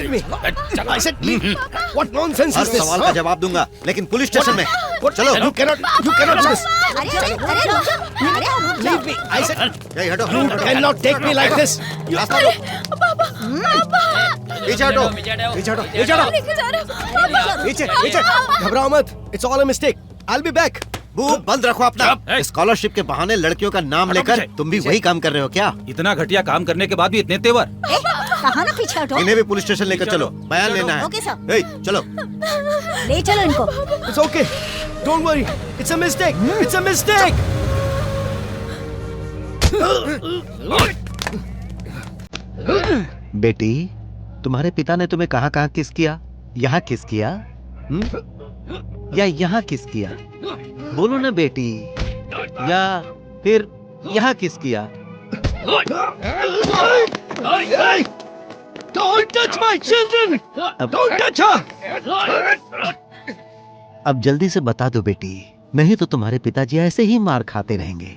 leave me. I said leave. What nonsense her is this? सवाल का जवाब दूंगा, लेकिन पुलिस स्टेशन में। चलो। You cannot do this. Leave me. I said यही हटो। you cannot take me like this. रास्ता दो। पीछे हटो। पीछे। घबराओ मत. It's all a mistake. I'll be back. मुंह बंद रखो अपना। स्कॉलरशिप के बहाने लड़कियों का नाम लेकर तुम भी वही काम कर रहे हो क्या? इतना घटिया काम करने के बाद भी इतने तेवर। कहाँ ना पीछे हटो। इन्हें भी पुलिस स्टेशन लेकर चलो, बयान लेना है। Okay sir. ए, चलो। ले चलो इनको। It's okay. Don't worry. It's a mistake. It's a mistake. बेटी, तुम्हारे पिता ने तुम्हें कहाँ किस किया? यहाँ किस किया? या यहाँ किस किया? बोलो ना बेटी। या फिर यहाँ किस किया? Don't touch my children. Don't touch her. अब जल्दी से बता दो बेटी, नहीं तो तुम्हारे पिताजी ऐसे ही मार खाते रहेंगे।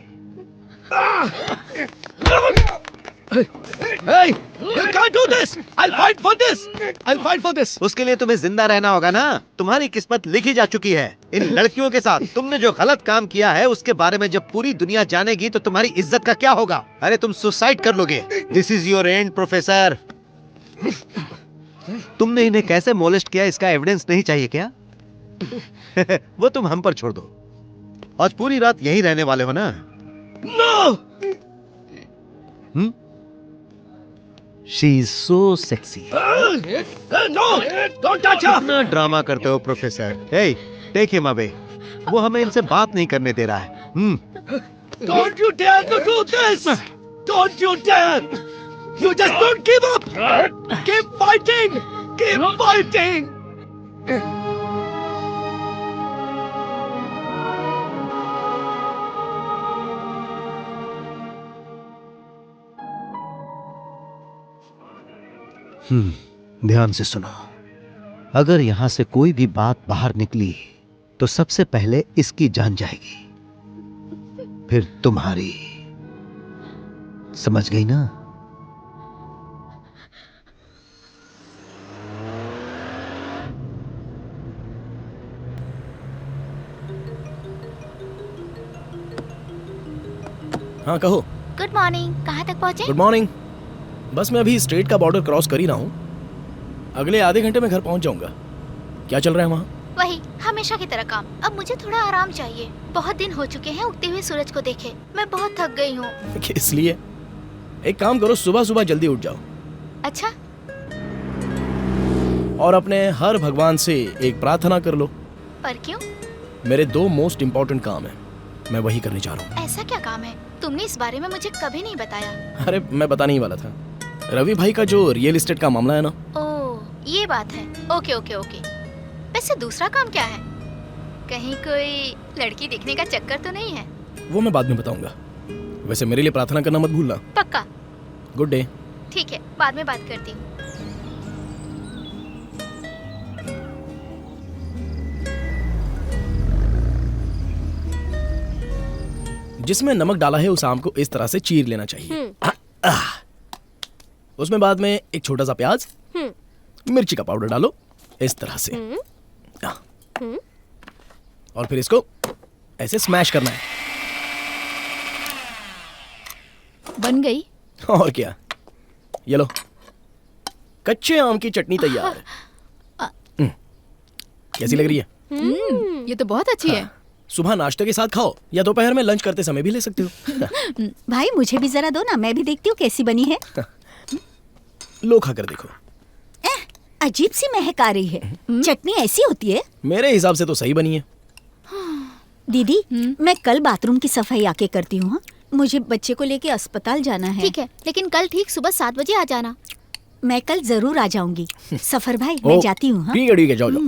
Hey, you can't do this. I'll fight for this. I'll fight for this. उसके लिए तुम्हें जिंदा रहना होगा ना। तुम्हारी किस्मत लिखी जा चुकी है। इन लड़कियों के साथ तुमने जो गलत काम किया है उसके बारे में जब पूरी दुनिया जानेगी तो तुम्हारी इज्जत का क्या होगा? अरे तुम सुसाइड कर लोगे। This is your and professor. तुमने इन्हें कैसे मोलेस्ट किया इसका एविडेंस नहीं चाहिए क्या? वो तुम हम पर छोड़ दो। आज पूरी रात यहीं रहने वाले हो ना? No. She is so sexy. No. Don't touch her. कितना ड्रामा करते हो professor. Hey, take him away. वो हमें इनसे बात नहीं करने दे रहा है। Don't you dare to do this. Don't you dare. You just don't give up. Keep fighting. Keep fighting. ध्यान से सुनो। अगर यहां से कोई भी बात बाहर निकली तो सबसे पहले इसकी जान जाएगी, फिर तुम्हारी। समझ गई ना? हाँ कहो। Good morning. कहाँ तक पहुँचे? Good morning. बस मैं अभी स्ट्रेट का बॉर्डर क्रॉस कर ही रहा हूँ। अगले आधे घंटे में घर पहुँच जाऊंगा। क्या चल रहा है वहाँ? वही हमेशा की तरह काम। अब मुझे थोड़ा आराम चाहिए। बहुत दिन हो चुके हैं उगते हुए सूरज को देखे। मैं बहुत थक गई हूँ। इसलिए एक काम करो, सुबह सुबह जल्दी उठ जाओ। अच्छा। और अपने हर भगवान से एक प्रार्थना कर लो। पर क्यों? मेरे 2 मोस्ट इम्पोर्टेंट काम है, मैं वही करने जा रहा हूँ। ऐसा क्या काम है? तुमने इस बारे में मुझे कभी नहीं बताया। अरे मैं बताने ही वाला था। रवि भाई का जो रियल एस्टेट का मामला है ना। ओह, ये बात है। Okay okay okay. वैसे दूसरा काम क्या है? कहीं कोई लड़की देखने का चक्कर तो नहीं है? वो मैं बाद में बताऊंगा। वैसे मेरे लिए प्रार्थना करना मत भूलना। पक्का। Good day. ठीक है, बाद में बात करती हूँ। जिसमें नमक डाला है उस आम को इस तरह से चीर लेना चाहिए। उसमें बाद में एक छोटा सा प्याज, मिर्ची का पाउडर डालो इस तरह से। और फिर इसको ऐसे स्मैश करना है। बन गई। और क्या, ये लो कच्चे आम की चटनी तैयार है। कैसी लग रही है? ये तो बहुत अच्छी है। सुबह नाश्ते के साथ खाओ या दोपहर में लंच करते समय भी ले सकते हो। भाई मुझे भी जरा दो ना, मैं भी देखती हूँ कैसी बनी है। लो खाकर देखो। अजीब सी महक आ रही है। चटनी ऐसी होती है? मेरे हिसाब से तो सही बनी है। दीदी मैं कल बाथरूम की सफाई आके करती हूँ। हाँ? मुझे बच्चे को लेके अस्पताल जाना है। ठीक है, लेकिन कल ठीक सुबह 7 बजे आ जाना। मैं कल जरूर आ जाऊंगी। सफर भाई मैं जाती हूँ। हाँ? ठीक है जाओ जाओ।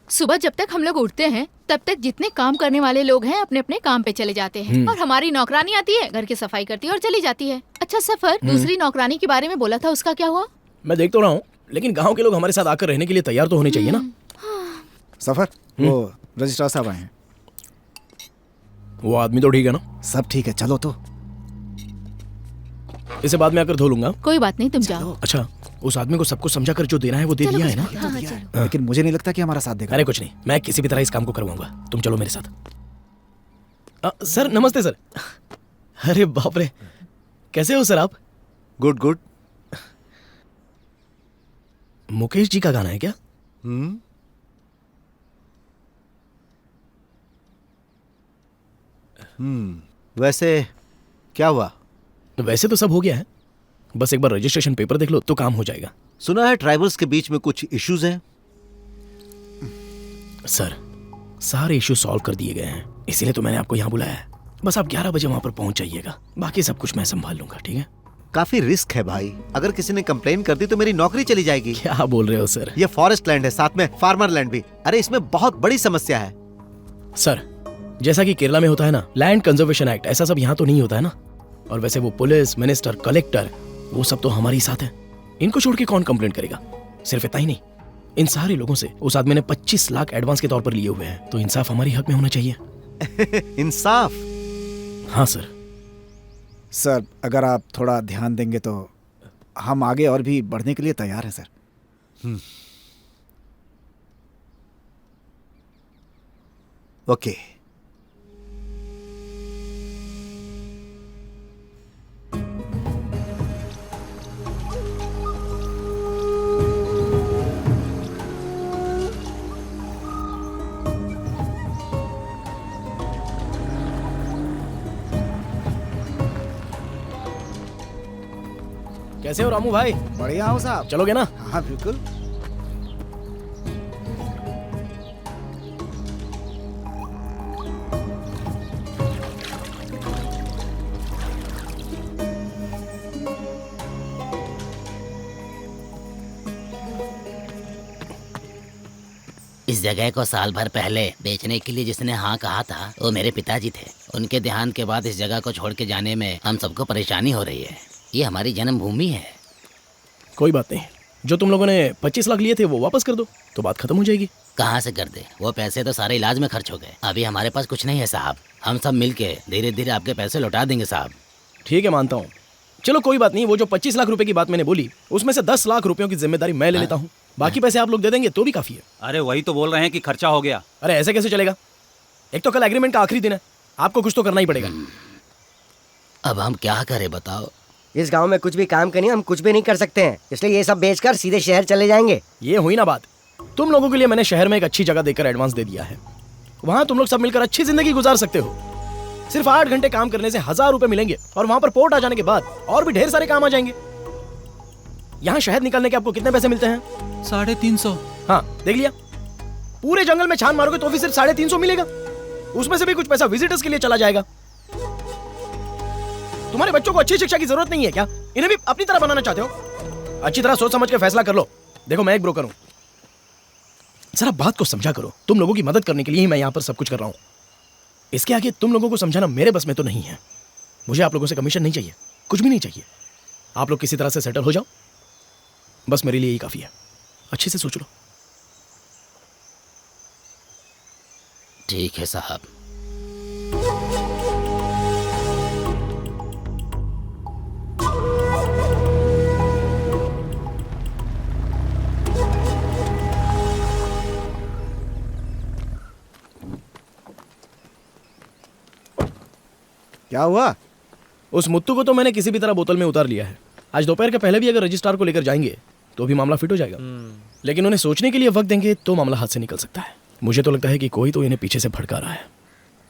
सुबह जब तक हम लोग उठते हैं तब तक जितने काम करने वाले लोग हैं अपने अपने काम पे चले जाते हैं और हमारी नौकरानी आती है, घर की सफाई करती है और चली जाती है। अच्छा सफर, दूसरी नौकरानी के बारे में बोला था, उसका क्या हुआ? मैं देख तो रहा हूँ, लेकिन गांव के लोग हमारे साथ आकर रहने के लिए तैयार तो होने चाहिए ना। सफर, वो रजिस्ट्रार साहब आए हैं। वो आदमी तो ठीक है ना? सब ठीक है, चलो तो। इसे बाद में आकर धो लूंगा। कोई बात नहीं, तुम जाओ। अच्छा, उस आदमी को सब कुछ समझा कर जो देना है वो दे दिया है ना? हाँ, हाँ, चलो। लेकिन मुझे नहीं लगता कि हमारा साथ देगा। अरे कुछ नहीं, मैं किसी भी तरह इस काम को करवाऊंगा। तुम चलो मेरे साथ। सर नमस्ते सर। अरे बाप रे, कैसे हो सर आप? Good good. मुकेश जी का गाना है क्या? वैसे क्या हुआ? वैसे तो सब हो गया है, बस एक बार रजिस्ट्रेशन पेपर देख लो तो काम हो जाएगा। सुना है ट्राइबल्स के बीच में कुछ इश्यूज हैं। सर सारे इश्यू सॉल्व कर दिए गए हैं, इसीलिए तो मैंने आपको यहाँ बुलाया है। बस आप 11 बजे वहां पर पहुंच जाइएगा, बाकी सब कुछ मैं संभाल लूंगा, ठीक है? काफी रिस्क है भाई, अगर किसी ने कंप्लेन कर दी तो मेरी नौकरी चली जाएगी। क्या बोल रहे हो सर? ये फॉरेस्ट लैंड है, साथ में फार्मर लैंड भी। अरे इसमें बहुत बड़ी समस्या है। सर जैसा कि केरला में होता है ना, लैंड कंजर्वेशन एक्ट, ऐसा सब यहाँ तो नहीं होता है ना। और वैसे वो पुलिस, मिनिस्टर, कलेक्टर, वो सब तो हमारे साथ है। इनको छोड़ के कौन कंप्लेंट करेगा? सिर्फ इतना ही नहीं, इन सारे लोगों से उस आदमी ने 25 लाख एडवांस के तौर पर लिए हुए हैं, तो इंसाफ हमारी हक में होना चाहिए। इंसाफ? हाँ सर। सर अगर आप थोड़ा ध्यान देंगे तो हम आगे और भी बढ़ने के लिए तैयार हैं सर। ओके। कैसे हो रामू भाई? बढ़िया हो साहब। चलोगे ना? हाँ बिल्कुल। इस जगह को साल भर पहले बेचने के लिए जिसने हाँ कहा था वो मेरे पिताजी थे। उनके देहांत के बाद इस जगह को छोड़ के जाने में हम सबको परेशानी हो रही है। ये हमारी जन्मभूमि है। कोई बात नहीं, जो तुम लोगों ने 25 लाख लिए थे वो वापस कर दो तो बात खत्म हो जाएगी। कहाँ से कर दे? वो पैसे तो सारे इलाज में खर्च हो गए। अभी हमारे पास कुछ नहीं है साहब। हम सब मिलके धीरे धीरे आपके पैसे लौटा देंगे साहब। ठीक है, मानता हूँ। चलो कोई बात नहीं, वो जो 25 लाख रुपए की बात मैंने बोली उसमें से 10 लाख रुपयों की जिम्मेदारी मैं ले लेता हूँ। बाकी पैसे आप लोग दे देंगे तो भी काफी है। अरे वही तो बोल रहे हैं कि खर्चा हो गया। अरे ऐसे कैसे चलेगा? एक तो कल एग्रीमेंट का आखिरी दिन है, आपको कुछ तो करना ही पड़ेगा। अब हम क्या करें बताओ? इस गांव में कुछ भी काम करनी हम कुछ भी नहीं कर सकते हैं, इसलिए ये सब बेचकर सीधे शहर चले जाएंगे। ये हुई ना बात। तुम लोगों के लिए मैंने शहर में एक अच्छी जगह देकर एडवांस दे दिया है। वहां तुम लोग सब मिलकर अच्छी जिंदगी गुजार सकते हो। सिर्फ 8 घंटे काम करने से 1000 रुपए मिलेंगे और वहां पर पोर्ट आ जाने के बाद और भी ढेर सारे काम आ जाएंगे। यहाँ शहद निकालने के आपको कितने पैसे मिलते हैं? 350। हाँ देख लिया, पूरे जंगल में छान मारोगे तो भी सिर्फ 350 मिलेगा। उसमें से भी कुछ पैसा विजिटर्स के लिए चला जाएगा। तुम्हारे बच्चों को अच्छी शिक्षा की जरूरत नहीं है क्या? इन्हें भी अपनी तरह बनाना चाहते हो? अच्छी तरह सोच समझ के फैसला कर लो। देखो मैं एक ब्रोकर हूं, जरा बात को समझा करो। तुम लोगों की मदद करने के लिए ही मैं यहाँ पर सब कुछ कर रहा हूँ। इसके आगे तुम लोगों को समझाना मेरे बस में तो नहीं है। मुझे आप लोगों से कमीशन नहीं चाहिए, कुछ भी नहीं चाहिए। आप लोग किसी तरह से सेटल हो जाओ, बस मेरे लिए यही काफी है। अच्छे से सोच लो। ठीक है साहब। क्या हुआ? उस मुत्तू को तो मैंने किसी भी तरह बोतल में उतार लिया है। आज दोपहर के पहले भी अगर रजिस्ट्रार को लेकर जाएंगे तो भी मामला फिट हो जाएगा। लेकिन उन्हें सोचने के लिए वक्त देंगे तो मामला हाथ से निकल सकता है। मुझे तो लगता है कि कोई तो इन्हें पीछे से भड़का रहा है।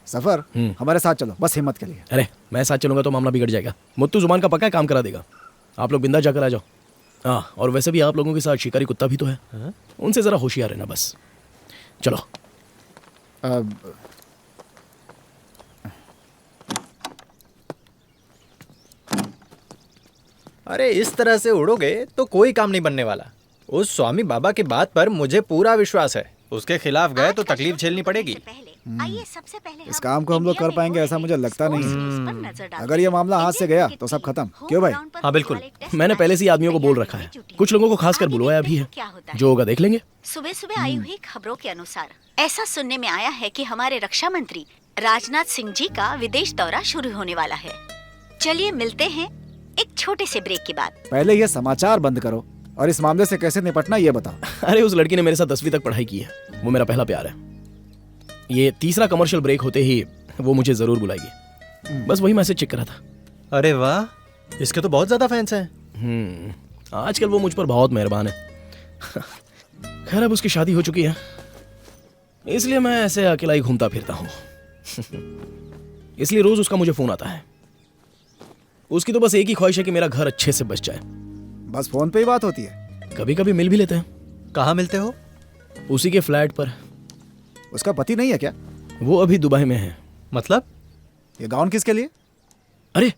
सफर हमारे साथ चलो, बस हिम्मत के लिए। अरे मैं साथ चलूंगा तो मामला बिगड़ जाएगा। मुत्तू जुबान का पक्का काम करा देगा। आप लोग बिंदा जाकर आ जाओ। हाँ, और वैसे भी आप लोगों के साथ शिकारी कुत्ता भी तो है, उनसे जरा होशियार रहना बस। चलो। अरे इस तरह से उड़ोगे तो कोई काम नहीं बनने वाला। उस स्वामी बाबा की बात पर मुझे पूरा विश्वास है। उसके खिलाफ गए तो तकलीफ झेलनी पड़ेगी। आइए सबसे पहले इस काम को हम लोग कर पाएंगे ऐसा मुझे लगता नहीं। अगर ये मामला हाथ से गया तो सब खत्म। क्यों भाई? हाँ बिल्कुल, मैंने पहले से ही आदमियों को बोल रखा है। कुछ लोगों को खासकर बुलवाया भी है। जो होगा देख लेंगे। सुबह सुबह आई हुई खबरों के अनुसार ऐसा सुनने में आया है कि हमारे रक्षा मंत्री राजनाथ सिंह जी का विदेश दौरा शुरू होने वाला है। चलिए मिलते हैं एक छोटे से ब्रेक के बाद। पहले ये समाचार बंद करो और इस मामले से कैसे निपटना ये बताओ। अरे उस लड़की ने मेरे साथ 10वीं तक पढ़ाई की है, वो मेरा पहला प्यार है। ये तीसरा कमर्शियल ब्रेक होते ही वो मुझे जरूर बुलाएगी। बस वही मैसेज चेक करा था। अरे वाह, इसके तो बहुत ज्यादा फैंस हैं। आजकल वो मुझ पर बहुत मेहरबान है। खैर अब उसकी शादी हो चुकी है, इसलिए मैं ऐसे अकेला ही घूमता फिरता हूँ। इसलिए रोज उसका मुझे फोन आता है। उसकी तो बस एक ही ख्वाहिश है कि मेरा घर अच्छे से बच जाए। बस फोन पे ही बात होती है? कभी कभी मिल भी लेते हैं। कहाँ मिलते हो? उसी के फ्लैट पर। उसका पति नहीं है क्या? वो अभी दुबई में है। मतलब? ये गाउन किसके लिए? अरे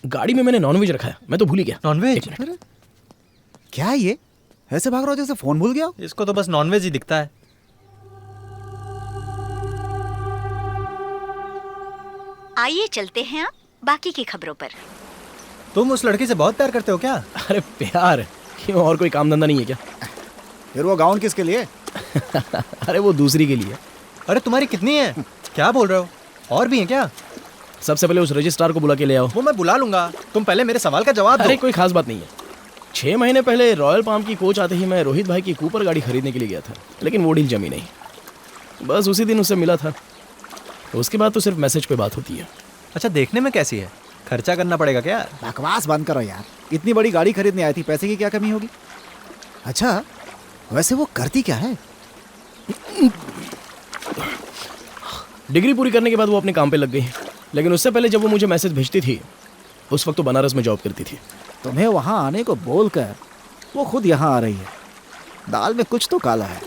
गाड़ी में मैंने नॉनवेज रखा है, मैं तो भूल ही गया। नॉनवेज? क्या ये ऐसे भाग रहा हो जैसे फोन भूल गया? इसको तो बस नॉनवेज ही दिखता है। आइए चलते हैं अब बाकी की खबरों पर। तुम उस लड़की से बहुत प्यार करते हो क्या? अरे प्यार क्यों, और कोई काम धंधा नहीं है क्या? फिर वो गाउन किसके लिए? अरे वो दूसरी के लिए। अरे तुम्हारी कितनी है? क्या बोल रहे हो? और भी हैं क्या? सबसे पहले उस रजिस्ट्रार को बुला के ले आओ। वो मैं बुला लूंगा, तुम पहले मेरे सवाल का जवाब दो। अरे कोई खास बात नहीं है। 6 महीने पहले रॉयल पाम की कोच आते ही मैं रोहित भाई की कूपर गाड़ी खरीदने के लिए गया था, लेकिन वो डील जमी नहीं। बस उसी दिन उससे मिला था, उसके बाद तो सिर्फ मैसेज पे बात होती है। अच्छा, देखने में कैसी है? खर्चा करना पड़ेगा क्या? बकवास बंद करो यार, इतनी बड़ी गाड़ी खरीदने आई थी, पैसे की क्या कमी होगी? अच्छा वैसे वो करती क्या है? डिग्री पूरी करने के बाद वो अपने काम पे लग गई, लेकिन उससे पहले जब वो मुझे मैसेज भेजती थी उस वक्त तो बनारस में जॉब करती थी। तुम्हें वहां आने को बोलकर वो खुद यहाँ आ रही है। दाल में कुछ तो काला है।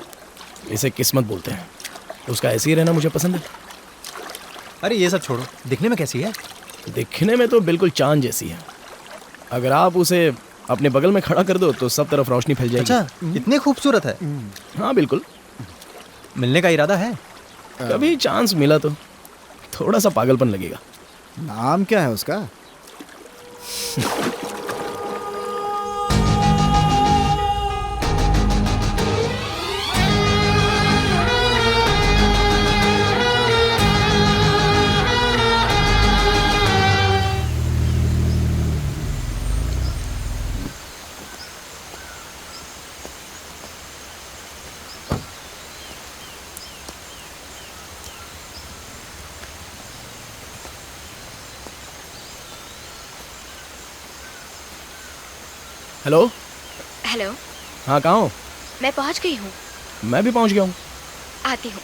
इसे किस्मत बोलते हैं, उसका ऐसे ही रहना मुझे पसंद है। अरे ये सब छोड़ो, दिखने में कैसी है? दिखने में तो बिल्कुल चांद जैसी है। अगर आप उसे अपने बगल में खड़ा कर दो तो सब तरफ रोशनी फैल जाएगी। अच्छा, इतनी खूबसूरत है? हाँ बिल्कुल। मिलने का इरादा है? कभी चांस मिला तो थोड़ा सा पागलपन लगेगा। नाम क्या है उसका? हेलो। हेलो। हाँ कहाँ हो? मैं पहुंच गई हूँ। मैं भी पहुंच गया हूँ। आती हूँ।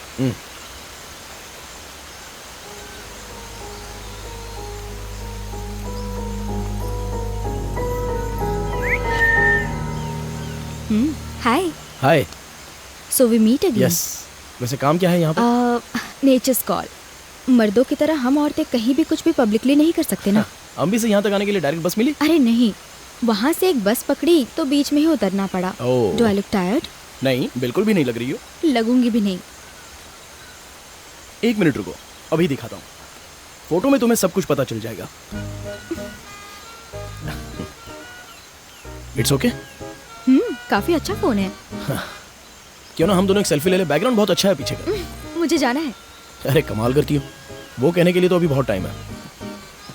Hi. Hi. So we meet again. Yes. वैसे काम क्या है यहाँ पर? Nature's call. मर्दों की तरह हम औरतें कहीं भी कुछ भी पब्लिकली नहीं कर सकते ना। अम्बी से यहाँ तक आने के लिए डायरेक्ट बस मिली? अरे नहीं, वहाँ से एक बस पकड़ी तो बीच में ही उतरना पड़ा। Do I look tired? नहीं, बिल्कुल भी नहीं लग रही हो। लगूंगी भी नहीं। 1 मिनट रुको, अभी दिखाता हूँ। फोटो में तुम्हें सब कुछ पता चल जाएगा। It's okay. काफी अच्छा फोन है। क्यों ना हम दोनों एक सेल्फी ले ले? बैकग्राउंड बहुत अच्छा है पीछे का। मुझे जाना है। अरे कमाल करती हो, वो कहने के लिए तो अभी बहुत टाइम है।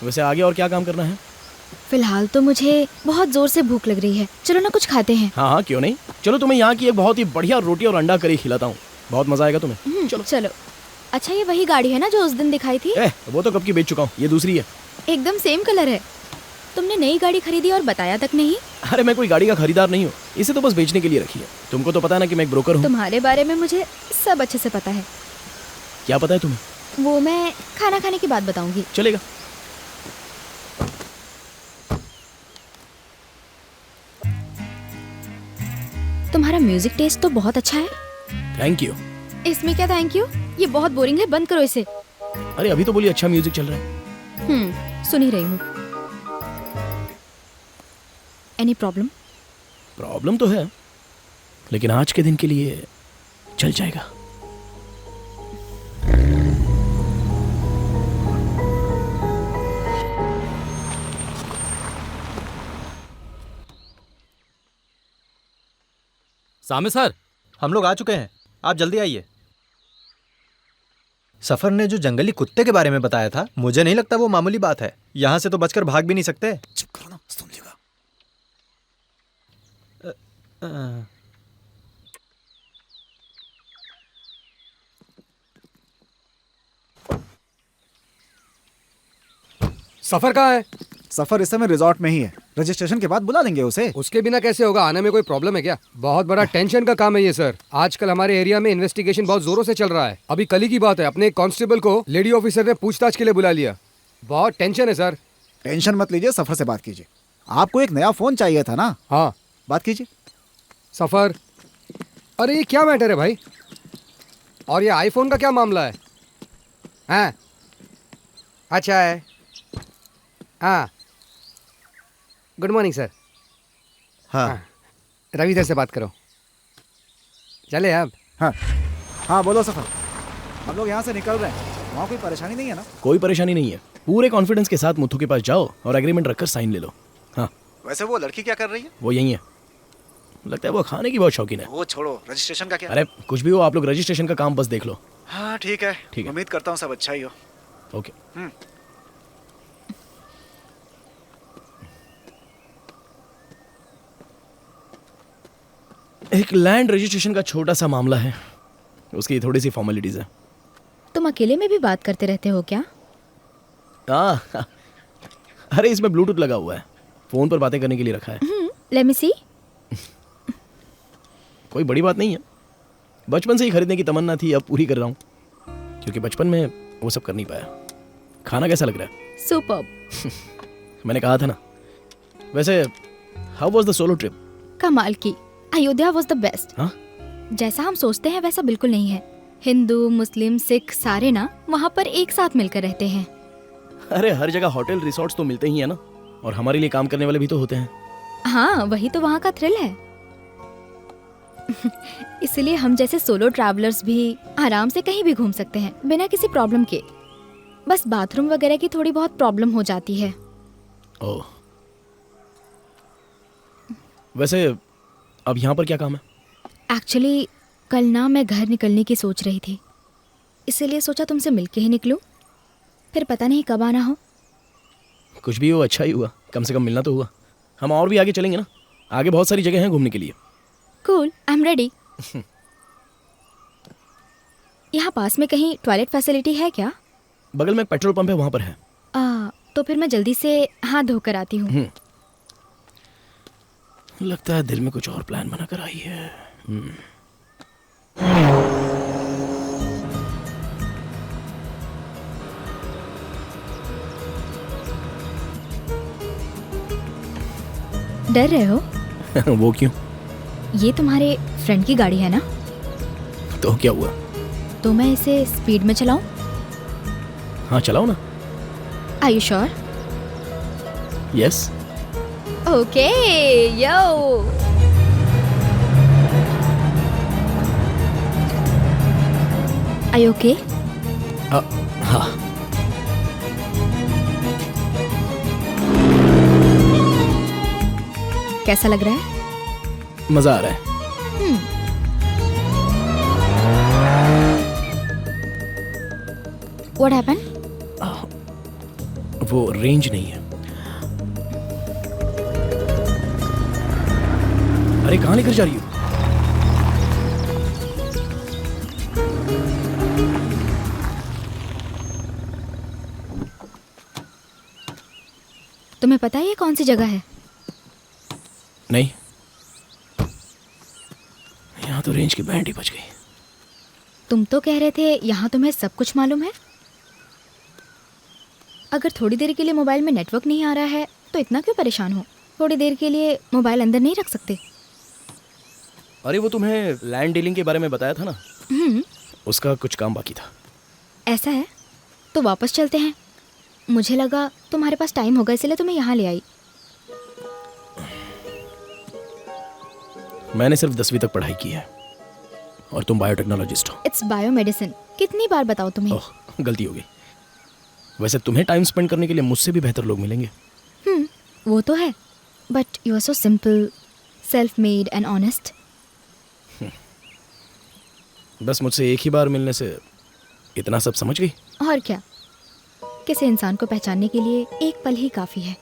वैसे आगे और क्या काम करना है? फिलहाल तो मुझे बहुत जोर से भूख लग रही है, चलो ना कुछ खाते हैं। हाँ हाँ क्यों नहीं, चलो तुम्हें यहाँ की एक बहुत ही बढ़िया रोटी और अंडा करी खिलाता हूँ, बहुत मजा आएगा तुम्हें। चलो चलो। अच्छा ये वही गाड़ी है ना जो उस दिन दिखाई थी? वो तो कब की बेच चुका हूँ, ये दूसरी है। एकदम सेम कलर है। तुमने नई गाड़ी खरीदी और बताया तक नहीं? अरे मैं कोई गाड़ी का खरीदार नहीं हूँ, इसे तो बस बेचने के लिए रखी है। तुमको तो पता है ना कि मैं एक ब्रोकर हूँ। तुम्हारे बारे में मुझे सब अच्छे से पता है। क्या पता है तुम्हें? वो मैं खाना खाने के बाद बताऊंगी। चलेगा। तुम्हारा म्यूजिक टेस्ट तो बहुत अच्छा है। Thank you. इसमें क्या थैंक यू, ये बहुत बोरिंग है, बंद करो इसे। अरे अभी तो बोली अच्छा म्यूजिक चल रहा है। सुन ही रही हूँ। Any problem? प्रॉब्लम तो है, लेकिन आज के दिन के लिए चल जाएगा। सामे सर, हम लोग आ चुके हैं, आप जल्दी आइए। सफर ने जो जंगली कुत्ते के बारे में बताया था, मुझे नहीं लगता वो मामूली बात है। यहाँ से तो बचकर भाग भी नहीं सकते। चुप करो ना, सुन लेगा। सफर कहाँ है? सफर इस समय रिजॉर्ट में ही है। रजिस्ट्रेशन के बाद बुला लेंगे उसे। उसके बिना कैसे होगा? आने में कोई प्रॉब्लम है क्या? बहुत बड़ा टेंशन का काम है ये सर। आजकल हमारे एरिया में इन्वेस्टिगेशन बहुत जोरों से चल रहा है। अभी कल ही की बात है, अपने एक कांस्टेबल को लेडी ऑफिसर ने पूछताछ के लिए बुला लिया। बहुत टेंशन है सर। टेंशन मत लीजिए, सफर से बात कीजिए। आपको एक नया फोन चाहिए था ना? हाँ, बात कीजिए। सफर, अरे ये क्या मैटर है भाई? और ये आईफोन का क्या मामला है? हाँ, अच्छा है। हाँ, गुड मॉर्निंग सर। हाँ, रवि सर से बात करो। चले अब। हाँ हाँ, बोलो सफर। हम लोग यहाँ से निकल रहे हैं। वहाँ कोई परेशानी नहीं है ना? कोई परेशानी नहीं है। पूरे कॉन्फिडेंस के साथ मुथु के पास जाओ और एग्रीमेंट रखकर साइन ले लो। हाँ। वैसे वो लड़की क्या कर रही है? वो यही है। लगता है वो खाने की बहुत शौकीन है। वो छोड़ो, रजिस्ट्रेशन का क्या? अरे कुछ भी हो, आप लोग रजिस्ट्रेशन का काम बस देख लो। हाँ ठीक है, ठीक है। उम्मीद करता हूँ सब अच्छा ही हो। ओके। एक लैंड रजिस्ट्रेशन का छोटा सा मामला है, उसकी थोड़ी सी फॉर्मेलिटीज है। तुम अकेले में भी बात करते रहते हो क्या? हाँ, अरे इसमें ब्लूटूथ लगा हुआ है, फोन पर बातें करने के लिए रखा है। लेट मी सी। कोई बड़ी बात नहीं है, बचपन से ही खरीदने की तमन्ना थी, अब पूरी कर रहा हूँ, क्योंकि बचपन में वो सब कर नहीं पाया। खाना कैसा लग रहा है? सुपर्ब। मैंने कहा था ना। वैसे how was the solo trip? कमाल की। Ayodhya was the best. हाँ? जैसा हम सोचते हैं वैसा बिल्कुल नहीं है। हिंदू, मुस्लिम, सिख सारे ना वहाँ पर एक साथ मिलकर रहते हैं। अरे हर जगह होटल रिसोर्ट्स तो मिलते ही है ना, और हमारे लिए काम करने वाले भी तो होते हैं। हाँ, वही तो वहाँ का थ्रिल है। इसलिए हम जैसे सोलो ट्रैवलर्स भी आराम से कहीं भी घूम सकते हैं बिना किसी प्रॉब्लम के। बस बाथरूम वगैरह की थोड़ी बहुत प्रॉब्लम हो जाती है। ओह, वैसे अब यहाँ पर क्या काम है? एक्चुअली कल ना मैं घर निकलने की सोच रही थी, इसीलिए सोचा तुमसे मिलके ही निकलूं, फिर पता नहीं कब आना हो। कुछ भी हो, अच्छा ही हुआ, कम से कम मिलना तो हुआ। हम और भी आगे चलेंगे ना, आगे बहुत सारी जगह हैं घूमने के लिए। Cool, I am ready. यहाँ पास में कहीं टॉयलेट फैसिलिटी है क्या? बगल में एक पेट्रोल पंप है, वहाँ पर है। तो फिर मैं जल्दी से हाथ धोकर आती हूँ। लगता है दिल में कुछ और प्लान बना कर आई है। डर रहे हो? वो क्यों? ये तुम्हारे फ्रेंड की गाड़ी है ना? तो क्या हुआ? तो मैं इसे स्पीड में चलाऊं? हाँ चलाओ ना। Are you sure? Yes. Okay, yo. Are you okay? हाँ। कैसा लग रहा है? मजा आ रहा है। What happened? वो रेंज नहीं है। अरे कहाँ लेकर जा रही हो? तुम्हें पता है ये कौन सी जगह है? नहीं, यहाँ तो रेंज की बैंड ही बच गई। तुम तो कह रहे थे यहाँ तुम्हें सब कुछ मालूम है। अगर थोड़ी देर के लिए मोबाइल में नेटवर्क नहीं आ रहा है तो इतना क्यों परेशान हो? थोड़ी देर के लिए मोबाइल अंदर नहीं रख सकते? अरे वो तुम्हें लैंड डीलिंग के बारे में बताया था ना, उसका कुछ काम बाकी था। ऐसा है तो वापस चलते हैं। मुझे लगा तुम्हारे पास टाइम होगा इसलिए तुम्हें यहाँ ले आई। मैंने सिर्फ 10वीं तक पढ़ाई की है और तुम बायोटेक्नोलॉजिस्ट हो। It's biomedicine. कितनी बार बताओ तुम्हें? ओह, गलती हो गई। वैसे तुम्हें टाइम स्पेंड करने के लिए मुझसे भी बेहतर लोग मिलेंगे। वो तो है, but you are so simple, self made and honest. बस मुझसे एक ही बार मिलने से इतना सब समझ गई? और क्या, किसी इंसान को पहचानने के लिए एक पल ही काफी है।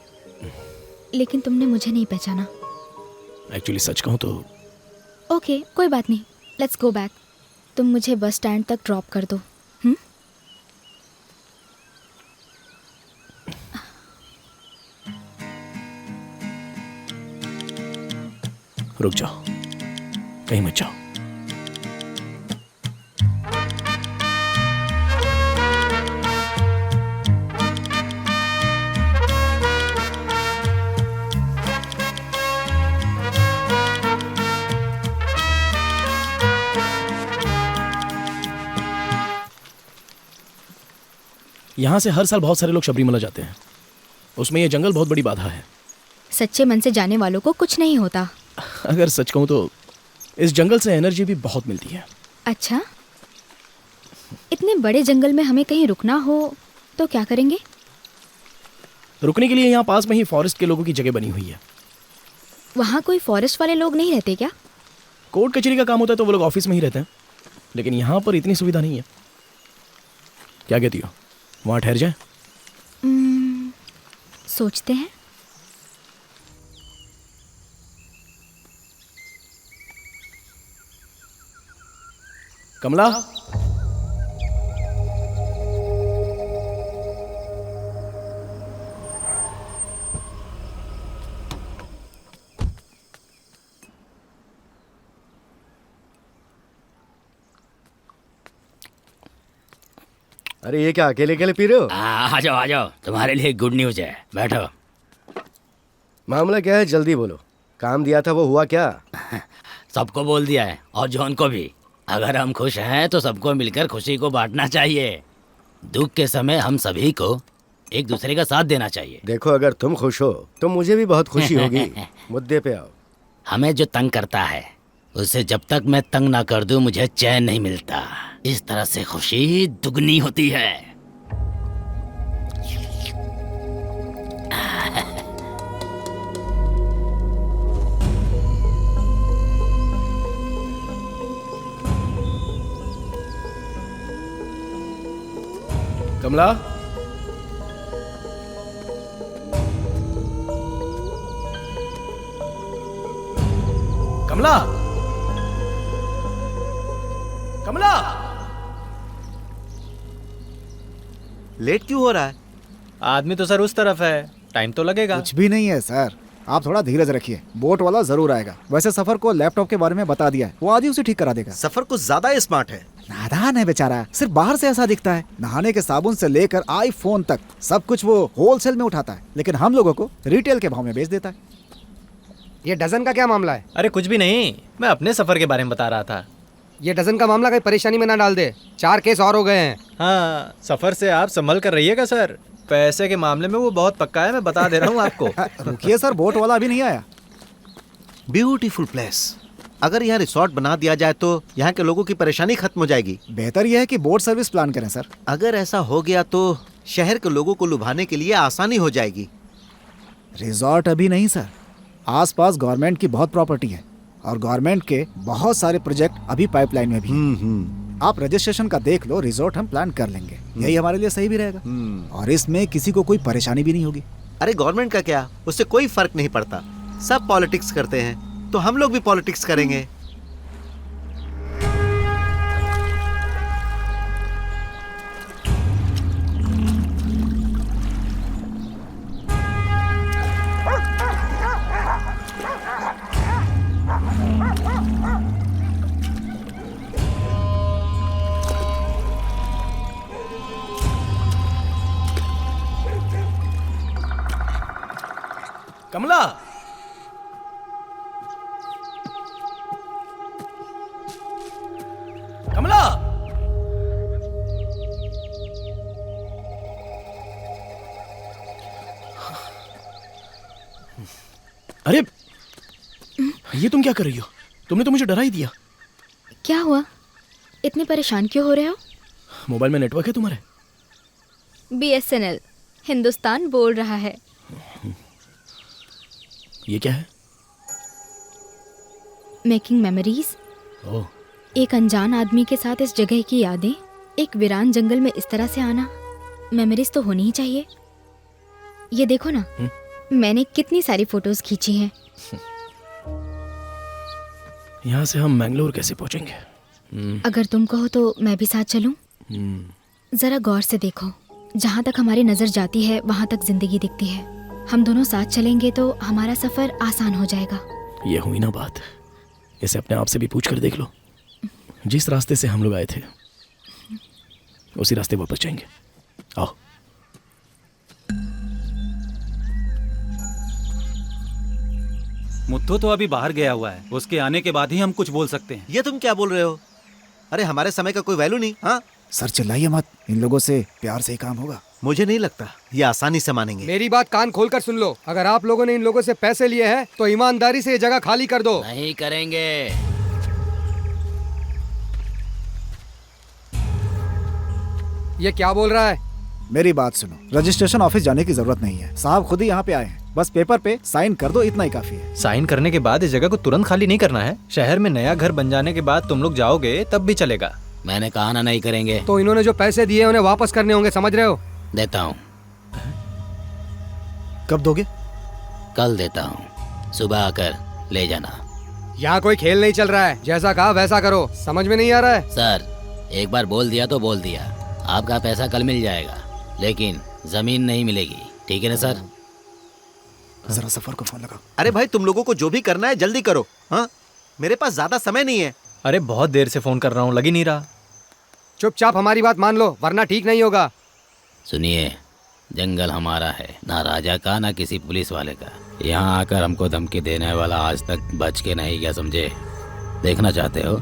लेकिन तुमने मुझे नहीं पहचाना। एक्चुअली सच कहूँ तो ओके, कोई बात नहीं, लेट्स गो बैक। तुम मुझे बस स्टैंड तक ड्रॉप कर दो। रुक जाओ, कहीं मत जाओ। यहाँ से हर साल बहुत सारे लोग शबरीमला जाते हैं। उसमें यह जंगल बहुत बड़ी बाधा है। सच्चे मन से जाने वालों को कुछ नहीं होता। अगर सच कहूँ तो इस जंगल से एनर्जी भी बहुत मिलती है। अच्छा, इतने बड़े जंगल में हमें कहीं रुकना हो तो क्या करेंगे? रुकने के लिए यहाँ पास में ही फॉरेस्ट के लोगों की जगह बनी हुई है। वहाँ कोई फॉरेस्ट वाले लोग नहीं रहते क्या? कोर्ट कचहरी का काम होता है तो वो लोग ऑफिस में ही रहते हैं, लेकिन यहाँ पर इतनी सुविधा नहीं है। क्या कहती हो, वहाँ ठहर जाए? सोचते हैं। कमला, अरे ये क्या अकेले अकेले पी रहे हो? आ जाओ, तुम्हारे लिए गुड न्यूज है, बैठो। मामला क्या है, जल्दी बोलो। काम दिया था वो हुआ क्या? सबको बोल दिया है और जॉन को भी। अगर हम खुश हैं तो सबको मिलकर खुशी को बांटना चाहिए। दुख के समय हम सभी को एक दूसरे का साथ देना चाहिए। देखो, अगर तुम खुश हो तो मुझे भी बहुत खुशी होगी। मुद्दे पे आओ। हमें जो तंग करता है उसे जब तक मैं तंग ना कर दूं मुझे चैन नहीं मिलता। इस तरह से खुशी दुगनी होती है। कमला, कमला, कमला, लेट क्यों हो रहा है? आदमी तो सर उस तरफ है, टाइम तो लगेगा। कुछ भी नहीं है सर, आप थोड़ा धीरज रखिए, बोट वाला जरूर आएगा। वैसे सफर को लैपटॉप के बारे में बता दिया है, वो आज ही उसे ठीक करा देगा। सफर कुछ ज्यादा स्मार्ट है। नादान है बेचारा, सिर्फ बाहर से ऐसा दिखता है। नहाने के साबुन से लेकर आईफोन तक सब कुछ वो होलसेल में उठाता है, लेकिन हम लोगों को रिटेल के भाव में बेच देता है। ये डजन का क्या मामला है? अरे कुछ भी नहीं, मैं अपने सफर के बारे में बता रहा था। ये डजन का मामला कहीं परेशानी में ना डाल दे, 4 केस और हो गए हैं। हाँ, सफर से आप संभल कर रहिएगा सर। पैसे के मामले में वो बहुत पक्का है, मैं बता दे रहा हूँ आपको। रुकिए सर, बोट वाला अभी नहीं आया। Beautiful place. अगर यहाँ रिसोर्ट बना दिया जाए तो यहाँ के लोगों की परेशानी खत्म हो जाएगी। बेहतर यह है कि बोट सर्विस प्लान करें सर। अगर ऐसा हो गया तो शहर के लोगों को लुभाने के लिए आसानी हो जाएगी। रिजॉर्ट अभी नहीं सर, आसपास गवर्नमेंट की बहुत प्रॉपर्टी है और गवर्नमेंट के बहुत सारे प्रोजेक्ट अभी पाइपलाइन में भी। आप रजिस्ट्रेशन का देख लो, रिजॉर्ट हम प्लान कर लेंगे, यही हमारे लिए सही भी रहेगा और इसमें किसी को कोई परेशानी भी नहीं होगी। अरे गवर्नमेंट का क्या, उससे कोई फर्क नहीं पड़ता। सब पॉलिटिक्स करते हैं तो हम लोग भी पॉलिटिक्स करेंगे। कमला, कमला, अरे ये तुम क्या कर रही हो? तुमने तो मुझे डरा ही दिया। क्या हुआ, इतने परेशान क्यों हो रहे हो? मोबाइल में नेटवर्क है तुम्हारे? BSNL हिंदुस्तान बोल रहा है। ये क्या है? Making memories. ओह, एक अनजान आदमी के साथ इस जगह की यादें एक वीरान जंगल में इस तरह से आना, मेमोरीज तो होनी ही चाहिए। ये देखो ना, मैंने कितनी सारी फोटोज खींची हैं। यहाँ से हम मैंगलोर कैसे पहुँचेंगे? अगर तुम कहो तो मैं भी साथ चलूं? जरा गौर से देखो, जहाँ तक हमारी नजर जाती है वहाँ तक जिंदगी दिखती है। हम दोनों साथ चलेंगे तो हमारा सफर आसान हो जाएगा। ये हुई ना बात। इसे अपने आप से भी पूछ कर देख लो, जिस रास्ते से हम लोग आए थे उसी रास्ते वापस जाएंगे। आओ। मुत्थु तो अभी बाहर गया हुआ है, उसके आने के बाद ही हम कुछ बोल सकते हैं। ये तुम क्या बोल रहे हो? अरे हमारे समय का कोई वैल्यू नहीं। हाँ सर चिल्लाइए मत, इन लोगों से प्यार से ही काम होगा। मुझे नहीं लगता ये आसानी से मानेंगे। मेरी बात कान खोलकर सुन लो, अगर आप लोगों ने इन लोगों से पैसे लिए हैं तो ईमानदारी से ये जगह खाली कर दो। नहीं करेंगे। ये क्या बोल रहा है? मेरी बात सुनो, रजिस्ट्रेशन ऑफिस जाने की जरूरत नहीं है, साहब खुद ही यहाँ पे आए हैं, बस पेपर पे साइन कर दो, इतना ही काफी है। साइन करने के बाद इस जगह को तुरंत खाली नहीं करना है। शहर में नया घर बन जाने के बाद तुम लोग जाओगे तब भी चलेगा। मैंने कहा ना नहीं करेंगे। तो इन्होंने जो पैसे दिए उन्हें वापस करने होंगे, समझ रहे हो? देता हूँ। कब दोगे? कल देता हूँ, सुबह आकर ले जाना। यहाँ कोई खेल नहीं चल रहा है, जैसा कहा वैसा करो, समझ में नहीं आ रहा है? सर, एक बार बोल दिया तो बोल दिया। आपका पैसा कल मिल जाएगा, लेकिन जमीन नहीं मिलेगी, ठीक है ना सर? जरा सफर को फोन लगाओ। अरे भाई तुम लोगों को जो भी करना है जल्दी करो। हाँ मेरे पास ज्यादा समय नहीं है। अरे बहुत देर से फोन कर रहा हूँ, लग ही नहीं रहा। चुपचाप हमारी बात मान लो, वरना ठीक नहीं होगा। सुनिए, जंगल हमारा है, ना राजा का ना किसी पुलिस वाले का। यहाँ आकर हमको धमकी देने वाला आज तक बच के नहीं गया, समझे? देखना चाहते हो?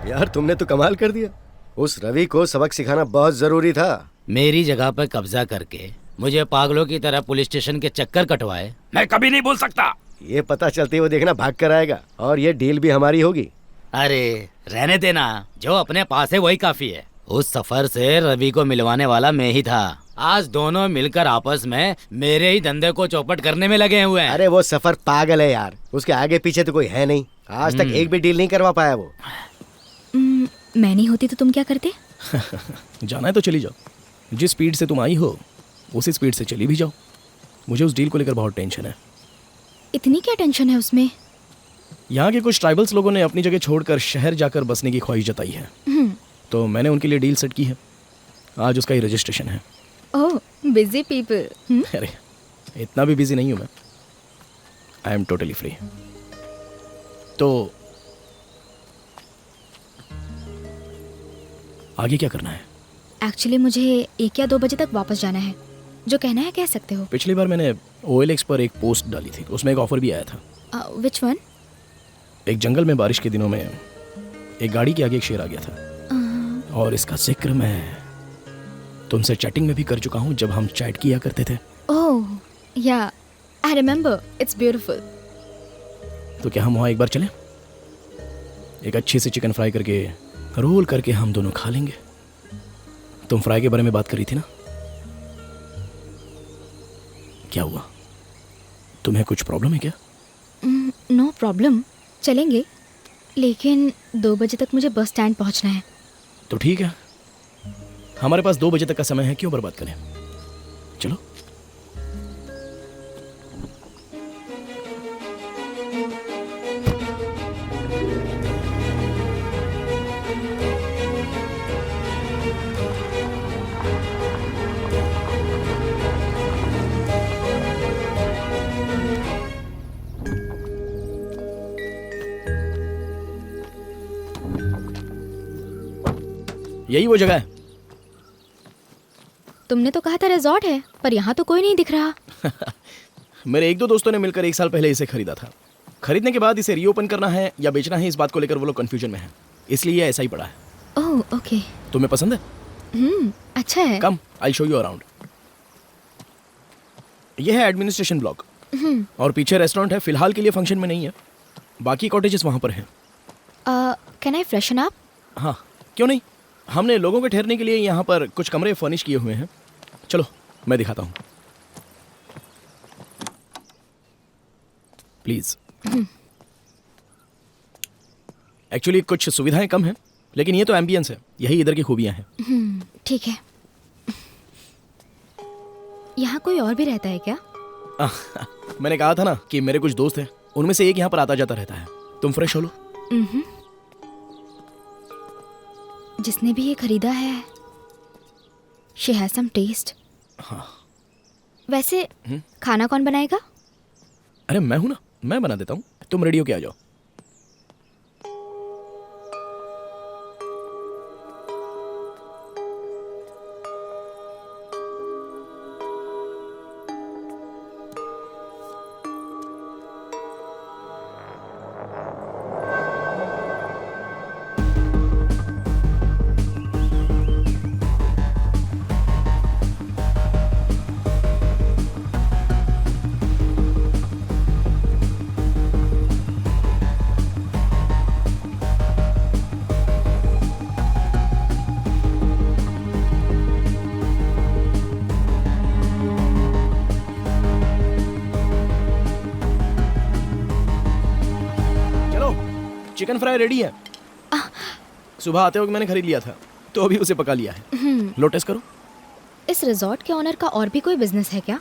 यार तुमने तो कमाल कर दिया। उस रवि को सबक सिखाना बहुत जरूरी था। मेरी जगह पर कब्जा करके मुझे पागलों की तरह पुलिस स्टेशन के चक्कर कटवाए, मैं कभी नहीं भूल सकता। ये पता चलते हुए देखना भाग कर आएगा, और ये डील भी हमारी होगी। अरे रहने देना, जो अपने पास है वही काफी है। उस सफर से रवि को मिलवाने वाला मैं ही था। आज दोनों मिलकर आपस में मेरे ही धंधे को चौपट करने में लगे हुए हैं। अरे वो सफर पागल है यार, उसके आगे पीछे तो कोई है नहीं। आज तक एक भी डील नहीं करवा पाया वो। मैं नहीं होती तो तुम क्या करते? जाना है तो चली जाओ, जिस स्पीड से तुम आई हो उसी स्पीड से चली भी जाओ। मुझे उस डील को लेकर बहुत टेंशन है। इतनी क्या टेंशन है उसमें? यहाँ के कुछ ट्राइबल्स लोगों ने अपनी जगह छोड़कर शहर जाकर बसने की ख्वाहिश जताई है, तो मैंने उनके लिए डील सेट की है। आज उसका ही रजिस्ट्रेशन है। ओह, बिजी पीपल। अरे इतना भी बिजी नहीं हूँ मैं, आई एम टोटली फ्री। तो आगे क्या करना है? एक्चुअली मुझे 1 या 2 बजे तक वापस जाना है। जो कहना है कह सकते हो। पिछली बार मैंने OLX पर एक पोस्ट डाली थी, उसमें एक ऑफर भी आया था। Which one? एक जंगल में बारिश के दिनों में एक गाड़ी के आगे एक शेर आ गया था, और इसका जिक्र मैं तुमसे चैटिंग में भी कर चुका हूँ, जब हम चैट किया करते थे। ओह या, आई रिमेम्बर, इट्स ब्यूटीफुल। तो क्या हम वहाँ एक बार चलें? एक अच्छी सी चिकन फ्राई करके रोल करके हम दोनों खा लेंगे। तुम फ्राई के बारे में बात करी थी ना? क्या हुआ? तुम्हें कुछ प्रॉब्लम है क्या? नो प्रॉब्लम, चलेंगे, लेकिन 2 बजे तक मुझे बस स्टैंड पहुंचना है। तो ठीक है, हमारे पास 2 बजे तक का समय है, क्यों बर्बाद करें? चलो। यही वो जगह है। तुमने तो कहा था रिजॉर्ट है, पर यहाँ तो कोई नहीं दिख रहा। मेरे 1-2 दोस्तों ने मिलकर 1 साल पहले इसे खरीदा था। खरीदने के बाद इसे रीओपन करना है या बेचना है, इस बात को लेकर वो लोग कंफ्यूजन में हैं, इसलिए ये ऐसा ही पड़ा है। Oh okay. तुम्हें पसंद है? अच्छा है। कम, आई शो यू अराउंड। ये है एडमिनिस्ट्रेशन ब्लॉक, और पीछे रेस्टोरेंट है। फिलहाल के लिए फंक्शन में नहीं है, बाकी कॉटेजेस वहाँ पर हैं। Can I freshen up? हाँ क्यों नहीं, हमने लोगों के ठहरने के लिए यहाँ पर कुछ कमरे फर्निश किए हुए हैं। चलो मैं दिखाता हूँ, प्लीज। एक्चुअली कुछ सुविधाएं कम हैं, लेकिन ये तो एम्बियंस है, यही इधर की खूबियां हैं। ठीक है। यहाँ कोई और भी रहता है क्या? मैंने कहा था ना कि मेरे कुछ दोस्त हैं, उनमें से एक यहाँ पर आता जाता रहता है। तुम फ्रेश हो लो। जिसने भी ये खरीदा है, शी हैज सम टेस्ट। हाँ। वैसे खाना कौन बनाएगा? अरे मैं हूं ना, मैं बना देता हूँ। तुम रेडी होके आ जाओ। चिकन फ्राई रेडी है। सुबह आते वक्त मैंने खरीद लिया था, तो अभी उसे पका लिया है। लो टेस्ट करो। इस रिजॉर्ट के ओनर का और भी कोई बिजनेस है क्या?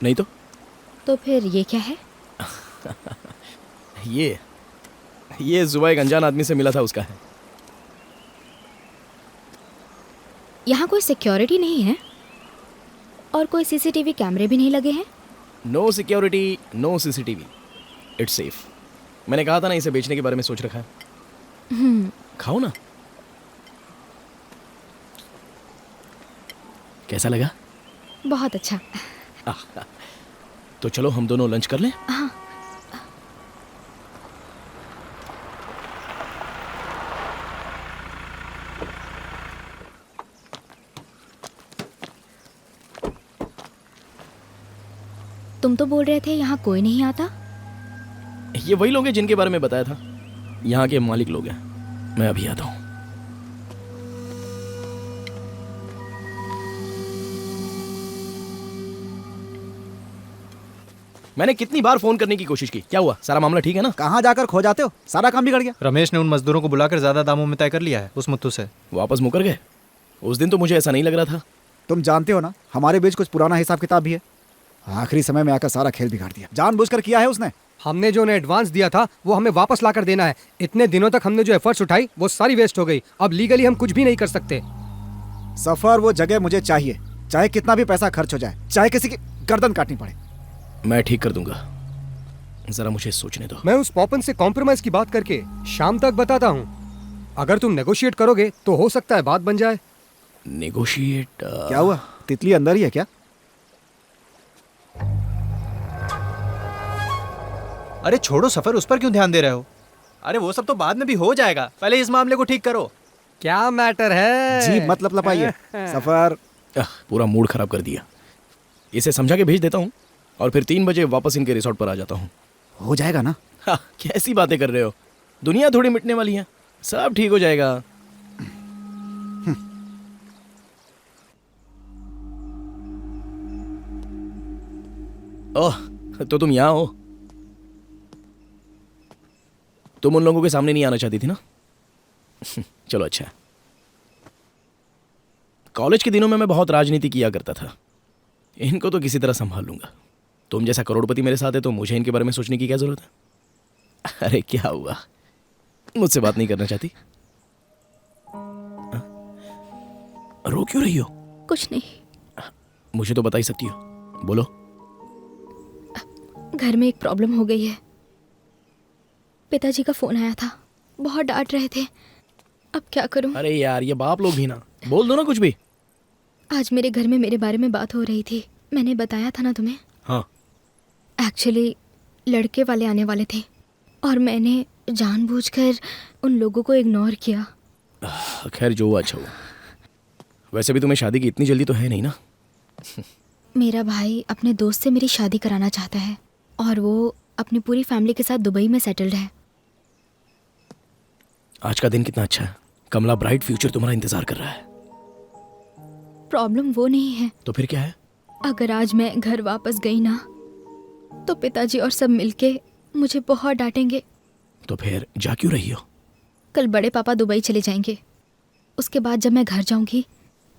नहीं तो फिर ये क्या है? ये सुबह एक अनजान आदमी से मिला था, उसका है। यहाँ कोई सिक्योरिटी नहीं है और कोई सीसीटीवी कैमरे भी नहीं लगे हैं? No security, no CCTV, it's safe. मैंने कहा था ना, इसे बेचने के बारे में सोच रखा है। खाओ ना। कैसा लगा? बहुत अच्छा। तो चलो हम दोनों लंच कर लें। हाँ। तुम तो बोल रहे थे यहाँ कोई नहीं आता। ये वही लोग हैं जिनके बारे में बताया था, यहाँ के मालिक लोग हैं। मैं अभी आता हूँ। मैंने कितनी बार फोन करने की कोशिश की, क्या हुआ? सारा मामला ठीक है ना? कहाँ जाकर खो जाते हो, सारा काम बिगड़ गया। रमेश ने उन मजदूरों को बुलाकर ज्यादा दामों में तय कर लिया है उस मुत्तू से। वापस मुकर गए? उस दिन तो मुझे ऐसा नहीं लग रहा था। तुम जानते हो ना, हमारे बीच कुछ पुराना हिसाब किताब भी है। आखिरी समय में आकर सारा खेल बिगाड़ दिया, जानबूझकर किया है उसने। हमने जो उन्हें एडवांस दिया था वो हमें वापस लाकर देना है। इतने दिनों तक हमने जो एफर्ट्स उठाई वो सारी वेस्ट हो गई। अब लीगली हम कुछ भी नहीं कर सकते। सफर, वो जगह मुझे चाहिए, चाहे कितना भी पैसा खर्च हो जाए, चाहे किसी की गर्दन काटनी पड़े। मैं ठीक कर दूंगा, जरा मुझे सोचने दो। मैं उस पॉपन से कॉम्प्रोमाइज की बात करके शाम तक बताता हूँ। अगर तुम नेगोशिएट करोगे तो हो सकता है बात बन जाए। नेगोशिएट? क्या हुआ, तितली अंदर ही है क्या? अरे छोड़ो सफर, उस पर क्यों ध्यान दे रहे हो? अरे वो सब तो बाद में भी हो जाएगा, पहले इस मामले को ठीक करो। क्या मैटर है? जी मत लपलपाइए। सफर, पूरा मूड खराब कर दिया। इसे समझा के भेज देता हूँ और फिर 3 बजे वापस इनके रिसोर्ट पर आ जाता हूँ। हो जाएगा ना? कैसी बातें कर रहे हो? दुनिया थोड़ी मिटने वाली है, सब ठीक हो जाएगा। ओह, तो तुम यहाँ हो? तुम उन लोगों के सामने नहीं आना चाहती थी ना? चलो अच्छा है। कॉलेज के दिनों में मैं बहुत राजनीति किया करता था। इनको तो किसी तरह संभाल लूंगा। तुम जैसा करोड़पति मेरे साथ है तो मुझे इनके बारे में सोचने की क्या जरूरत है? अरे क्या हुआ, मुझसे बात नहीं करना चाहती? रो क्यों रही हो? कुछ नहीं। मुझे तो बता ही सकती हो, बोलो। घर में एक प्रॉब्लम हो गई है। पिताजी का फोन आया था, बहुत डांट रहे थे। अब क्या करूं? अरे यार, ये बाप लोग भी ना, बोल दो ना कुछ भी। आज मेरे घर में मेरे बारे में बात हो रही थी। मैंने बताया था ना तुम्हें? हाँ। एक्चुअली लड़के वाले आने वाले थे और मैंने जानबूझकर उन लोगों को इग्नोर किया। खैर जो हुआ अच्छा हुआ। वैसे भी तुम्हें शादी की इतनी जल्दी तो है नहीं ना? मेरा भाई अपने दोस्त से मेरी शादी कराना चाहता है और वो अपनी पूरी फैमिली के साथ दुबई में सेटल्ड है। आज का दिन कितना अच्छा है, कमला ब्राइट फ्यूचर तुम्हारा इंतजार कर रहा है। प्रॉब्लम वो नहीं है। तो फिर क्या है? अगर आज मैं घर वापस गई ना तो पिताजी और सब मिलके मुझे बहुत डांटेंगे। तो फिर जा क्यों रही हो? कल बड़े पापा दुबई चले जाएंगे। उसके बाद जब मैं घर जाऊंगी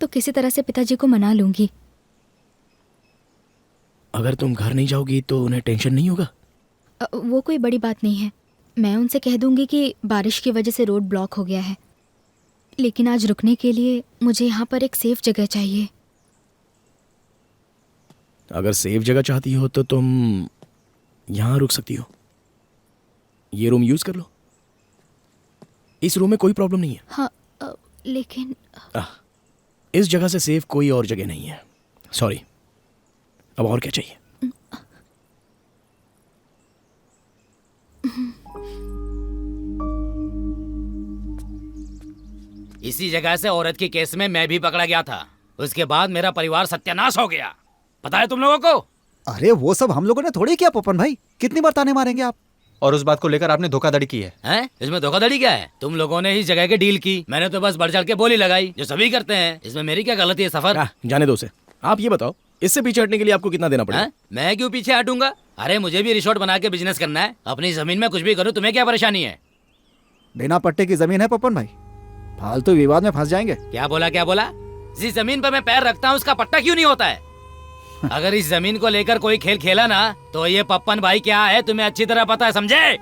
तो किसी तरह से पिताजी को मना लूंगी। अगर तुम घर नहीं जाओगी तो उन्हें टेंशन नहीं होगा? वो कोई बड़ी बात नहीं है। मैं उनसे कह दूंगी कि बारिश की वजह से रोड ब्लॉक हो गया है, लेकिन आज रुकने के लिए मुझे यहाँ पर एक सेफ जगह चाहिए। अगर सेफ जगह चाहती हो तो तुम यहाँ रुक सकती हो। ये रूम यूज कर लो। इस रूम में कोई प्रॉब्लम नहीं है। हाँ, लेकिन इस जगह से सेफ कोई और जगह नहीं है। सॉरी, अब और क्या चाहिए? इसी जगह से औरत के केस में मैं भी पकड़ा गया था। उसके बाद मेरा परिवार सत्यानाश हो गया। पता है तुम लोगों को? अरे वो सब हम लोगों ने थोड़ी किया पपन भाई, कितनी बार ताने मारेंगे आप? और उस बात को लेकर आपने धोखाधड़ी की है? हैं? इसमें धोखाधड़ी क्या है? तुम लोगों ने इस जगह की डील की, मैंने तो बस बढ़ चढ़ के बोली लगाई, जो सभी करते हैं। इसमें मेरी क्या गलती है? सफर जाने दो उसे। आप ये बताओ, इससे पीछे हटने के लिए आपको कितना देना पड़ेगा? मैं क्यों पीछे हटूंगा? अरे मुझे भी रिसोर्ट बना के बिजनेस करना है। अपनी जमीन में कुछ भी करूँ, तुम्हें क्या परेशानी है? बिना पट्टे की जमीन है पपन भाई, फालतू विवाद में फंस जाएंगे। क्या बोला? क्या बोला? जिस जमीन पर मैं पैर रखता हूँ उसका पट्टा क्यों नहीं होता है? अगर इस जमीन को लेकर कोई खेल खेला ना तो ये पप्पन भाई क्या है तुम्हें अच्छी तरह पता है, समझे?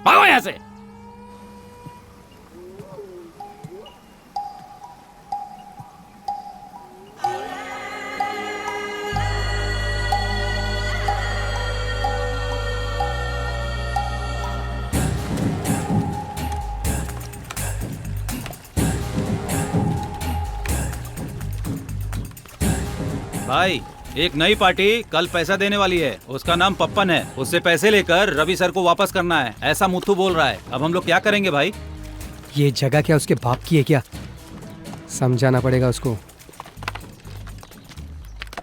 भागो यहाँ से। भाई, एक नई पार्टी कल पैसा देने वाली है। उसका नाम पप्पन है। उससे पैसे लेकर रवि सर को वापस करना है, ऐसा मुथु बोल रहा है। अब हम लोग क्या करेंगे भाई? ये जगह क्या उसके बाप की है क्या? समझाना पड़ेगा उसको।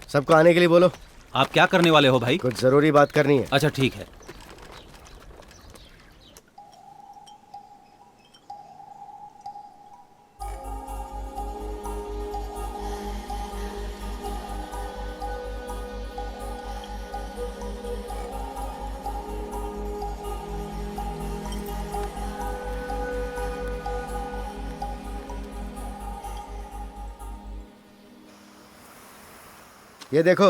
सबको आने के लिए बोलो। आप क्या करने वाले हो भाई? कुछ जरूरी बात करनी है। अच्छा ठीक है। ये देखो,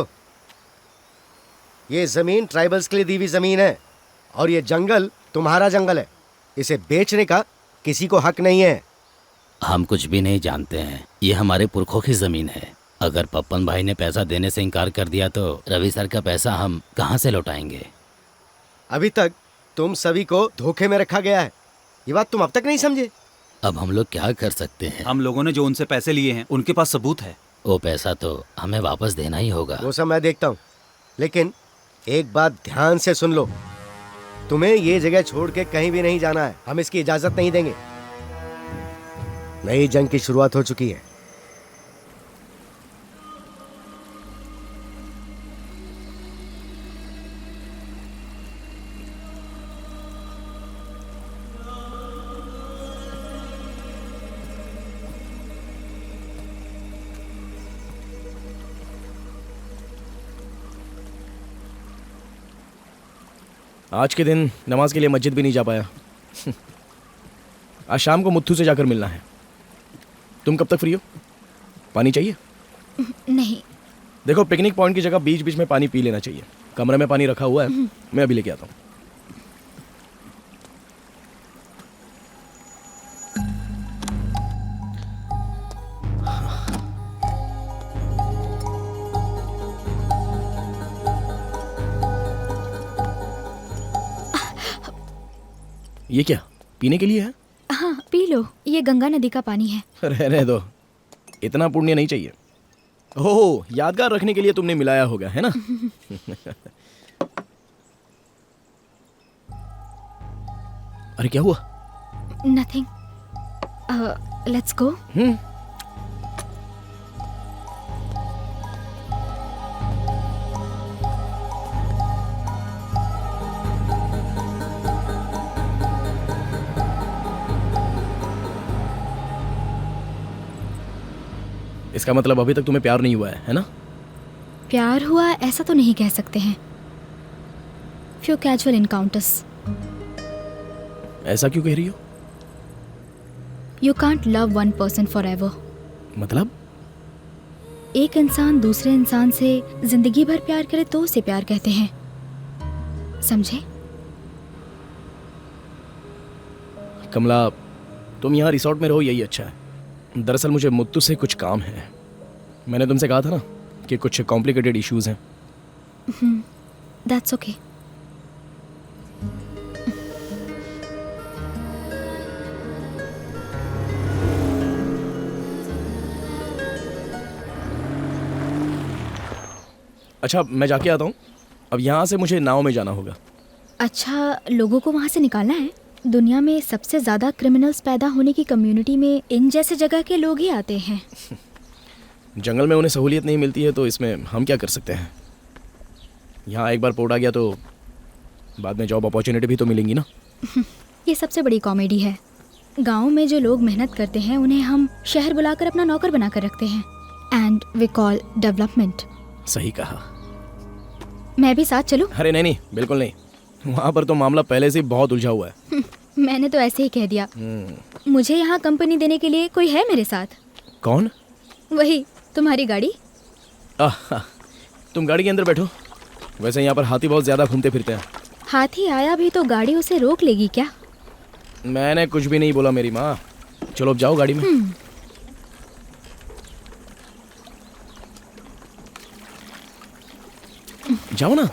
ये जमीन ट्राइबल्स के लिए दी हुई जमीन है और ये जंगल तुम्हारा जंगल है। इसे बेचने का किसी को हक नहीं है। हम कुछ भी नहीं जानते हैं, ये हमारे पुरखों की जमीन है। अगर पप्पन भाई ने पैसा देने से इनकार कर दिया तो रवि सर का पैसा हम कहाँ से लौटाएंगे? अभी तक तुम सभी को धोखे में रखा गया है, ये बात तुम अब तक नहीं समझे। अब हम लोग क्या कर सकते हैं? हम लोगों ने जो उनसे पैसे लिए हैं उनके पास सबूत है। वो पैसा तो हमें वापस देना ही होगा। वो सब मैं देखता हूँ, लेकिन एक बात ध्यान से सुन लो, तुम्हें ये जगह छोड़ के कहीं भी नहीं जाना है। हम इसकी इजाजत नहीं देंगे। नई जंग की शुरुआत हो चुकी है। आज के दिन नमाज के लिए मस्जिद भी नहीं जा पाया। आज शाम को मुत्थू से जाकर मिलना है। तुम कब तक फ्री हो? पानी चाहिए? नहीं। देखो, पिकनिक पॉइंट की जगह बीच बीच में पानी पी लेना चाहिए। कमरे में पानी रखा हुआ है, मैं अभी लेके आता हूँ। ये क्या पीने के लिए है? हाँ, पी लो। ये गंगा नदी का पानी है। रहने दो, इतना पुण्य नहीं चाहिए। ओह, यादगार रखने के लिए तुमने मिलाया होगा, है ना? अरे क्या हुआ? नथिंग। Let's go. इसका मतलब अभी तक तुम्हें प्यार नहीं हुआ है ना? प्यार हुआ ऐसा तो नहीं कह सकते हैं। Few casual encounters. ऐसा क्यों कह रही हो? You can't love one person for ever. मतलब? एक इंसान दूसरे इंसान से जिंदगी भर प्यार करे तो उसे प्यार कहते हैं, समझे? कमला, तुम यहाँ रिसोर्ट में रहो यही अच्छा है। दरअसल मुझे मुत्तू से कुछ काम है। मैंने तुमसे कहा था ना कि कुछ कॉम्प्लिकेटेड इश्यूज हैं। That's okay. अच्छा, मैं जाके आता हूँ। अब यहाँ से मुझे नाव में जाना होगा। अच्छा, लोगों को वहाँ से निकालना है? दुनिया में सबसे ज्यादा क्रिमिनल्स पैदा होने की कम्युनिटी में इन जैसे जगह के लोग ही आते हैं। जंगल में उन्हें सहूलियत नहीं मिलती है तो इसमें हम क्या कर सकते हैं। यहाँ एक बार पोर्ट आ गया तो बाद में जॉब अपॉर्चुनिटी भी तो मिलेंगी ना। ये सबसे बड़ी कॉमेडी है। गांव में जो लोग मेहनत करते हैं उन्हें हम शहर बुलाकर अपना नौकर बनाकर रखते हैं। And we call development. सही कहा। मैं भी साथ चलूं? अरे नहीं, बिल्कुल नहीं। वहाँ पर तो मामला पहले से ही बहुत उलझा हुआ है। मैंने तो ऐसे ही कह दिया। मुझे यहाँ कंपनी देने के लिए कोई है मेरे साथ? कौन? वही, तुम्हारी गाड़ी। तुम गाड़ी के अंदर बैठो। वैसे यहाँ पर हाथी बहुत ज्यादा घूमते फिरते हैं। हाथी आया भी तो गाड़ी उसे रोक लेगी क्या? मैंने कुछ भी नहीं बोला मेरी माँ। चलो अब जाओ गाड़ी में। जाओ ना।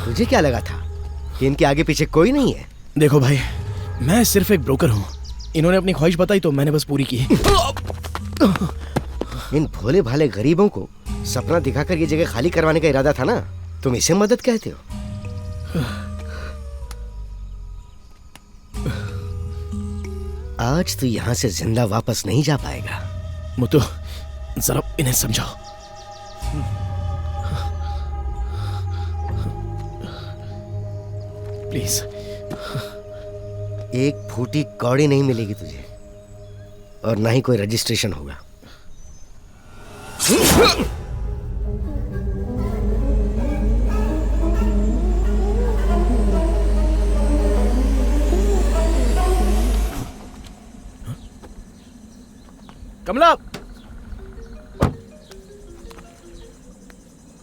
तुझे क्या लगा था कि इनके आगे पीछे कोई नहीं है? देखो भाई, मैं सिर्फ एक ब्रोकर हूँ। इन्होंने अपनी ख्वाहिश बताई तो मैंने बस पूरी की। इन भोले भाले गरीबों को सपना दिखाकर ये जगह खाली करवाने का इरादा था ना। तुम इसे मदद कहते हो? आज तू यहाँ से जिंदा वापस नहीं जा पाएगा। मुत्तू, जरा इन्हें समझाओ। प्लीज। एक फूटी कौड़ी नहीं मिलेगी तुझे और ना ही कोई रजिस्ट्रेशन होगा। कमला,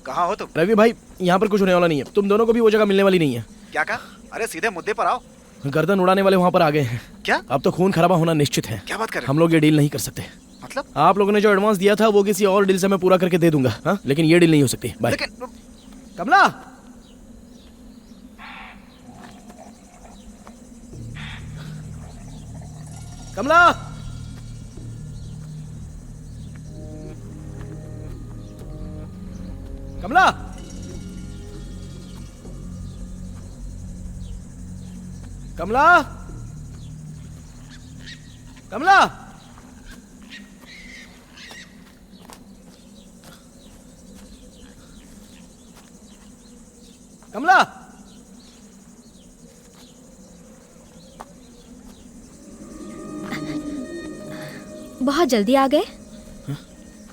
कहाँ हो तुम? रवि भाई, यहाँ पर कुछ होने वाला नहीं है। तुम दोनों को भी वो जगह मिलने वाली नहीं है। क्या कहा? अरे सीधे मुद्दे पर आओ। गर्दन उड़ाने वाले वहाँ पर आ गए हैं। क्या? अब तो खून खराबा होना निश्चित है। क्या बात कर रहे हो? हम लोग ये डील नहीं कर सकते। मतलब? आप लोगों ने जो एडवांस दिया था वो किसी और डील से मैं पूरा करके दे दूंगा। हाँ, लेकिन ये डील नहीं हो सकती। बाय। लेकिन कमला, कमला, कमला, कमला, कमला, कमला, बहुत जल्दी आ गए।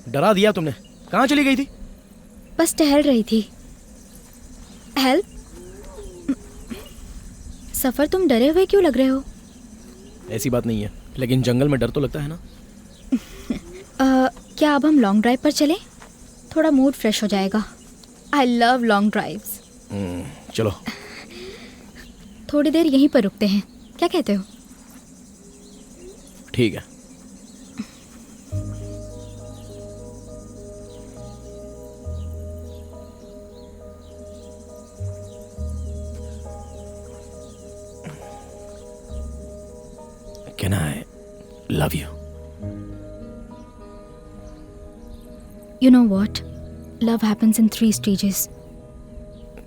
डरा दिया तुमने। कहाँ चली गई थी? बस टहल रही थी। हेल्प? सफर, तुम डरे हुए क्यों लग रहे हो? ऐसी बात नहीं है, लेकिन जंगल में डर तो लगता है ना। क्या अब हम लॉन्ग ड्राइव पर चलें? थोड़ा मूड फ्रेश हो जाएगा। I love long drives. चलो। थोड़ी देर यहीं पर रुकते हैं, क्या कहते हो? ठीक है। Can I love you? You know what? Love happens in 3 stages.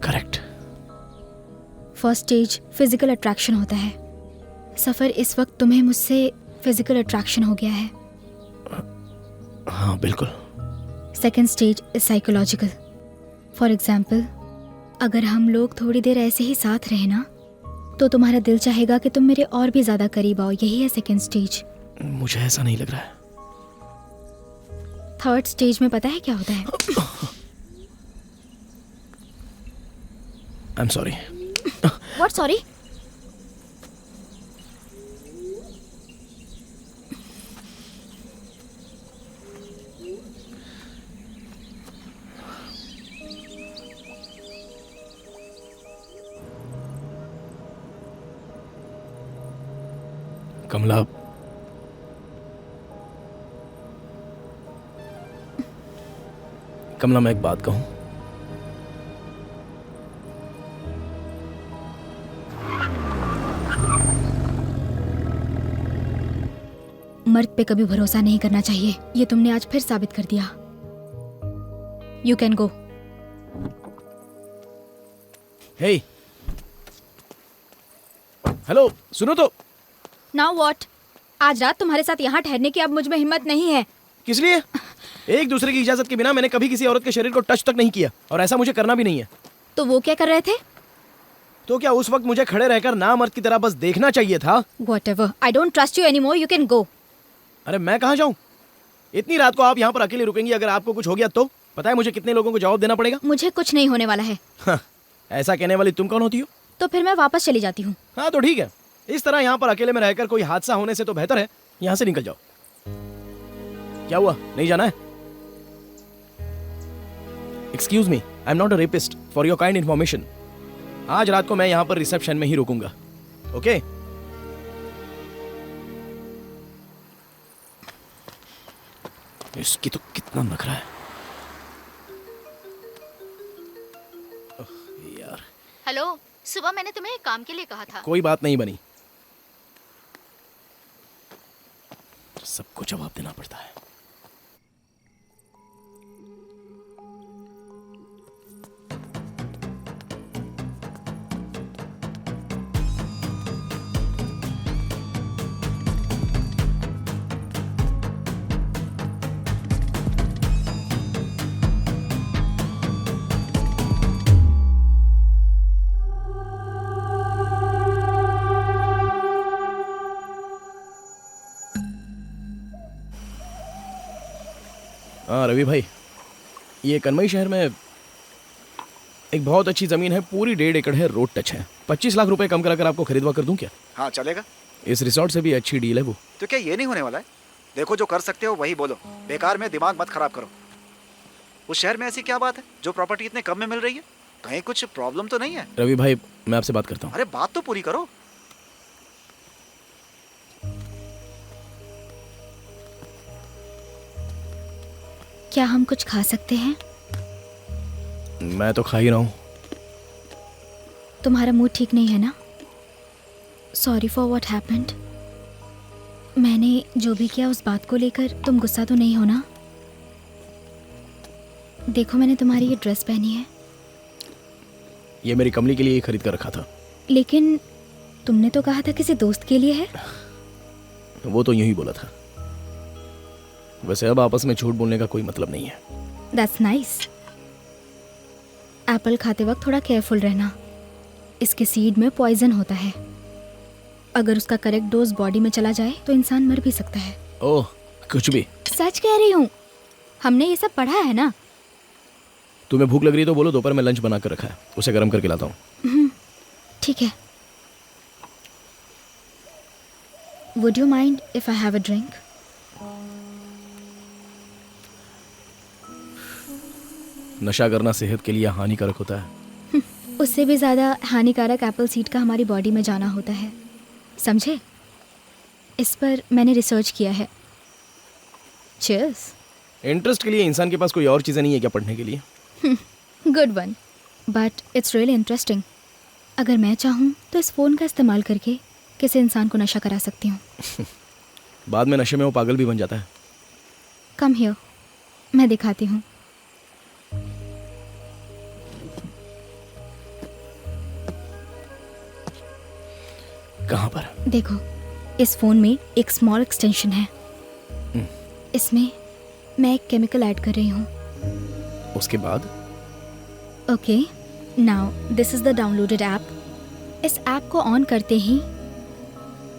Correct. First stage physical attraction होता है। सफर, इस वक्त तुम्हें मुझसे फिजिकल अट्रैक्शन हो गया है। हाँ, बिल्कुल। Second stage is psychological. For example, अगर हम लोग थोड़ी देर ऐसे ही साथ रहे ना, तो तुम्हारा दिल चाहेगा कि तुम मेरे और भी ज्यादा करीब आओ। यही है सेकेंड स्टेज। मुझे ऐसा नहीं लग रहा है। थर्ड स्टेज में पता है क्या होता है? I am sorry. What sorry? Kamala, Kamala, मैं एक बात कहूं? मर्द पे कभी भरोसा नहीं करना चाहिए। ये तुमने आज फिर साबित कर दिया। You can go. Hey, hello, सुनो तो। Now what? आज रात तुम्हारे साथ यहाँ ठहरने की अब मुझ में हिम्मत नहीं है। किस लिए? एक दूसरे की इजाजत के बिना मैंने कभी किसी औरत के शरीर को टच तक नहीं किया, और ऐसा मुझे करना भी नहीं है। तो वो क्या कर रहे थे? तो क्या उस वक्त मुझे खड़े रहकर ना मर्द की तरह बस देखना चाहिए था? Whatever. I don't trust you anymore. You can go. अरे मैं कहाँ जाऊँ? इतनी रात को आप यहाँ पर अकेले रुकेंगी? अगर आपको कुछ हो गया तो पता है मुझे कितने लोगों को जवाब देना पड़ेगा? मुझे कुछ नहीं होने वाला है। हाँ, ऐसा कहने वाली तुम कौन होती हो? तो फिर मैं वापस चली जाती हूँ। हाँ तो ठीक है, इस तरह यहाँ पर अकेले में रहकर कोई हादसा होने से तो बेहतर है यहाँ से निकल जाओ। क्या हुआ, नहीं जाना है? Excuse me, I am not a rapist. For your kind information, आज रात को मैं यहाँ पर रिसेप्शन में ही रुकूंगा। ओके? इसकी तो कितना नखरा है यार। हेलो, सुबह मैंने तुम्हें एक काम के लिए कहा था। कोई बात नहीं बनी, सबको जवाब देना पड़ता है। हाँ रवि भाई, ये कन्मई शहर में एक बहुत अच्छी जमीन है, पूरी 1.5 एकड़ है, रोड टच है। 25 लाख रुपए कम कराकर आपको खरीदवा कर दूं क्या? हाँ चलेगा। इस रिसोर्ट से भी अच्छी डील है वो। तो क्या ये नहीं होने वाला है? देखो जो कर सकते हो वही बोलो, बेकार में दिमाग मत खराब करो। उस शहर में ऐसी क्या बात है जो प्रॉपर्टी इतने कम में मिल रही है? कहीं कुछ प्रॉब्लम तो नहीं है? रवि भाई, मैं आपसे बात करता हूँ। अरे बात तो पूरी करो। क्या हम कुछ खा सकते हैं? मैं तो खा ही रहा हूँ। तुम्हारा मूड ठीक नहीं है ना? Sorry for what happened. मैंने जो भी किया उस बात को लेकर तुम गुस्सा तो नहीं हो ना? देखो मैंने तुम्हारी ये ड्रेस पहनी है। ये मेरी कमली के लिए ही खरीद कर रखा था। लेकिन तुमने तो कहा था किसी दोस्त के लिए है। वो तो यूं ही बोला था। वैसे अब आपस में झूठ बोलने का कोई मतलब नहीं है। That's nice. एप्पल खाते वक्त थोड़ा केयरफुल रहना। इसके सीड में पॉइजन होता है। अगर उसका करेक्ट डोज बॉडी में चला जाए तो इंसान मर भी सकता है। ओह, कुछ भी। सच कह रही हूँ, हमने ये सब पढ़ा है ना। तुम्हें भूख लग रही है तो बोलो, दोपहर में लंच बना कर रखा है, उसे गर्म करके लाता हूँ। ठीक है। Would you mind if I have a drink? नशा करना सेहत के लिए हानिकारक होता है। उससे भी ज्यादा हानिकारक एप्पल सीड का हमारी बॉडी में जाना होता है, समझे? इस पर मैंने रिसर्च किया है। Cheers. इंटरेस्ट के लिए इंसान के पास कोई और चीजें नहीं है क्या पढ़ने के लिए? Good one, but it's really interesting. अगर मैं चाहूँ तो इस फोन का इस्तेमाल करके किसी इंसान को नशा करा सकती हूँ। बाद में नशे में वो पागल भी बन जाता है। कम हियर, मैं दिखाती हूँ। कहाँ पर? देखो, इस फोन में एक स्मॉल एक्सटेंशन है। इसमें मैं एक केमिकल ऐड कर रही हूँ। उसके बाद? Okay, now this is the downloaded app. इस ऐप को ऑन करते ही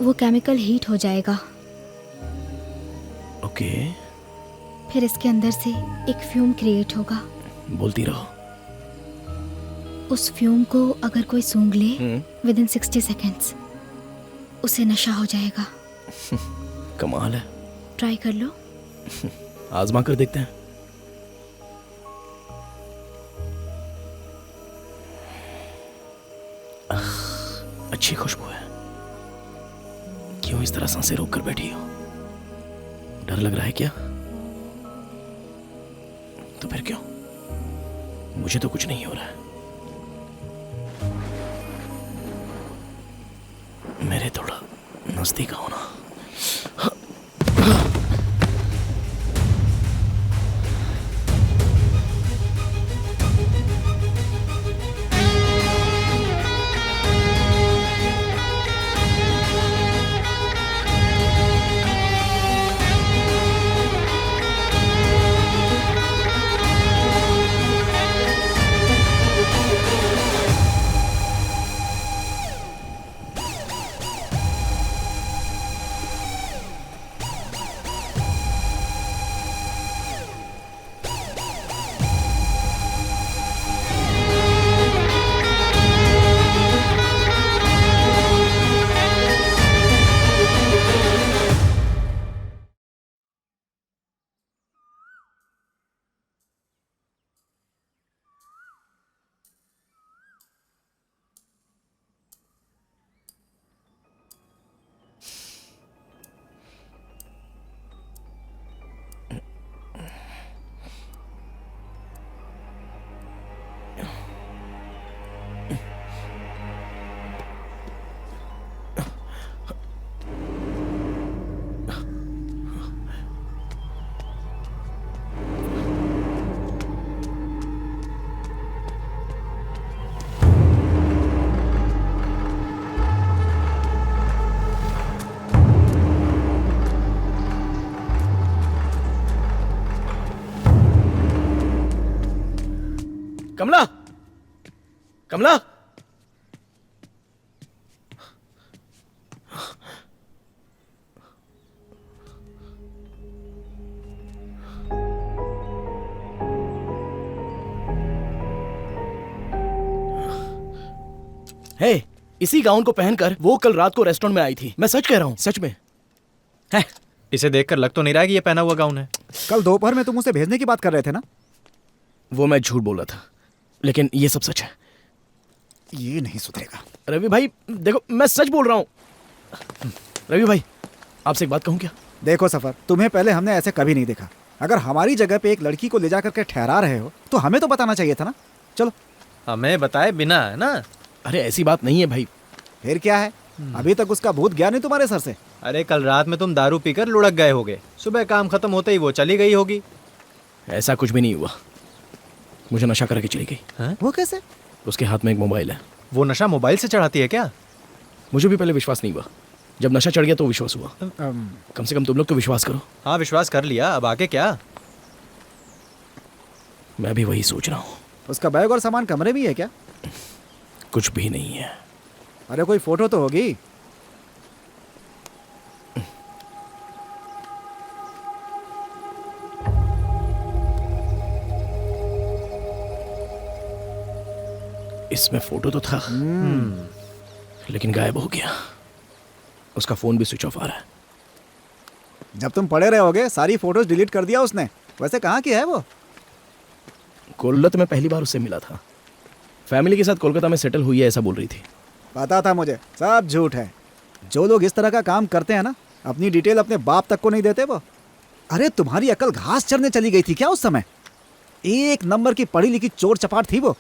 वो केमिकल हीट हो जाएगा। ओके। फिर इसके अंदर से एक फ्यूम क्रिएट होगा। बोलती रहो। उस फ्यूम को अगर कोई सूंघ ले विद इन 60 सेकेंड्स उसे नशा हो जाएगा। कमाल है। ट्राई कर लो। आजमा कर देखते हैं। अच्छी खुशबू है। क्यों इस तरह सांसें रोक कर बैठी हो? डर लग रहा है क्या? तो फिर क्यों? मुझे तो कुछ नहीं हो रहा है। मेरे थोड़ा नजदीक आओ ना। कमला, कमला, हे, इसी गाउन को पहनकर वो कल रात को रेस्टोरेंट में आई थी। मैं सच कह रहा हूँ, सच में। है, इसे देखकर लग तो नहीं रहा है कि ये पहना हुआ गाउन है। कल दोपहर में तुम उसे भेजने की बात कर रहे थे ना? वो मैं झूठ बोला था, लेकिन ये सब सच है। ये नहीं सुधरेगा। रवि भाई देखो, मैं सच बोल रहा हूँ। रवि भाई, आपसे एक बात कहूँ क्या? देखो सफर, तुम्हें पहले हमने ऐसे कभी नहीं देखा। अगर हमारी जगह पे एक लड़की को ले जा करके ठहरा रहे हो तो हमें तो बताना चाहिए था ना। चलो। हमें बताए बिना, है ना? अरे ऐसी बात नहीं है भाई। फिर क्या है? अभी तक उसका भूत गया नहीं तुम्हारे सर से। अरे कल रात में तुम दारू पीकर लुढ़क गए होगे, सुबह काम खत्म होते ही वो चली गई होगी। ऐसा कुछ भी नहीं हुआ। मुझे नशा करके चली गई। वो कैसे? उसके हाथ में एक मोबाइल है। वो नशा मोबाइल से चढ़ाती है क्या? मुझे भी पहले विश्वास नहीं हुआ, जब नशा चढ़ गया तो विश्वास हुआ। कम से कम तुम लोग तो विश्वास करो। हाँ, विश्वास कर लिया, अब आगे क्या? मैं भी वही सोच रहा हूँ। उसका बैग और सामान कमरे में ही है क्या? कुछ भी नहीं है। अरे कोई फोटो तो होगी। इसमें फोटो तो था, लेकिन गायब हो गया। उसका फोन भी स्विच ऑफ आ रहा है। जब तुम पढ़े रहे होगे सारी फोटोज डिलीट कर दिया उसने। वैसे कहाँ की है वो? कोलकाता में पहली बार उससे मिला था। फैमिली के साथ कोलकाता में सेटल हुई है ऐसा बोल रही थी। पता था मुझे, सब झूठ है। जो लोग इस तरह का काम करते हैं ना, अपनी डिटेल अपने बाप तक को नहीं देते वो। अरे तुम्हारी अकल घास चरने चली गई थी क्या उस समय? एक नंबर की पढ़ी लिखी चोर चपाट थी वो।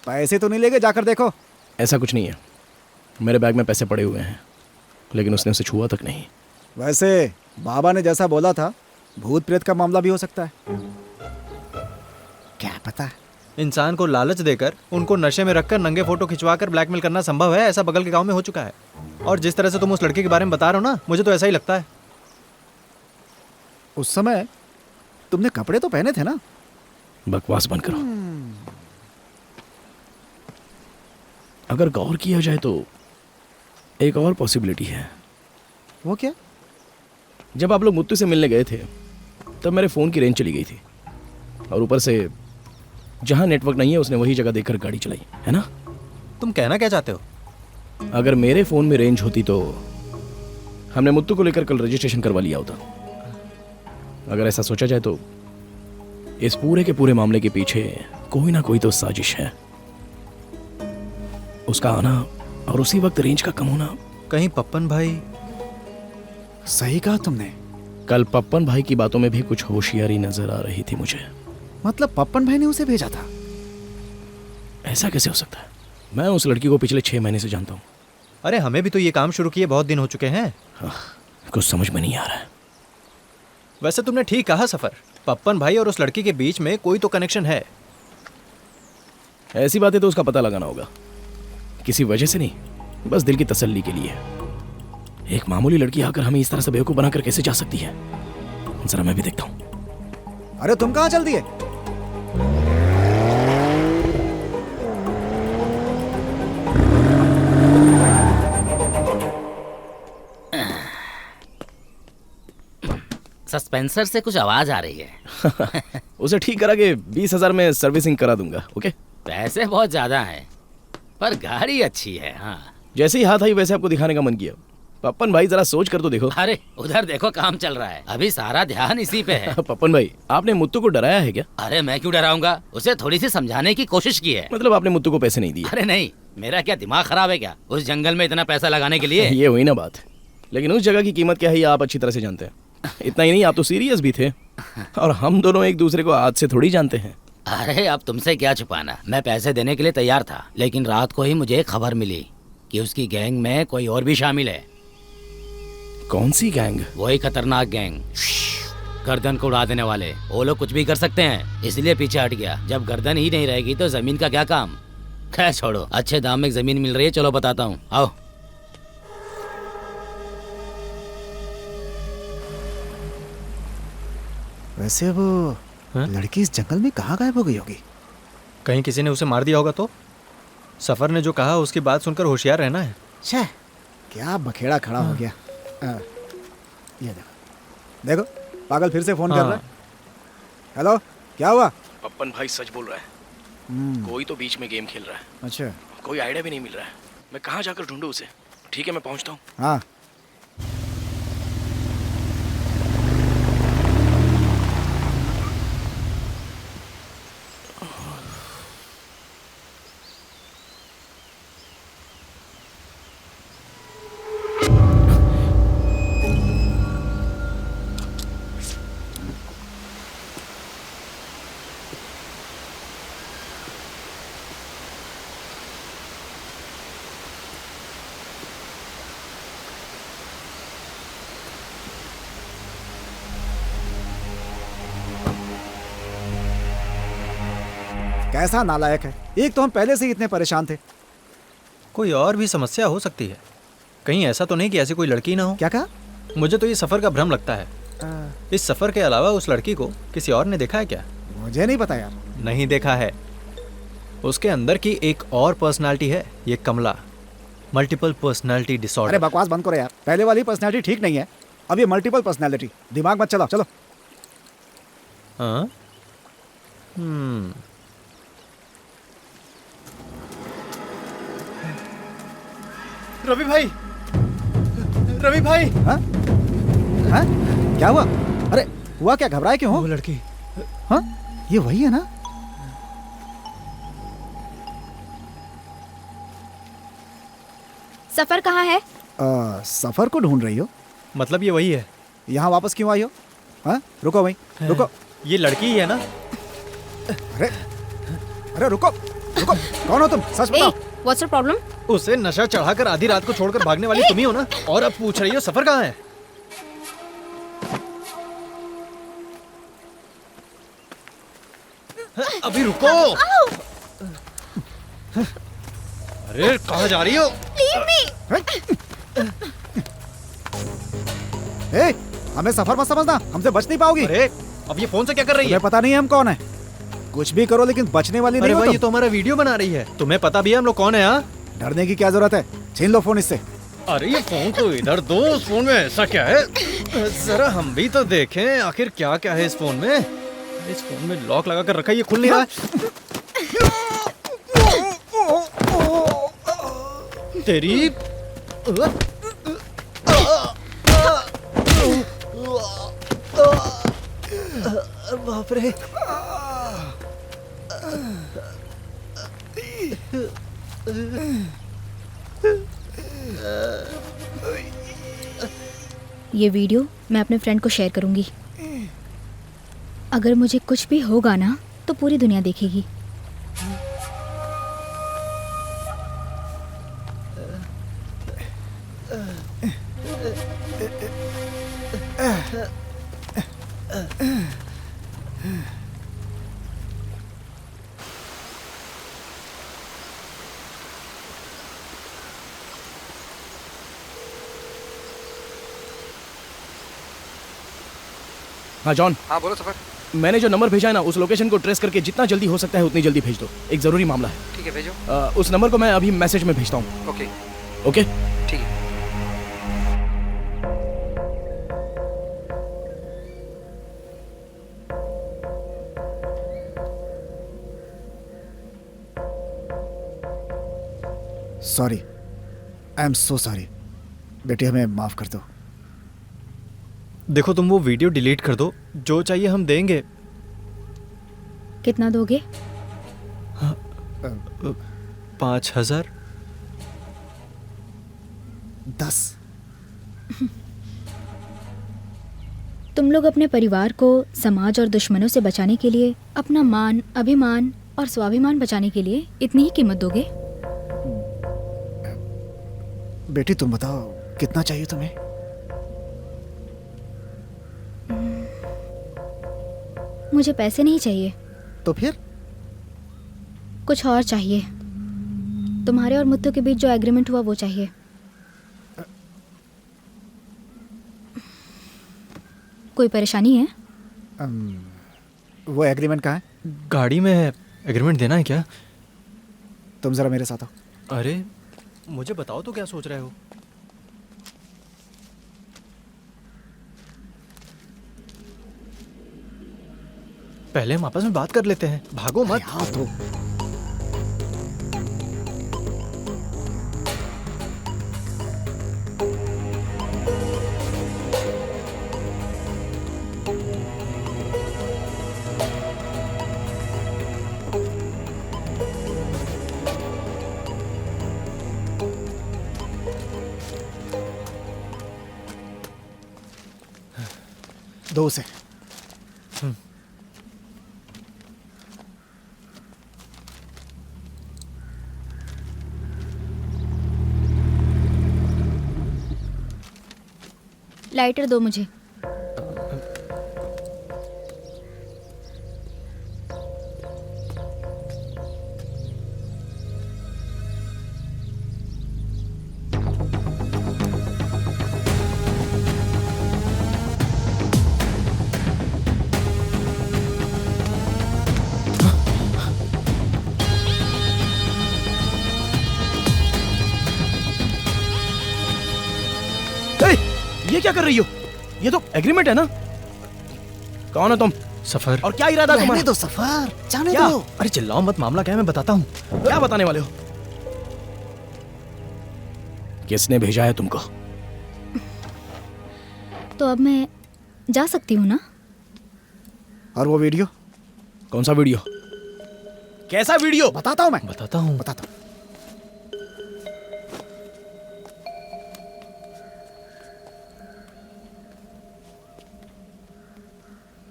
पैसे तो नहीं लेके, जाकर देखो। ऐसा कुछ नहीं है, मेरे बैग में पैसे पड़े हुए हैं, लेकिन उसने उसे छुआ तक नहीं। वैसे बाबा ने जैसा बोला था, भूत प्रेत का मामला भी हो सकता है। क्या पता। इंसान को लालच देकर उनको नशे में रखकर नंगे फोटो खिंचवाकर ब्लैकमेल करना संभव है, ऐसा बगल के गांव में हो चुका है। और जिस तरह से तुम उस लड़के के बारे में बता रहे हो ना, मुझे तो ऐसा ही लगता है। उस समय तुमने कपड़े तो पहने थे ना? बकवास बंद करो। अगर गौर किया जाए तो एक और पॉसिबिलिटी है। वो क्या? जब आप लोग मुत्तू से मिलने गए थे तब मेरे फ़ोन की रेंज चली गई थी, और ऊपर से जहाँ नेटवर्क नहीं है उसने वही जगह देखकर गाड़ी चलाई, है ना? तुम कहना क्या चाहते हो? अगर मेरे फ़ोन में रेंज होती तो हमने मुत्तू को लेकर कल रजिस्ट्रेशन करवा लिया होता। अगर ऐसा सोचा जाए तो इस पूरे के पूरे मामले के पीछे कोई ना कोई तो साजिश है। उसका आना और उसी वक्त रेंज का कम होना। कहीं पप्पन भाई? सही कहा तुमने। कल पप्पन भाई की बातों में भी कुछ होशियारी नजर आ रही थी मुझे। मतलब पप्पन भाई ने उसे भेजा था? ऐसा कैसे हो सकता है? मैं उस लड़की को पिछले 6 महीने से जानता हूँ। अरे हमें भी तो ये काम शुरू किए बहुत दिन हो चुके हैं। कुछ समझ में नहीं आ रहा है। वैसे तुमने ठीक कहा सफर, पप्पन भाई और उस लड़की के बीच में कोई तो कनेक्शन है। ऐसी बातें तो उसका पता लगाना होगा, किसी वजह से नहीं, बस दिल की तसल्ली के लिए। एक मामूली लड़की आकर हमें इस तरह से बेवकूफ बनाकर कैसे जा सकती है? जरा मैं भी देखता हूँ। अरे तुम कहाँ चल दिए? सस्पेंसर से कुछ आवाज आ रही है। उसे ठीक करा के 20,000 में सर्विसिंग करा दूंगा। ओके? पैसे बहुत ज्यादा हैं, पर गाड़ी अच्छी है। हाँ, जैसे ही हाथ आई वैसे आपको दिखाने का मन किया। पप्पन भाई जरा सोच कर तो देखो। अरे उधर देखो, काम चल रहा है, अभी सारा ध्यान इसी पे है। पप्पन भाई, आपने मुत्तू को डराया है क्या? अरे मैं क्यों डराऊंगा, उसे थोड़ी सी समझाने की कोशिश की है। मतलब आपने मुत्तू को पैसे नहीं दिए? अरे नहीं, मेरा क्या दिमाग खराब है क्या, उस जंगल में इतना पैसा लगाने के लिए? ये हुई ना बात। लेकिन उस जगह की कीमत क्या है ये आप अच्छी तरह से जानते हैं। इतना ही नहीं, आप तो सीरियस भी थे, और हम दोनों एक दूसरे को आज से थोड़ी जानते हैं। अरे अब तुमसे क्या छुपाना, मैं पैसे देने के लिए तैयार था, लेकिन रात को ही मुझे खबर मिली कि उसकी गैंग में कोई और भी शामिल है। कौन सी गैंग? वही खतरनाक गैंग, गर्दन को उड़ा देने वाले। वो लोग कुछ भी कर सकते हैं, इसलिए पीछे हट गया। जब गर्दन ही नहीं रहेगी तो जमीन का क्या काम। खैर छोड़ो, अच्छे दाम में जमीन मिल रही है, चलो बताता हूँ, आओ। वैसे वो लड़की इस जंगल में कहाँ गायब हो गई होगी? कहीं किसी ने उसे मार दिया होगा तो? सफर ने जो कहा उसकी बात सुनकर होशियार रहना है। छे, क्या बखेड़ा खड़ा हो गया। ये देखो पागल फिर से फोन कर रहा है। हेलो, क्या हुआ? पप्पन भाई सच बोल रहा है, कोई तो बीच में गेम खेल रहा है। अच्छा, कोई आइडिया भी नहीं मिल रहा है, मैं कहाँ जाकर ढूंढूं उसे? ठीक है, मैं पहुँचता हूँ। हाँ। कैसा नालायक है। एक तो हम पहले से ही इतने परेशान थे। कोई और भी समस्या हो सकती है, कहीं ऐसा तो नहीं कि ऐसी कोई लड़की ना हो? क्या कहा? मुझे तो ये सफर का भ्रम लगता है। इस सफर के अलावा उस लड़की को किसी और ने देखा है क्या? मुझे नहीं पता यार। नहीं देखा है, उसके अंदर की एक और पर्सनालिटी है, ये कमला, मल्टीपल पर्सनालिटी डिसऑर्डर। अरे बकवास बंद करो यार, पहले वाली पर्सनालिटी ठीक नहीं है, अब ये मल्टीपल पर्सनालिटी। दिमाग मत चलाओ, चलो। हाँ? रवि भाई, रवि भाई। हाँ? हाँ? क्या हुआ? अरे हुआ क्या, घबराए क्यों हो? वो लड़की। हाँ? ये वही है ना? सफर कहाँ है? सफर को ढूंढ रही हो? मतलब ये वही है? यहाँ वापस क्यों आई हो? हाँ? रुको भाई, रुको। ये लड़की ही है ना? अरे अरे रुको रुको, कौन हो तुम? सच बताओ। What's your problem? उसे नशा चढ़ाकर आधी रात को छोड़कर भागने वाली तुम ही हो ना? और अब पूछ रही हो सफर कहाँ है? अभी रुको। अरे कहाँ जा रही हो? ए, हमें सफर मत समझना, हमसे बच नहीं पाओगी। अरे अब ये फोन से क्या कर रही है? तुम्हें पता नहीं है हम कौन है? कुछ भी करो लेकिन बचने वाली नहीं हो तुम। तुम। ये तो हमारा वीडियो बना रही है, तुम्हें पता भी है हम लोग कौन है? हाँ, डरने की क्या जरूरत है, छीन लो फोन इससे। अरे ये फोन तो इधर दो, उस फोन में ऐसा क्या है? जरा हम भी तो देखें आखिर क्या क्या है इस फोन में। इस फोन में लॉक लगा कर रखा है, ये खुल नहीं रहा है। तेरी बाप रे। ये वीडियो मैं अपने फ्रेंड को शेयर करूंगी। अगर मुझे कुछ भी होगा ना तो पूरी दुनिया देखेगी। हाँ जॉन। हाँ बोलो सफर। मैंने जो नंबर भेजा है ना, उस लोकेशन को ट्रेस करके जितना जल्दी हो सकता है उतनी जल्दी भेज दो। एक जरूरी मामला है। ठीक है भेजो। उस नंबर को मैं अभी मैसेज में भेजता हूँ। ओके ओके ठीक है। Sorry, I am so sorry. बेटी हमें माफ कर दो। देखो तुम वो वीडियो डिलीट कर दो, जो चाहिए हम देंगे। कितना दोगे? 5,000। 10। तुम लोग अपने परिवार को समाज और दुश्मनों से बचाने के लिए, अपना मान, अभिमान और स्वाभिमान बचाने के लिए इतनी ही कीमत दोगे? बेटी तुम बताओ कितना चाहिए तुम्हें? मुझे पैसे नहीं चाहिए। तो फिर? कुछ और चाहिए। तुम्हारे और मुत्तू के बीच जो एग्रीमेंट हुआ वो चाहिए। कोई परेशानी है? वो एग्रीमेंट कहाँ है? गाड़ी में है। एग्रीमेंट देना है क्या? तुम जरा मेरे साथ आओ। अरे मुझे बताओ तो क्या सोच रहे हो? पहले हम आपस में बात कर लेते हैं, भागो मत। हाँ तो दो से। लाइटर दो मुझे। ये क्या कर रही हो? ये तो एग्रीमेंट है ना? कौन है तुम? सफर। और क्या इरादा तुम्हारा? दो सफर, जाने क्या? दो। अरे चिल्लाओ मत, मामला क्या है मैं बताता हूँ। क्या बताने वाले हो? किसने भेजा है तुमको? तो अब मैं जा सकती हूँ ना? और वो वीडियो? कौन सा वीडियो? कैसा वीडियो? बताता हूँ मैं। बताता हूँ। बताता हूँ।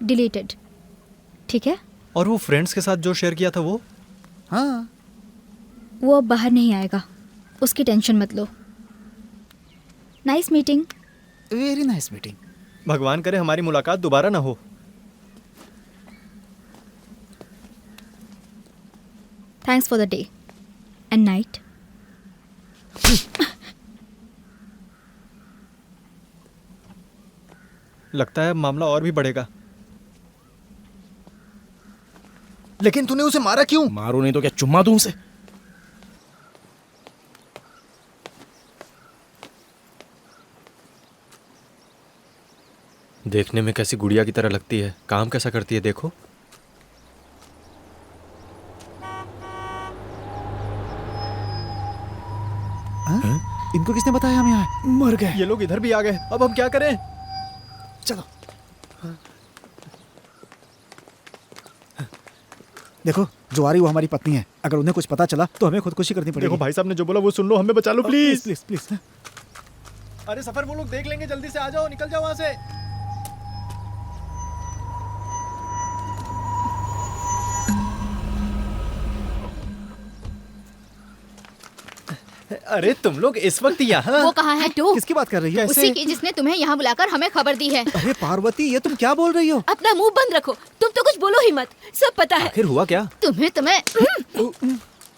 डिलीटेड। ठीक है? और वो फ्रेंड्स के साथ जो शेयर किया था वो? हाँ। वो अब बाहर नहीं आएगा, उसकी टेंशन मत लो। Nice meeting. Very nice meeting. भगवान करे हमारी मुलाकात दोबारा ना हो। Thanks for the day and night. लगता है मामला और भी बढ़ेगा। लेकिन तूने उसे मारा क्यों? मारो नहीं तो क्या चुम्मा दूं उसे? देखने में कैसी गुड़िया की तरह लगती है, काम कैसा करती है देखो। इनको किसने बताया हम यहाँ मर गए? ये लोग इधर भी आ गए, अब हम क्या करें? चलो देखो, जो आ रही वो हमारी पत्नी है। अगर उन्हें कुछ पता चला तो हमें खुदकुशी करनी पड़ेगी। देखो भाई साहब ने जो बोला वो सुन लो, हमें बचा लो प्लीज। Please please. अरे सफर, वो लोग देख लेंगे, जल्दी से आ जाओ, निकल जाओ वहां से। अरे तुम लोग इस वक्त यहाँ? वो कहाँ है टू? किसकी बात कर रही हो? उसी की जिसने तुम्हें यहाँ बुलाकर हमें खबर दी है। अरे पार्वती, ये तुम क्या बोल रही हो? अपना मुंह बंद रखो, तुम तो कुछ बोलो ही मत, सब पता है। आखिर हुआ क्या? तुम्हें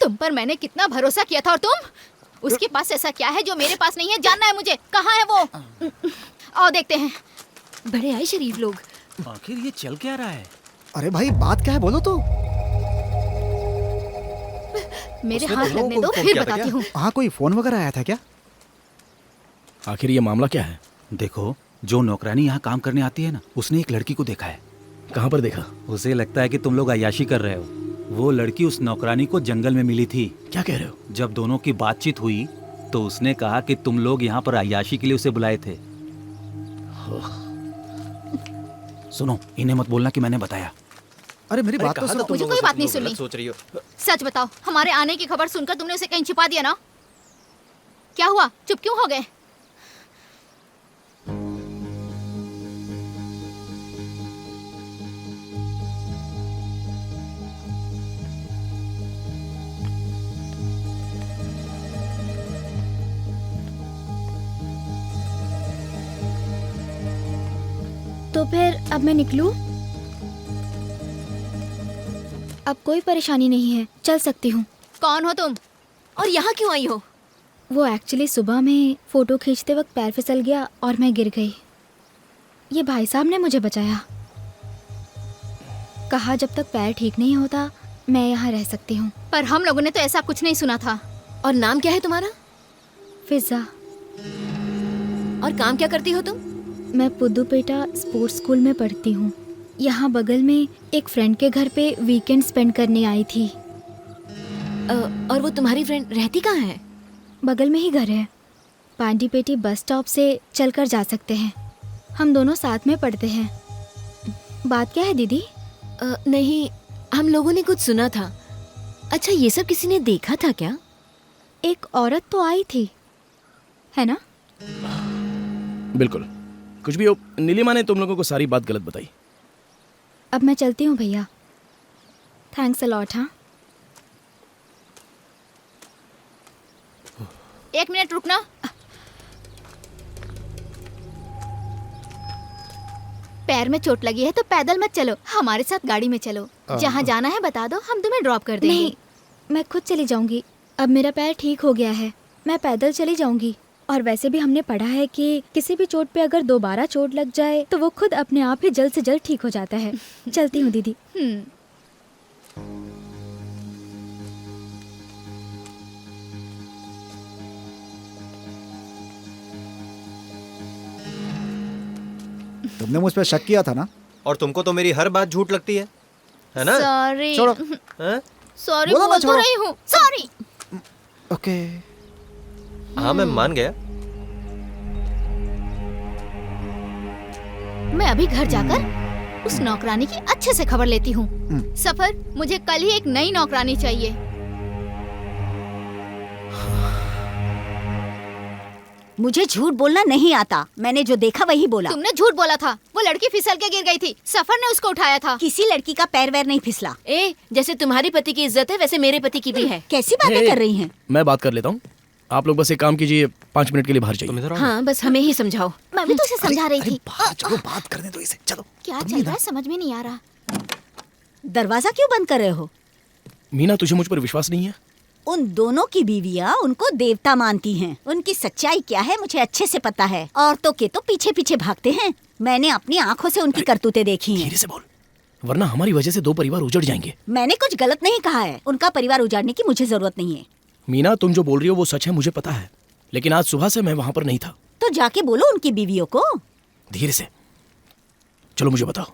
तुम पर मैंने कितना भरोसा किया था, और तुम? उसके पास ऐसा क्या है जो मेरे पास नहीं है? जानना है मुझे, कहाँ है वो? आओ देखते हैं। बड़े आए शरीफ लोग। आखिर ये चल क्या रहा है? अरे भाई बात क्या है, बोलो तो। मेरे हाथ लगने दो, फिर बताती हूँ। हाँ, कोई फोन वगैरह आया था क्या? आखिर ये मामला क्या है? देखो, जो नौकरानी यहाँ काम करने आती है ना, उसने एक लड़की को देखा है। कहाँ पर देखा? उसे लगता है कि तुम लोग अय्याशी कर रहे हो। वो लड़की उस नौकरानी को जंगल में मिली थी। क्या कह रहे हो? जब दोनों की बातचीत हुई तो उसने कहा कि तुम लोग यहाँ पर अय्याशी के लिए उसे बुलाए थे। सुनो, इन्हें मत बोलना कि मैंने बताया। अरे मेरी बात तो सुनो। मुझे कोई बात नहीं सुननी। सोच रही हो? सच बताओ, हमारे आने की खबर सुनकर तुमने उसे कहीं छिपा दिया ना? क्या हुआ, चुप क्यों हो गए? तो फिर अब मैं निकलूं? अब कोई परेशानी नहीं है, चल सकती हूँ। कौन हो तुम और यहाँ क्यों आई हो? वो एक्चुअली सुबह में फोटो खींचते वक्त पैर फिसल गया और मैं गिर गई। ये भाई साहब ने मुझे बचाया। कहा जब तक पैर ठीक नहीं होता मैं यहाँ रह सकती हूँ। पर हम लोगों ने तो ऐसा कुछ नहीं सुना था। और नाम क्या है तुम्हारा? फिजा। और काम क्या करती हो तुम? मैं पुदुपेटा स्पोर्ट्स स्कूल में पढ़ती हूँ। यहाँ बगल में एक फ्रेंड के घर पे वीकेंड स्पेंड करने आई थी। और वो तुम्हारी फ्रेंड रहती कहाँ है? बगल में ही घर है। पांडीपेटी बस स्टॉप से चलकर जा सकते हैं। हम दोनों साथ में पढ़ते हैं। बात क्या है दीदी? नहीं, हम लोगों ने कुछ सुना था। अच्छा, ये सब किसी ने देखा था क्या? एक औरत तो आई थी, है ना? बिल्कुल। कुछ भी हो, नीलिमा ने तुम लोगों को सारी बात गलत बताई। अब मैं चलती हूँ भैया। Thanks a lot. हाँ, एक मिनट रुकना। पैर में चोट लगी है तो पैदल मत चलो, हमारे साथ गाड़ी में चलो। जहाँ जाना है बता दो, हम तुम्हें ड्रॉप कर देंगे। नहीं, मैं खुद चली जाऊंगी। अब मेरा पैर ठीक हो गया है, मैं पैदल चली जाऊंगी। और वैसे भी हमने पढ़ा है कि किसी भी चोट पे अगर दोबारा चोट लग जाए तो वो खुद अपने आप ही जल्द से जल्द ठीक हो जाता है। चलती हूँ दीदी। तुमने मुझ पर शक किया था ना? और तुमको तो मेरी हर बात झूठ लगती है ना? सॉरी। छोड़ो। सॉरी बोलो ना, बोल तो छोड़ो। रही हूँ। सॉरी। ओके। हाँ, मैं मान गया। मैं अभी घर जाकर उस नौकरानी की अच्छे से खबर लेती हूँ। सफर, मुझे कल ही एक नई नौकरानी चाहिए। मुझे झूठ बोलना नहीं आता। मैंने जो देखा वही बोला। तुमने झूठ बोला था। वो लड़की फिसल के गिर गई थी, सफर ने उसको उठाया था। किसी लड़की का पैर वैर नहीं फिसला। जैसे तुम्हारी पति की इज्जत है वैसे मेरे पति की भी है। कैसी बातें कर रही हैं? मैं बात कर लेता हूँ। आप लोग बस एक काम कीजिए, 5 मिनट के लिए बाहर जाइए। हाँ, बस हमें ही समझाओ। मैं भी तो उसे समझा रही थी। चलो बात करने दो इसे। चलो। क्या चल रहा है समझ में नहीं आ रहा। दरवाजा क्यों बंद कर रहे हो? मीना, तुझे मुझ पर विश्वास नहीं है? उन दोनों की बीवियां उनको देवता मानती हैं। उनकी सच्चाई क्या है मुझे अच्छे से पता है। औरतों के तो पीछे पीछे भागते हैं। मैंने अपनी आंखों से उनकी करतूतें देखी हैं। धीरे से बोल, वरना हमारी वजह से 2 परिवार उजड़ जाएंगे। मैंने कुछ गलत नहीं कहा है। उनका परिवार उजाड़ने की मुझे जरूरत नहीं है। मीना, तुम जो बोल रही हो वो सच है, मुझे पता है। लेकिन आज सुबह से मैं वहाँ पर नहीं था। तो जाके बोलो उनकी बीवियों को। धीरे से। चलो मुझे बताओ,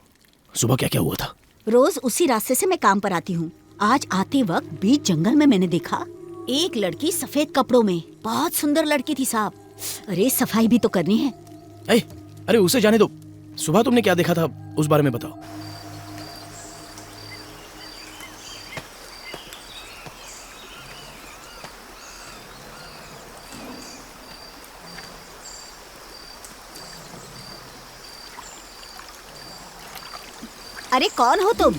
सुबह क्या क्या हुआ था? रोज उसी रास्ते से मैं काम पर आती हूँ। आज आते वक्त बीच जंगल में मैंने देखा एक लड़की सफेद कपड़ों में, बहुत सुंदर लड़की थी साहब। अरे सफाई भी तो करनी है। अरे उसे जाने दो, सुबह तुमने क्या देखा था उस बारे में बताओ। अरे कौन हो तुम?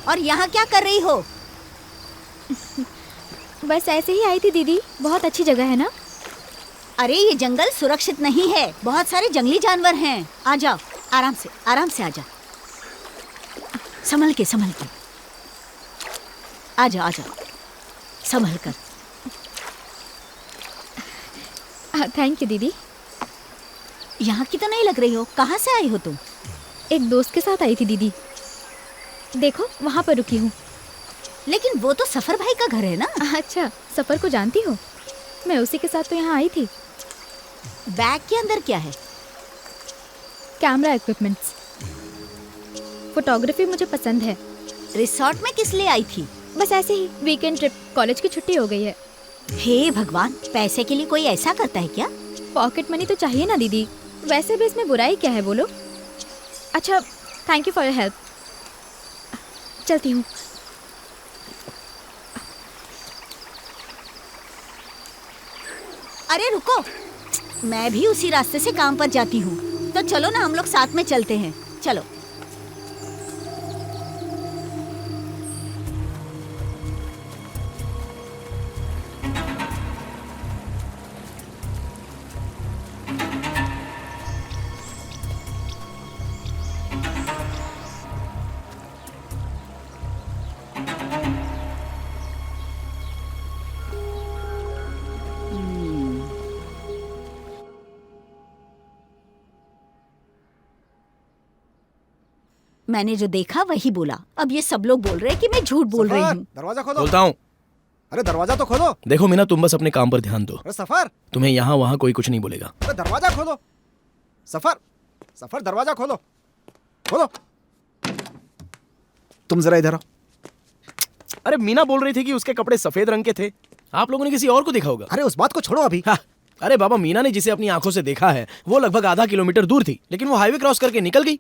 और यहाँ क्या कर रही हो? बस ऐसे ही आई थी दीदी, बहुत अच्छी जगह है ना। अरे ये जंगल सुरक्षित नहीं है, बहुत सारे जंगली जानवर हैं। आ जाओ, आराम से आ जाओ, संभल के आ जाओ संभल कर। थैंक यू दीदी। यहाँ की तो नहीं लग रही हो, कहाँ से आई हो तुम? एक दोस्त के साथ आई थी दीदी, देखो वहाँ पर रुकी हूँ। लेकिन वो तो सफर भाई का घर है ना। अच्छा, सफर को जानती हो? मैं उसी के साथ तो यहाँ आई थी। बैग के अंदर क्या है? Camera equipments. फोटोग्राफी मुझे पसंद है। रिसोर्ट में किस लिए आई थी? बस ऐसे ही, वीकेंड ट्रिप, कॉलेज की छुट्टी हो गई है। हे भगवान, पैसे के लिए कोई ऐसा करता है क्या? पॉकेट मनी तो चाहिए ना दीदी, वैसे भी इसमें बुराई क्या है बोलो। अच्छा, thank you for your help, चलती हूँ। अरे रुको, मैं भी उसी रास्ते से काम पर जाती हूँ, तो चलो ना हम लोग साथ में चलते हैं। चलो। मैंने जो देखा वही बोला। अब ये सब लोग बोल रहे हैं कि मैं झूठ बोल रही हूँ। दरवाजा खोलो। बोलता हूँ। अरे दरवाजा तो खोलो। देखो मीना, तुम बस अपने काम पर ध्यान दो। अरे सफर, तुम्हें यहाँ वहाँ कोई कुछ नहीं बोलेगा। अरे दरवाजा खोलो। सफर दरवाजा खोलो। तुम जरा इधर आओ। अरे मीना बोल रही थी कि उसके कपड़े सफेद रंग के थे, आप लोगों ने किसी और को देखा होगा। अरे उस बात को छोड़ो अभी। अरे बाबा, मीना ने जिसे अपनी आंखों से देखा है वो लगभग आधा किलोमीटर दूर थी, लेकिन वो हाईवे क्रॉस करके निकल गई।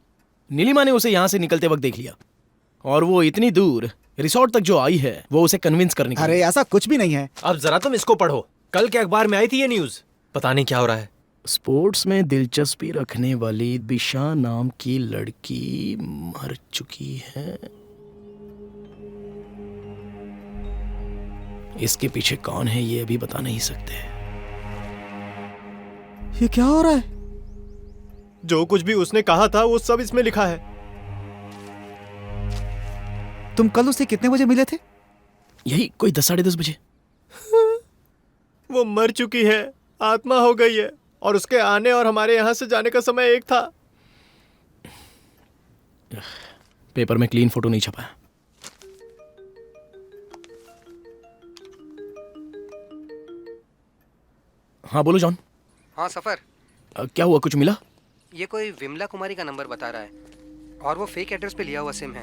नीलिमा ने उसे यहाँ से निकलते वक्त देख लिया, और वो इतनी दूर रिसोर्ट तक जो आई है वो उसे कन्विंस करने के लिए। अरे ऐसा कुछ भी नहीं है। अब जरा तुम इसको पढ़ो, कल के अखबार में आई थी ये न्यूज। पता नहीं क्या हो रहा है। स्पोर्ट्स में दिलचस्पी रखने वाली दिशा नाम की लड़की मर चुकी है। इसके पीछे कौन है ये अभी बता नहीं सकते। ये क्या हो रहा है? जो कुछ भी उसने कहा था वो सब इसमें लिखा है। तुम कल उसे कितने बजे मिले थे? यही कोई 10 साढ़े 10 बजे। वो मर चुकी है, आत्मा हो गई है, और उसके आने और हमारे यहाँ से जाने का समय एक था। पेपर में क्लीन फोटो नहीं छपा है। हाँ बोलो जॉन। हाँ सफर, क्या हुआ, कुछ मिला? ये कोई विमला कुमारी का नंबर बता रहा है, और वो फेक एड्रेस पे लिया हुआ सिम है।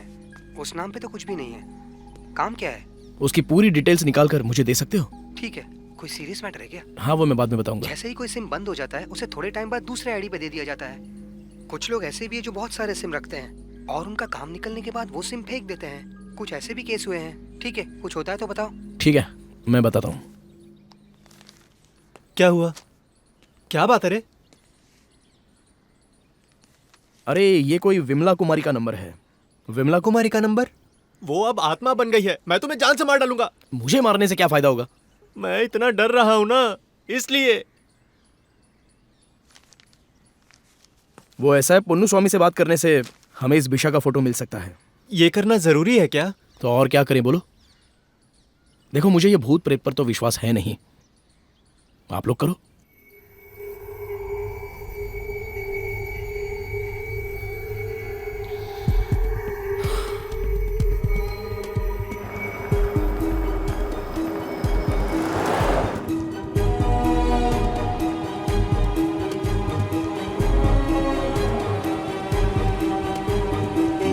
उस नाम पे तो कुछ भी नहीं है। काम क्या है? उसकी पूरी डिटेल्स निकाल कर मुझे दे सकते हो? ठीक है। कोई सीरियस मैटर है क्या? हाँ, वो मैं बाद में बताऊंगा। जैसे ही कोई सिम बंद हो जाता है उसे थोड़े टाइम बाद दूसरे आईडी पे दे दिया जाता है। कुछ लोग ऐसे भी है जो बहुत सारे सिम रखते हैं और उनका काम निकलने के बाद वो सिम फेंक देते हैं। कुछ ऐसे भी केस हुए हैं। ठीक है, कुछ होता है तो बताओ। ठीक है, मैं बताता हूँ। क्या हुआ, क्या बात है रे? अरे ये कोई विमला कुमारी का नंबर है। विमला कुमारी का नंबर? वो अब आत्मा बन गई है, मैं तुम्हें जान से मार डालूंगा। मुझे मारने से क्या फायदा होगा? मैं इतना डर रहा हूं ना, इसलिए। वो ऐसा है, पुन्नू स्वामी से बात करने से हमें इस बिशा का फोटो मिल सकता है। ये करना जरूरी है क्या? तो और क्या करें बोलो? देखो, मुझे ये भूत प्रेत पर तो विश्वास है नहीं, आप लोग करो।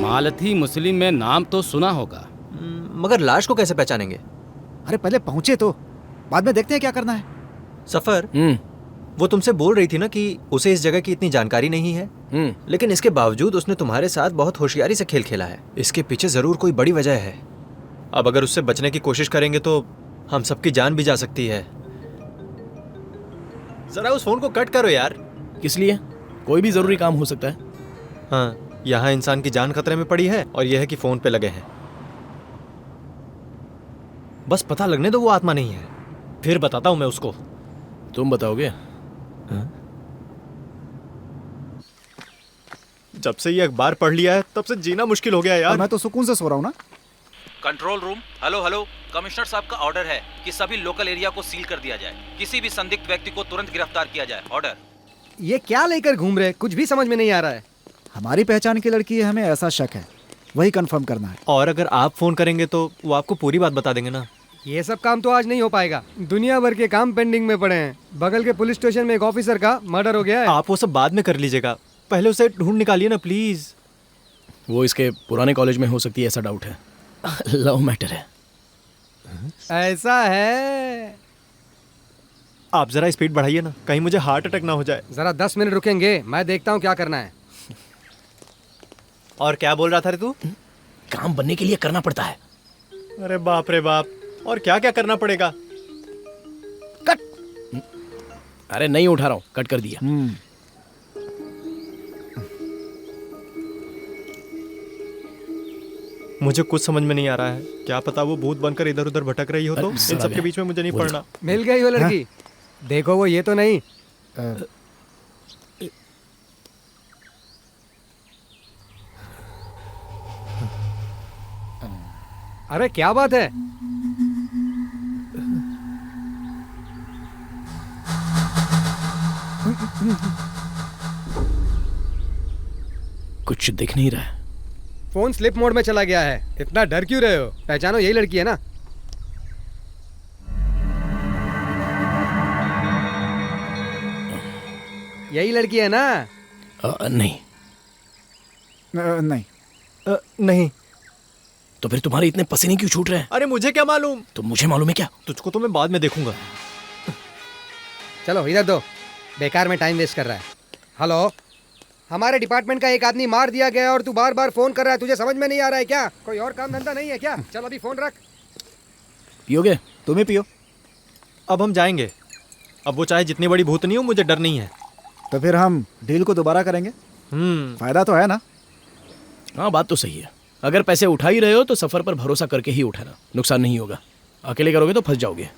मालती मुस्लिम में नाम तो सुना होगा, मगर लाश को कैसे पहचानेंगे? अरे पहले पहुंचे तो, बाद में देखते हैं क्या करना है। सफर, वो तुमसे बोल रही थी ना कि उसे इस जगह की इतनी जानकारी नहीं है, लेकिन इसके बावजूद उसने तुम्हारे साथ बहुत होशियारी से खेल खेला है। इसके पीछे जरूर कोई बड़ी वजह है। अब अगर उससे बचने की कोशिश करेंगे तो हम सबकी जान भी जा सकती है। जरा उस फोन को कट करो यार। किस लिए? कोई भी जरूरी काम हो सकता है। हाँ, यहाँ इंसान की जान खतरे में पड़ी है और यह है कि फोन पे लगे हैं। बस पता लगने दो वो आत्मा नहीं है, फिर बताता हूं मैं उसको। तुम बताओगे? जब से ये अखबार पढ़ लिया है तब से जीना मुश्किल हो गया यार। मैं तो सुकून से सो रहा हूँ ना। Control room, hello hello, commissioner साहब का ऑर्डर है कि सभी लोकल एरिया को सील कर दिया जाए। किसी भी संदिग्ध व्यक्ति को तुरंत गिरफ्तार किया जाए। ऑर्डर। ये क्या लेकर घूम रहे, कुछ भी समझ में नहीं आ रहा है। हमारी पहचान की लड़की है, हमें ऐसा शक है, वही कंफर्म करना है। और अगर आप फोन करेंगे तो वो आपको पूरी बात बता देंगे ना। ये सब काम तो आज नहीं हो पाएगा, दुनिया भर के काम पेंडिंग में पड़े हैं। बगल के पुलिस स्टेशन में एक ऑफिसर का मर्डर हो गया है। आप वो सब बाद में कर लीजिएगा, पहले उसे ढूंढ निकालिए ना प्लीज। वो इसके पुराने कॉलेज में हो सकती है, ऐसा डाउट है। लव मैटर है। ऐसा है। आप जरा स्पीड बढ़ाइए ना, कहीं मुझे हार्ट अटैक ना हो जाए। जरा 10 मिनट रुकेंगे, मैं देखता हूँ क्या करना है। और क्या बोल रहा था रे तू? काम बनने के लिए करना पड़ता है। अरे बाप रे बाप, और क्या क्या करना पड़ेगा? कट। अरे नहीं उठा रहा हूँ, कट कर दिया। मुझे कुछ समझ में नहीं आ रहा है, क्या पता वो भूत बनकर इधर उधर भटक रही हो तो। इन सब के बीच में मुझे नहीं पड़ना। मिल गई वो लड़की। देखो वो ये तो नहीं। अरे क्या बात है? कुछ दिख नहीं रहा है। फोन स्लिप मोड में चला गया है। इतना डर क्यों रहे हो? पहचानो, यही लड़की है ना? यही लड़की है ना? नहीं। नहीं। नहीं। तो फिर तुम्हारे इतने पसीने क्यों छूट रहे हैं? अरे मुझे क्या मालूम? तो मुझे मालूम है क्या? तुझको तो मैं बाद में देखूंगा। चलो इधर दो, बेकार में टाइम वेस्ट कर रहा है। हेलो, हमारे डिपार्टमेंट का एक आदमी मार दिया गया और तू बार बार फोन कर रहा है, तुझे समझ में नहीं आ रहा है क्या? कोई और काम धंधा नहीं है क्या? चल अभी फोन रख। पियोगे? तुम ही पियो। अब हम जाएंगे। अब वो चाहे जितनी बड़ी भूतनी हो, मुझे डर नहीं है। तो फिर हम डील को दोबारा करेंगे। फायदा तो है ना? हाँ, बात तो सही है। अगर पैसे उठा ही रहे हो तो सफर पर भरोसा करके ही उठाना, नुकसान नहीं होगा। अकेले करोगे तो फंस जाओगे।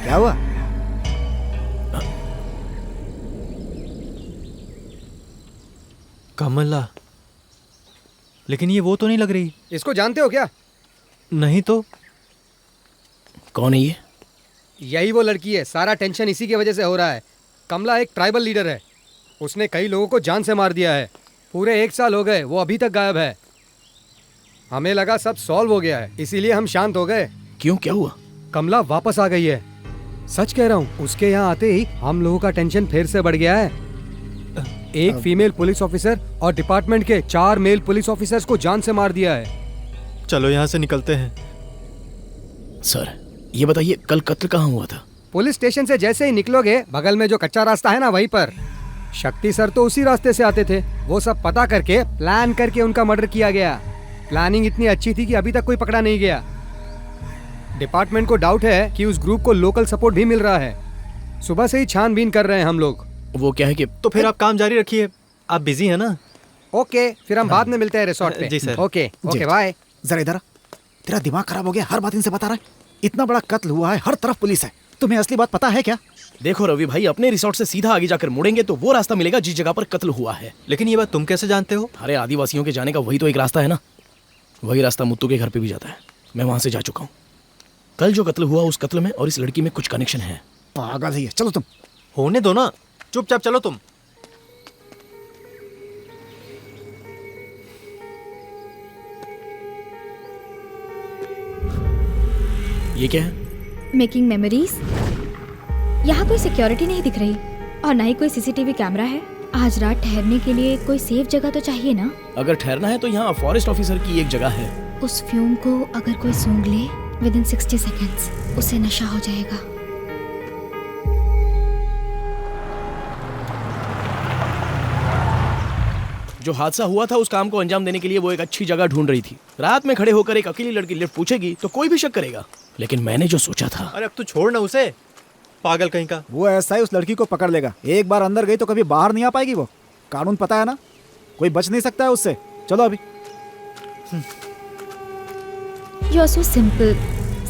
क्या हुआ? कमला, लेकिन ये वो तो नहीं लग रही। इसको जानते हो क्या? नहीं तो। कौन है ये? यही वो लड़की है, सारा टेंशन इसी की वजह से हो रहा है। कमला एक ट्राइबल लीडर है, उसने कई लोगों को जान से मार दिया है। पूरे 1 साल हो गए, वो अभी तक गायब है। हमें लगा सब सॉल्व हो गया है, इसीलिए हम शांत हो गए। क्यों, क्या हुआ? कमला वापस आ गई है, सच कह रहा हूँ। उसके यहाँ आते ही हम लोगों का टेंशन फिर से बढ़ गया है। एक फीमेल पुलिस ऑफिसर और डिपार्टमेंट के 4 मेल पुलिस ऑफिसर्स को जान से मार दिया है। चलो यहाँ से निकलते हैं। सर, ये बताइए कल कत्ल कहाँ हुआ था? पुलिस स्टेशन से जैसे ही निकलोगे, बगल में जो कच्चा रास्ता है ना, वहीं पर। शक्ति सर तो उसी रास्ते से आते थे। वो सब पता करके प्लान करके उनका मर्डर किया गया। प्लानिंग इतनी अच्छी थी कि अभी तक कोई पकड़ा नहीं गया। डिपार्टमेंट को डाउट है कि उस ग्रुप को लोकल सपोर्ट भी मिल रहा है। सुबह से ही छानबीन कर रहे हैं हम लोग। वो क्या है कि तो फिर आप काम जारी रखिए, आप बिजी हैं ना? ओके, फिर हम बाद में मिलते हैं रिसोर्ट पे। जी सर। Okay okay, bye. जरा इधर, तेरा दिमाग खराब हो गया, हर बात इनसे बता रहा है। इतना बड़ा कत्ल हुआ है, हर तरफ पुलिस है, तुम्हें असली बात पता है क्या? देखो रवि भाई, अपने रिसोर्ट से सीधा आगे जाकर मुड़ेंगे तो वो रास्ता मिलेगा जिस जगह पर कत्ल हुआ है। लेकिन ये बात तुम कैसे जानते हो? अरे आदिवासियों के जाने का वही तो एक रास्ता है ना। वही रास्ता मुत्तू के घर पे भी जाता है, मैं वहां से जा चुका हूँ। कल जो कत्ल हुआ, उस कत्ल में और इस लड़की में कुछ कनेक्शन है। पागल है ये, चलो तुम। होने दो ना, चुपचाप चलो तुम। ये क्या है? Making memories. यहाँ कोई सिक्योरिटी नहीं दिख रही और ना ही कोई सीसीटीवी कैमरा है। आज रात ठहरने के लिए कोई सेफ जगह तो चाहिए ना। अगर ठहरना है तो यहाँ फॉरेस्ट ऑफिसर की एक जगह है। उस फ्यूम को अगर कोई सूंघ ले विदिन 60 सेकेंड्स उसे नशा हो जाएगा। जो हादसा हुआ था उस काम को अंजाम देने के लिए वो एक अच्छी जगह ढूंढ रही थी। रात में खड़े होकर एक अकेली लड़की लिफ्ट पूछेगी तो कोई भी शक करेगा, लेकिन मैंने जो सोचा था। अरे अब तू छोड़ ना उसे, पागल कहीं का। वो ऐसा ही उस लड़की को पकड़ लेगा। एक बार अंदर गई तो कभी बाहर नहीं आ पाएगी। वो कानून पता है ना, कोई बच नहीं सकता है उससे। चलो अभी। You are so simple,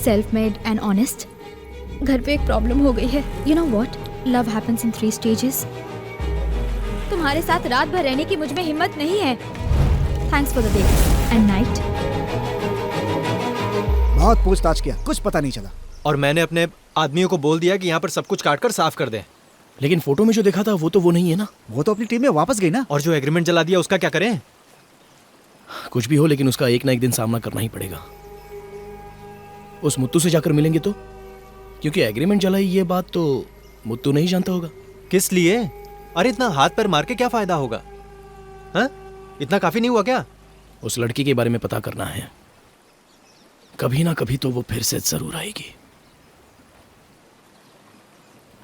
self made and honest. घर पे एक प्रॉब्लम हो गई है। You know what, love happens in 3 stages. तुम्हारे साथ रात भर रहने की मुझ में हिम्मत नहीं है। Thanks for the day and night. बहुत पूछताछ किया, कुछ पता नहीं चला। और मैंने अपने आदमियों को बोल दिया कि यहाँ पर सब कुछ काट कर साफ कर दें। लेकिन फोटो में जो देखा था वो तो वो नहीं है ना। वो तो अपनी टीम में वापस गई ना। और जो एग्रीमेंट जला दिया उसका क्या करें? कुछ भी हो, लेकिन उसका एक ना एक दिन सामना करना ही पड़ेगा। उस मुत्तू से जाकर मिलेंगे तो, क्योंकि एग्रीमेंट जलाई ये बात तो मुत्तू नहीं जानता होगा। किस लिए? अरे इतना हाथ पर मार के क्या फायदा होगा? हाँ? इतना काफी नहीं हुआ क्या? उस लड़की के बारे में पता करना है। कभी ना कभी तो वो फिर से जरूर आएगी,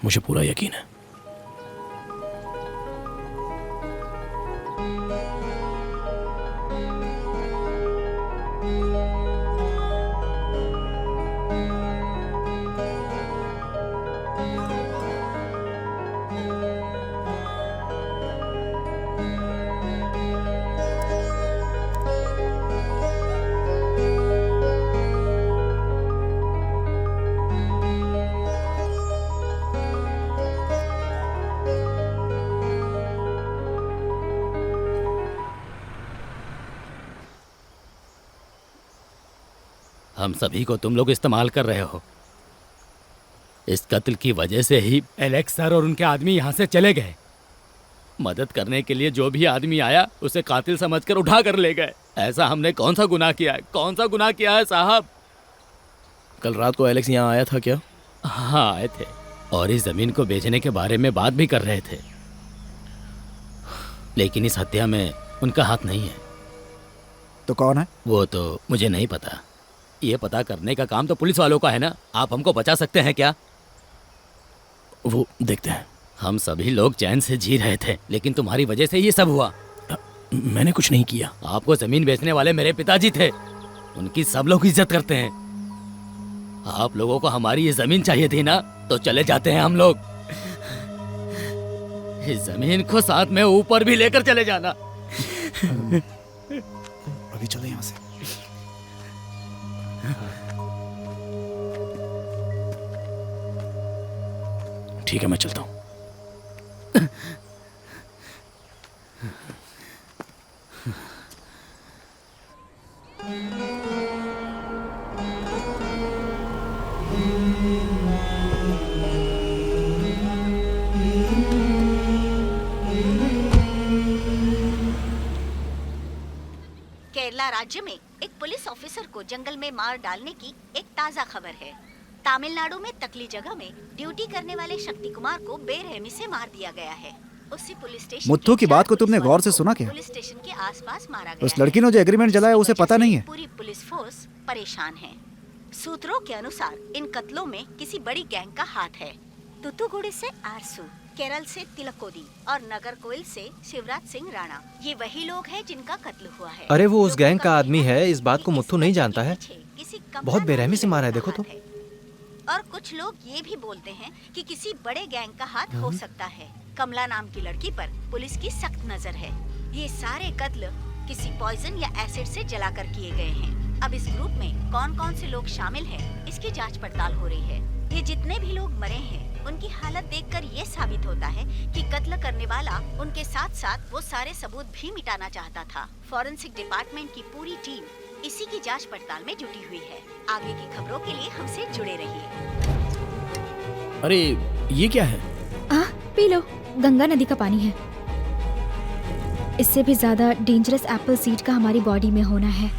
मुझे पूरा यकीन है। हम सभी को तुम लोग इस्तेमाल कर रहे हो। इस कत्ल की वजह से ही एलेक्स सर और उनके आदमी यहाँ से चले गए। मदद करने के लिए जो भी आदमी आया उसे कातिल समझकर उठा कर ले गए। ऐसा हमने कौन सा गुनाह किया है? कौन सा गुनाह किया है साहब? कल रात को एलेक्स यहाँ आया था क्या? हाँ आए थे, और इस जमीन को बेचने के बारे में बात भी कर रहे थे। लेकिन इस हत्या में उनका हाथ नहीं है। तो कौन है? वो तो मुझे नहीं पता। ये पता करने का काम तो पुलिस वालों का है ना। आप हमको बचा सकते हैं क्या? वो देखते हैं। हम सभी लोग चैन से जी रहे थे, लेकिन तुम्हारी वजह से ये सब हुआ। मैंने कुछ नहीं किया। आपको जमीन बेचने वाले मेरे पिताजी थे, उनकी सब लोग इज्जत करते हैं। आप लोगों को हमारी ये जमीन चाहिए थी ना, तो चले जाते हैं हम लोग। इस जमीन को साथ में ऊपर भी लेकर चले जाना। अभी चलो यहाँ से। ठीक है, मैं चलता हूँ। केरला राज्य में एक पुलिस ऑफिसर को जंगल में मार डालने की एक ताजा खबर है। तमिलनाडु में तकली जगह में ड्यूटी करने वाले शक्ति कुमार को बेरहमी से मार दिया गया है। उसी पुलिस स्टेशन मुत्थू की बात को तुमने गौर से सुना क्या? पुलिस स्टेशन के आसपास मारा गया। उस लड़की ने जो एग्रीमेंट जलाया उसे पता नहीं है। पूरी पुलिस फोर्स परेशान है। सूत्रों के अनुसार इन कत्लों में किसी बड़ी गैंग का हाथ है। तुतुकुड़ी से आरसू, केरल से तिलकोदी और नागरकोइल से शिवराज सिंह राणा, ये वही लोग हैं जिनका कत्ल हुआ है। अरे वो उस गैंग का आदमी है, इस बात को मुत्थू नहीं जानता है। बहुत बेरहमी से मारा है, देखो तो। और कुछ लोग ये भी बोलते हैं कि किसी बड़े गैंग का हाथ हो सकता है। कमला नाम की लड़की पर पुलिस की सख्त नजर है। ये सारे कत्ल किसी पॉइजन या एसिड से जलाकर किए गए हैं। अब इस ग्रुप में कौन कौन से लोग शामिल हैं, इसकी जांच पड़ताल हो रही है। ये जितने भी लोग मरे हैं उनकी हालत देखकर ये साबित होता है कि कत्ल करने वाला उनके साथ साथ वो सारे सबूत भी मिटाना चाहता था। फॉरेंसिक डिपार्टमेंट की पूरी टीम इसी की जांच पड़ताल में जुटी हुई है। आगे की खबरों के लिए हमसे जुड़े रहिए। अरे ये क्या है? पी लो, गंगा नदी का पानी है। इससे भी ज्यादा डेंजरस एप्पल सीड का हमारी बॉडी में होना है।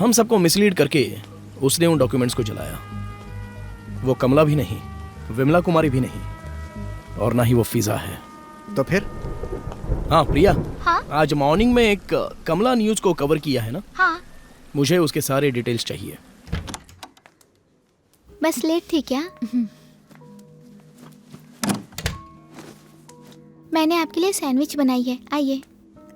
हम सबको मिसलीड करके उसने उन डॉक्यूमेंट्स को जलाया। वो कमला भी नहीं, विमला कुमारी भी नहीं, और ना ही वो फिजा है। तो फिर? हाँ प्रिया, हाँ? आज मॉर्निंग में एक कमला न्यूज को कवर किया है ना? हाँ। मुझे उसके सारे डिटेल्स चाहिए। बस लेट थी क्या? मैंने आपके लिए सैंडविच बनाई है, आइए।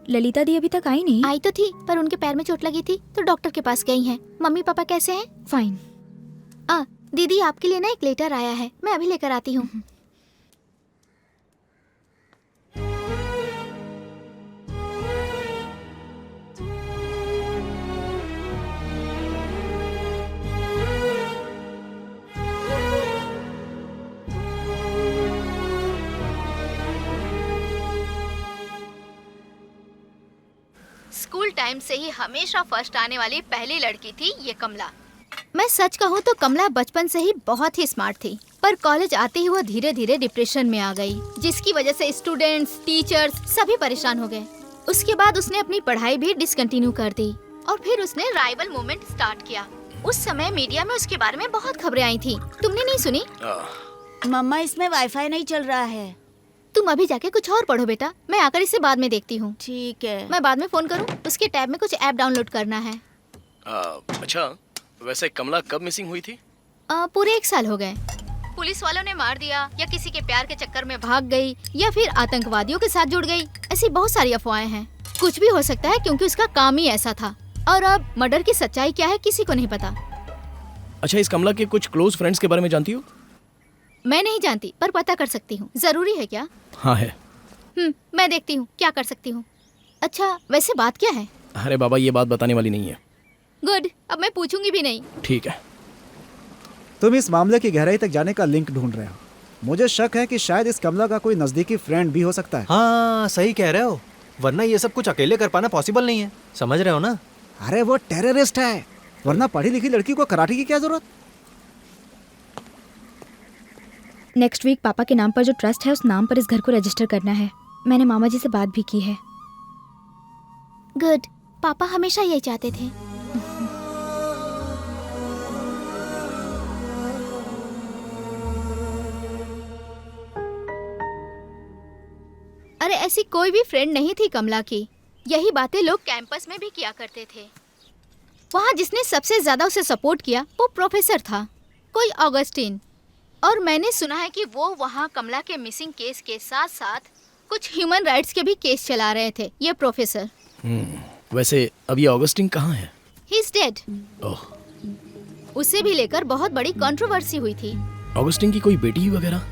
ललिता दी अभी तक आई नहीं? आई तो थी, पर उनके पैर में चोट लगी थी तो डॉक्टर के पास गई हैं। मम्मी पापा कैसे हैं? फाइन। दीदी आपके लिए ना एक लेटर आया है, मैं अभी लेकर आती हूँ। स्कूल टाइम से ही हमेशा फर्स्ट आने वाली पहली लड़की थी ये कमला। मैं सच कहूँ तो कमला बचपन से ही बहुत ही स्मार्ट थी, पर कॉलेज आते ही वो धीरे धीरे डिप्रेशन में आ गई, जिसकी वजह से स्टूडेंट्स, टीचर्स सभी परेशान हो गए। उसके बाद उसने अपनी पढ़ाई भी डिसकंटिन्यू कर दी और फिर उसने राइवल मूवमेंट स्टार्ट किया। उस समय मीडिया में उसके बारे में बहुत खबरें आई थी, तुमने नहीं सुनी? मम्मा इसमें वाईफाई नहीं चल रहा है। तुम अभी जाके कुछ और पढ़ो बेटा, मैं आकर इसे बाद में देखती हूँ। ठीक है। मैं बाद में फोन करूँ? उसके टैब में कुछ ऐप डाउनलोड करना है। अच्छा, वैसे कमला कब मिसिंग हुई थी? पूरे 1 साल हो गए। पुलिस वालों ने मार दिया, या किसी के प्यार के चक्कर में भाग गई, या फिर आतंकवादियों के साथ जुड़ गई। ऐसी बहुत सारी अफवाहें हैं। कुछ भी हो सकता है क्योंकि उसका काम ही ऐसा था। और अब मर्डर की सच्चाई क्या है किसी को नहीं पता। अच्छा, इस कमला के कुछ क्लोज फ्रेंड्स के बारे में जानती हो? मैं नहीं जानती, पर पता कर सकती हूँ। जरूरी है क्या? हाँ है। मैं देखती हूँ क्या कर सकती हूँ। अच्छा, वैसे बात क्या है? अरे बाबा, ये बात बताने वाली नहीं है। गुड, अब मैं पूछूंगी भी नहीं। ठीक है। तुम इस मामले की गहराई तक जाने का लिंक ढूंढ रहे हो। मुझे शक है कि शायद इस कमला का कोई नजदीकी फ्रेंड भी हो सकता है। हाँ, सही कह रहे हो, वरना ये सब कुछ अकेले कर पाना पॉसिबल नहीं है। समझ रहे हो ना? अरे वो टेररिस्ट है, वरना पढ़ी लिखी लड़की को कराटे की क्या जरूरत? नेक्स्ट वीक पापा के नाम पर जो ट्रस्ट है उस नाम पर इस घर को रजिस्टर करना है। मैंने मामा जी से बात भी की है। गुड, पापा हमेशा यही चाहते थे। अरे ऐसी कोई भी फ्रेंड नहीं थी कमला की। यही बातें लोग कैंपस में भी किया करते थे। वहाँ जिसने सबसे ज्यादा उसे सपोर्ट किया वो प्रोफेसर था, कोई ऑगस्टिन। और मैंने सुना है कि वो वहाँ कमला के मिसिंग केस के साथ साथ कुछ ह्यूमन राइट्स के भी केस चला रहे थे ये प्रोफेसर। वैसे अब ये ऑगस्टिन कहाँ है? He is dead. ओह। उसे भी लेकर बहुत बड़ी कंट्रोवर्सी हुई थी। ऑगस्टिन की कोई बेटी वगैरह?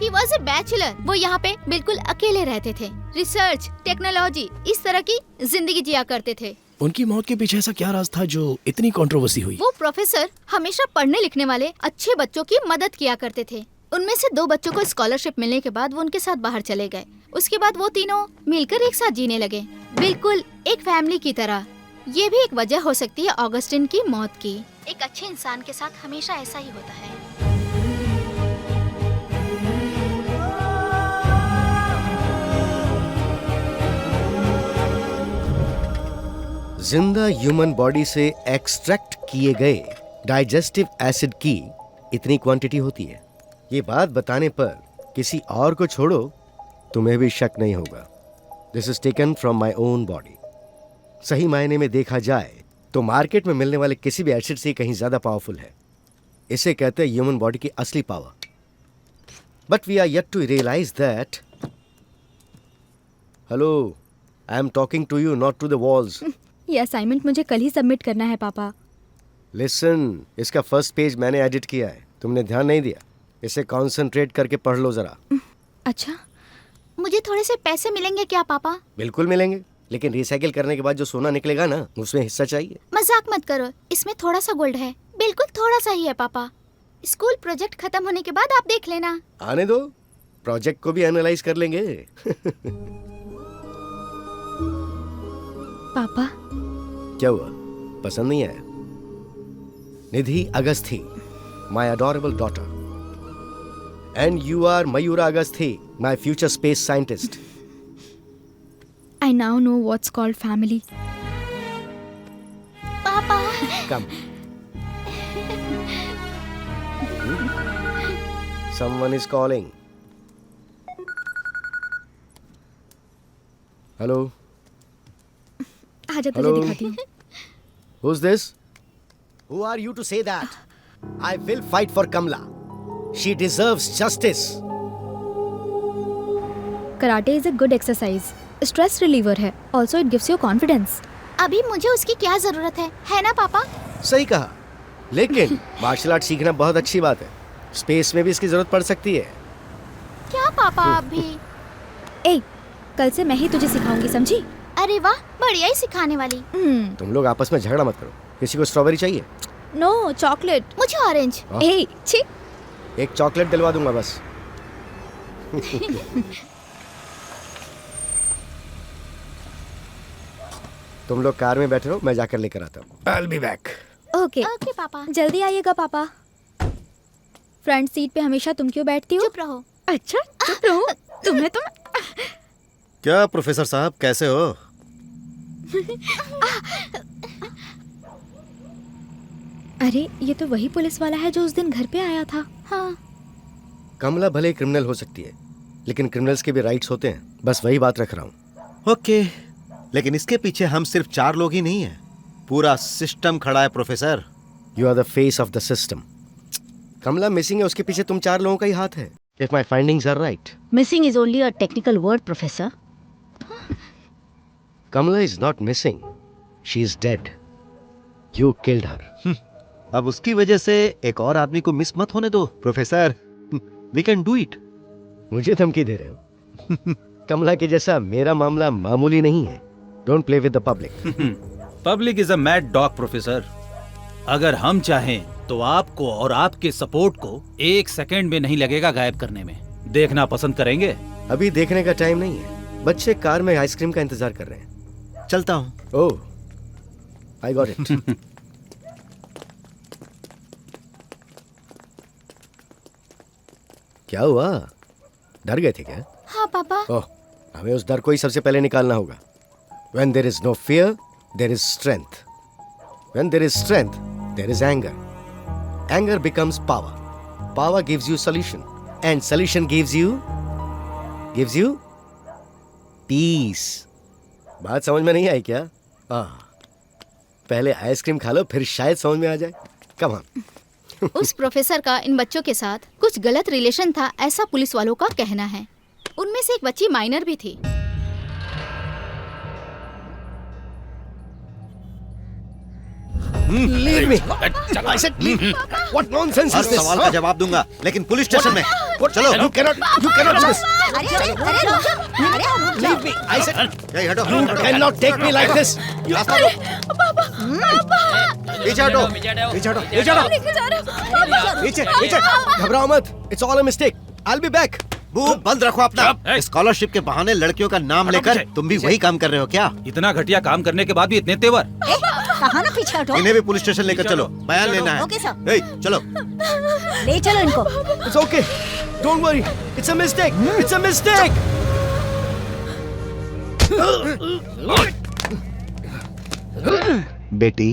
He was a bachelor। वो यहाँ पे बिल्कुल अकेले रहते थे। रिसर्च, टेक्नोलॉजी, इस तरह की जिंदगी जिया करते थे। उनकी मौत के पीछे ऐसा क्या राज था जो इतनी कंट्रोवर्सी हुई? वो प्रोफेसर हमेशा पढ़ने लिखने वाले अच्छे बच्चों की मदद किया करते थे। उनमें से 2 बच्चों को स्कॉलरशिप मिलने के बाद वो उनके साथ बाहर चले गए। उसके बाद वो तीनों मिलकर एक साथ जीने लगे, बिल्कुल एक फैमिली की तरह। ये भी एक वजह हो सकती है ऑगस्टिन की मौत की। एक अच्छे इंसान के साथ हमेशा ऐसा ही होता है। जिंदा ह्यूमन बॉडी से एक्सट्रैक्ट किए गए डाइजेस्टिव एसिड की इतनी क्वांटिटी होती है। ये बात बताने पर किसी और को छोड़ो तुम्हें भी शक नहीं होगा। This is taken from my own body. सही मायने में देखा जाए तो मार्केट में मिलने वाले किसी भी एसिड से कहीं ज्यादा पावरफुल है। इसे कहते हैं ह्यूमन बॉडी की असली power. But we are yet to realise that. Hello, I am talking to you, not to the walls. ये असाइनमेंट मुझे कल ही सबमिट करना है पापा। लिसन, इसका फर्स्ट पेज मैंने एडिट किया है, तुमने ध्यान नहीं दिया। इसे कॉन्सेंट्रेट करके पढ़ लो जरा। अच्छा, मुझे थोड़े से पैसे मिलेंगे क्या पापा? बिल्कुल मिलेंगे, लेकिन रिसाइकिल करने के बाद जो सोना निकलेगा ना, उसमें हिस्सा चाहिए। मजाक मत करो, इसमें थोड़ा सा गोल्ड है, बिल्कुल थोड़ा सा ही है पापा। स्कूल प्रोजेक्ट खत्म होने के बाद आप देख लेना। आने दो, प्रोजेक्ट को भी एनालाइज कर लेंगे। पापा क्या हुआ, पसंद नहीं आया? Nidhi Agasthi, my adorable daughter, and you are Mayura Agasthi, my future space scientist. I now know what's called family. पापा Come. Someone is calling. Hello. आजा तुझे Hello. दिखाती हूँ। Who's this? Who are you to say that? I will fight for Kamla. She deserves justice. Karate is a good exercise, stress reliever है, also it gives you confidence. अभी मुझे उसकी क्या जरूरत है ना पापा? सही कहा, लेकिन मार्शल आर्ट सीखना बहुत अच्छी बात है। स्पेस में भी इसकी जरूरत पड़ सकती है। क्या पापा अभी? ए, कल से मैं ही तुझे सिखाऊंगी, समझी? अरे वाह, बढ़िया ही सिखाने वाली। तुम लोग आपस में झगड़ा मत करो। किसी को स्ट्रॉबेरी चाहिए? No, chocolate. मुझे ऑरेंज। ए, छी। एक चॉकलेट दिलवा दूंगा बस। तुम लोग कार में बैठे रहो, मैं जाकर लेकर आता हूँ। I'll be back. Okay okay पापा। जल्दी आइएगा पापा। फ्रंट सीट पे हमेशा तुम क्यों बैठती हो? चुप रहो। अच्छा, चुप रहो। तुम्हें तुम क्या प्रोफेसर साहब, कैसे हो? अरे, ये तो वही पुलिस वाला है जो उस दिन घर पे आया था। हाँ। कमला भले क्रिमिनल हो सकती है, लेकिन क्रिमिनल्स के भी राइट्स होते हैं। बस वही बात रख रहा हूँ। ओके, लेकिन इसके पीछे हम सिर्फ 4 लोग ही नहीं हैं, पूरा सिस्टम खड़ा है professor. You are the face of the system. Kamala missing है, उसके पीछे तुम 4 लोगों का ही हाथ है। If my findings are right. Missing is only a technical word, Professor. Kamala is not missing. She is dead. You killed her. अब उसकी वजह से एक और आदमी को मिस मत होने दो professor. We can do it. मुझे धमकी दे रहे हो? कमला के जैसा मेरा मामला मामूली नहीं है। Don't play with the public. Public is a mad dog professor. अगर हम चाहें तो आपको और आपके सपोर्ट को 1 सेकंड में नहीं लगेगा गायब करने में। देखना पसंद करेंगे? अभी देखने का टाइम नहीं है। बच्चे कार में आइसक्रीम का इंतजार कर रहे हैं। चलता हूँ। ओह, I got it. क्या हुआ? डर गए थे क्या? हाँ पापा। ओह, हमें उस डर को ही सबसे पहले निकालना होगा। When there is no fear, there is strength. When there is strength, there is anger. Anger becomes power. Power gives you solution, and solution gives you peace. बात समझ में नहीं आई क्या? पहले आइसक्रीम खा लो, फिर शायद समझ में आ जाए। Come on. उस प्रोफेसर का इन बच्चों के साथ कुछ गलत रिलेशन था, ऐसा पुलिस वालों का कहना है। उनमें से एक बच्ची माइनर भी थी। Leave me. I said leave. What nonsense her is this? सवाल का जवाब दूंगा, लेकिन पुलिस स्टेशन में। चलो। You cannot do this. अरे Leave me. I said यही हटो। you cannot take me like this. रास्ता लो। पीछे हटो। पीछे हटो। पीछे हटो। पीछे। घबराओ मत। It's all a mistake. I'll be back. मुंह बंद रखो अपना। स्कॉलरशिप के बहाने लड़कियों का नाम लेकर तुम भी वही काम कर रहे हो क्या? इतना घटिया काम करने के बाद भी इतने तेवर? कहाँ ना पीछे हटो। इन्हें भी पुलिस स्टेशन लेकर चलो, बयान लेना है। Okay sir. ए, चलो। ले चलो इनको। It's okay. Don't worry. It's a mistake. It's a mistake. बेटी,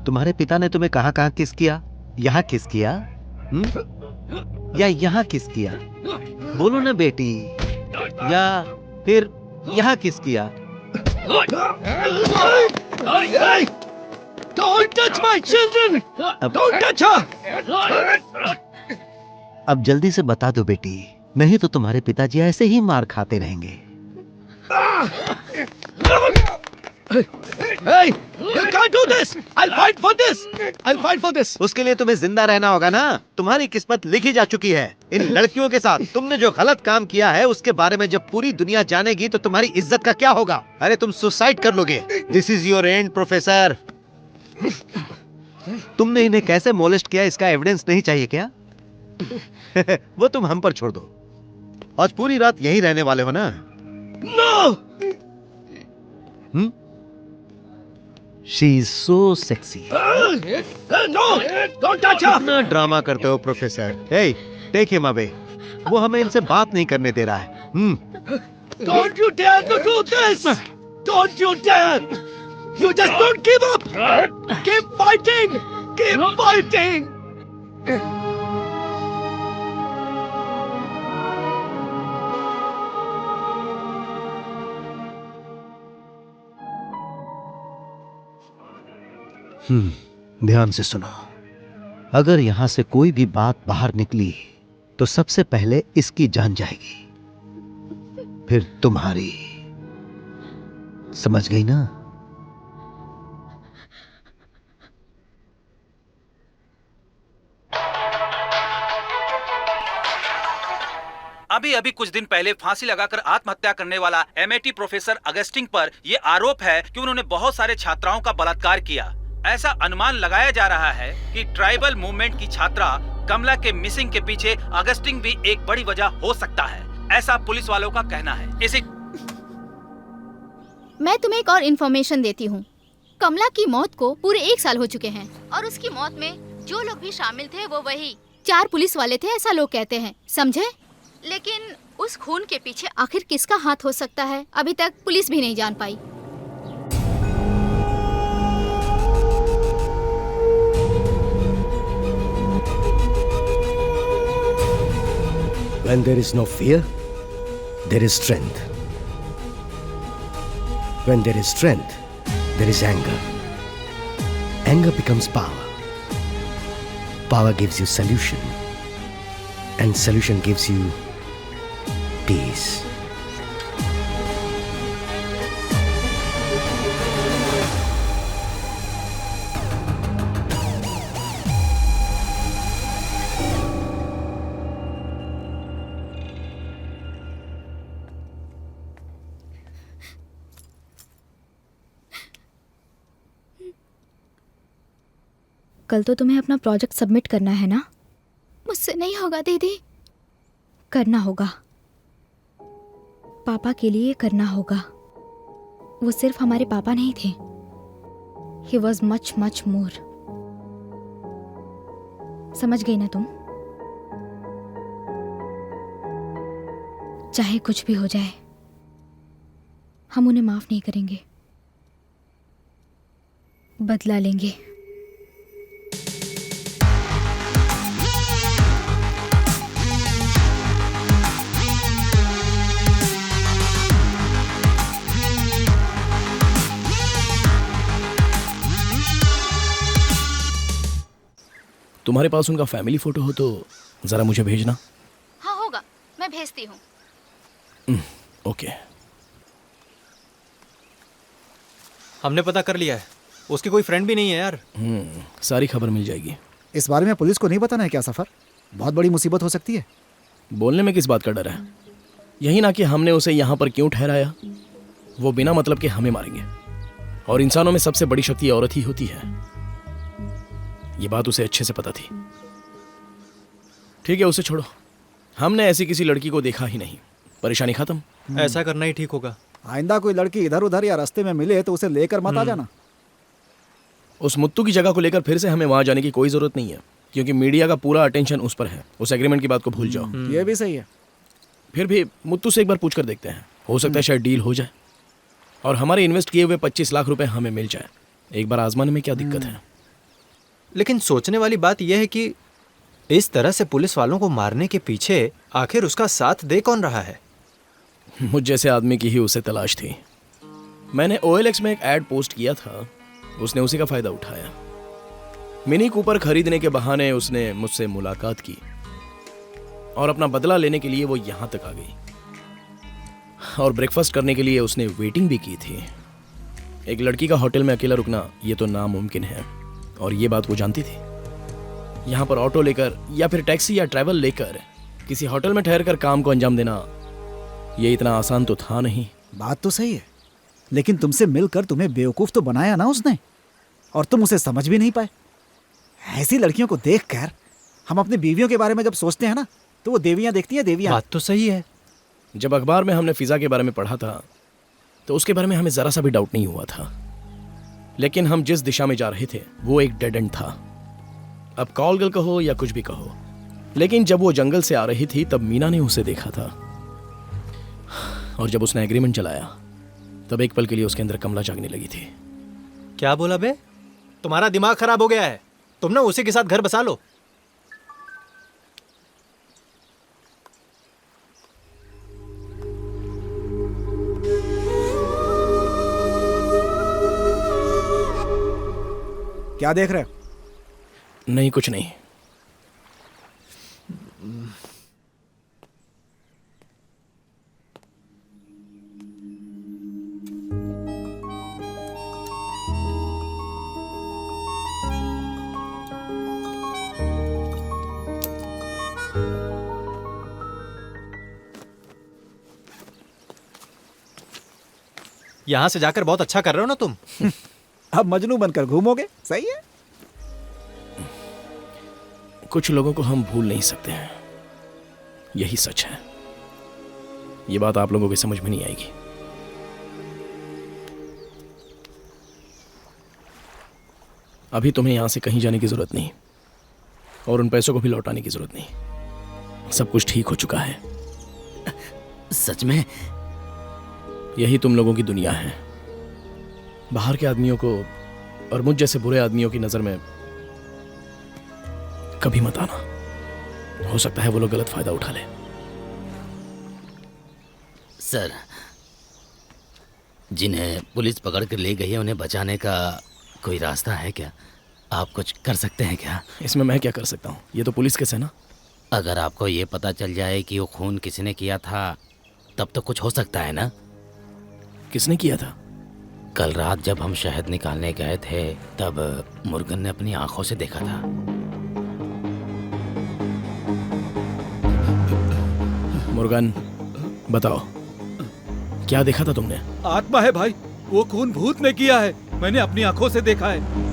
तुम्हारे पिता ने तुम्हें कहाँ किस किया? यहाँ किस किया? या यहाँ किस किया? बोलो ना बेटी। या फिर यहाँ किस किया? Don't touch my children! Don't touch her! अब जल्दी से बता दो बेटी, नहीं तो तुम्हारे पिताजी ऐसे ही मार खाते रहेंगे। Hey, you can't do this! I'll fight for this! I'll fight for this! उसके लिए तुम्हें जिंदा रहना होगा ना। तुम्हारी किस्मत लिखी जा चुकी है। इन लड़कियों के साथ तुमने जो गलत काम किया है उसके बारे में जब पूरी दुनिया जानेगी तो तुम्हारी इज्जत का क्या होगा? अरे तुम सुसाइड कर लोगे। This is your and professor. तुमने इन्हें कैसे मोलेस्ट किया इसका एविडेंस नहीं चाहिए क्या? वो तुम हम पर छोड़ दो। आज पूरी रात यहीं रहने वाले हो ना? No! She is so sexy. No! Don't touch her! कितना ड्रामा करते हो professor. Hey, take him away. वो हमें इनसे बात नहीं करने दे रहा है। Don't you dare to do this! Don't you dare! You just don't give up! Keep fighting! Keep fighting! ध्यान से सुनो। अगर यहां से कोई भी बात बाहर निकली तो सबसे पहले इसकी जान जाएगी, फिर तुम्हारी। समझ गई ना? अभी अभी कुछ दिन पहले फांसी लगाकर आत्महत्या करने वाला MIT प्रोफेसर अगस्टिन पर यह आरोप है कि उन्होंने बहुत सारे छात्राओं का बलात्कार किया। ऐसा अनुमान लगाया जा रहा है कि ट्राइबल मूवमेंट की छात्रा कमला के मिसिंग के पीछे अगस्टिन भी एक बड़ी वजह हो सकता है, ऐसा पुलिस वालों का कहना है। इसे मैं तुम्हें एक और इन्फॉर्मेशन देती हूँ। कमला की मौत को पूरे 1 साल हो चुके हैं और उसकी मौत में जो लोग भी शामिल थे वो वही 4 पुलिस वाले थे, ऐसा लोग कहते हैं, समझे? लेकिन उस खून के पीछे आखिर किसका हाथ हो सकता है, अभी तक पुलिस भी नहीं जान पाई। When there is no fear, there is strength. When there is strength, there is anger. Anger becomes power. Power gives you solution. And solution gives you peace. कल तो तुम्हें अपना प्रोजेक्ट सबमिट करना है ना? मुझसे नहीं होगा दीदी। करना होगा, पापा के लिए करना होगा। वो सिर्फ हमारे पापा नहीं थे, he was much much more. समझ गई ना तुम? चाहे कुछ भी हो जाए, हम उन्हें माफ नहीं करेंगे, बदला लेंगे। तुम्हारे पास उनका फैमिली फोटो हो तो जरा मुझे भेजना। हाँ होगा, मैं भेजती हूँ। ओके। हमने पता कर लिया है, उसकी कोई फ्रेंड भी नहीं है यार। सारी खबर मिल जाएगी। इस बारे में पुलिस को नहीं बताना है क्या सफर? बहुत बड़ी मुसीबत हो सकती है। बोलने में किस बात का डर है? यही ना कि हमने उसे यहाँ पर क्यों ठहराया। वो बिना मतलब के हमें मारेंगे, और इंसानों में सबसे बड़ी शक्ति औरत ही होती है। ये बात उसे अच्छे से पता थी। ठीक है, उसे छोड़ो। हमने ऐसी किसी लड़की को देखा ही नहीं। परेशानी खत्म। ऐसा करना ही ठीक होगा। आइंदा कोई लड़की इधर उधर या रास्ते में मिले तो उसे लेकर मत आ जाना। उस मुत्तू की जगह को लेकर फिर से हमें वहां जाने की कोई जरूरत नहीं है, क्योंकि मीडिया का पूरा अटेंशन उस पर है। उस एग्रीमेंट की बात को भूल जाओ। ये भी सही है। फिर भी मुत्तू से एक बार पूछ कर देखते हैं, हो सकता है शायद डील हो जाए और हमारे इन्वेस्ट किए हुए 25 लाख रुपए हमें मिल जाए। एक बार आजमाने में क्या दिक्कत है? लेकिन सोचने वाली बात यह है कि इस तरह से पुलिस वालों को मारने के पीछे आखिर उसका साथ दे कौन रहा है? मुझ जैसे आदमी की ही उसे तलाश थी। मैंने OLX में एक ऐड पोस्ट किया था, उसने उसी का फायदा उठाया। मिनी कूपर खरीदने के बहाने उसने मुझसे मुलाकात की और अपना बदला लेने के लिए वो यहां तक आ गई। और ब्रेकफास्ट करने के लिए उसने वेटिंग भी की थी। एक लड़की का होटल में अकेला रुकना ये तो नामुमकिन है, और ये बात वो जानती थी। यहाँ पर ऑटो लेकर या फिर टैक्सी या ट्रैवल लेकर किसी होटल में ठहर कर काम को अंजाम देना ये इतना आसान तो था नहीं। बात तो सही है, लेकिन तुमसे मिलकर तुम्हें बेवकूफ तो बनाया ना उसने, और तुम उसे समझ भी नहीं पाए। ऐसी लड़कियों को देखकर हम अपनी बीवियों के बारे में जब सोचते हैं ना, तो वो देवियां देखती हैं देवियां। बात तो सही है। जब अखबार में हमने फिजा के बारे में पढ़ा था तो उसके बारे में हमें जरा सा भी डाउट नहीं हुआ था, लेकिन हम जिस दिशा में जा रहे थे वो एक डेड एंड था। अब कॉल गर्ल कहो या कुछ भी कहो, लेकिन जब वो जंगल से आ रही थी तब मीना ने उसे देखा था, और जब उसने एग्रीमेंट चलाया तब एक पल के लिए उसके अंदर कमला जागने लगी थी। क्या बोला बे? तुम्हारा दिमाग खराब हो गया है। तुम ना उसी के साथ घर बसा लो। क्या देख रहे हो? नहीं, कुछ नहीं। यहाँ से जाकर बहुत अच्छा कर रहे हो ना तुम। अब मजनू बनकर घूमोगे, सही है। कुछ लोगों को हम भूल नहीं सकते हैं, यही सच है। ये बात आप लोगों की समझ में नहीं आएगी। अभी तुम्हें यहां से कहीं जाने की जरूरत नहीं, और उन पैसों को भी लौटाने की जरूरत नहीं। सब कुछ ठीक हो चुका है। सच में? यही तुम लोगों की दुनिया है। बाहर के आदमियों को और मुझ जैसे बुरे आदमियों की नजर में कभी मत आना। हो सकता है वो लोग गलत फायदा उठा लें। सर, जिन्हें पुलिस पकड़ कर ले गई है उन्हें बचाने का कोई रास्ता है क्या? आप कुछ कर सकते हैं क्या? इसमें मैं क्या कर सकता हूँ? ये तो पुलिस केस है ना। अगर आपको ये पता चल जाए कि वो खून किसने किया था तब तो कुछ हो सकता है ना? किसने किया था? कल रात जब हम शहद निकालने गए थे तब मुर्गन ने अपनी आंखों से देखा था। मुर्गन, बताओ क्या देखा था तुमने? आत्मा है भाई, वो खून भूत ने किया है। मैंने अपनी आंखों से देखा है।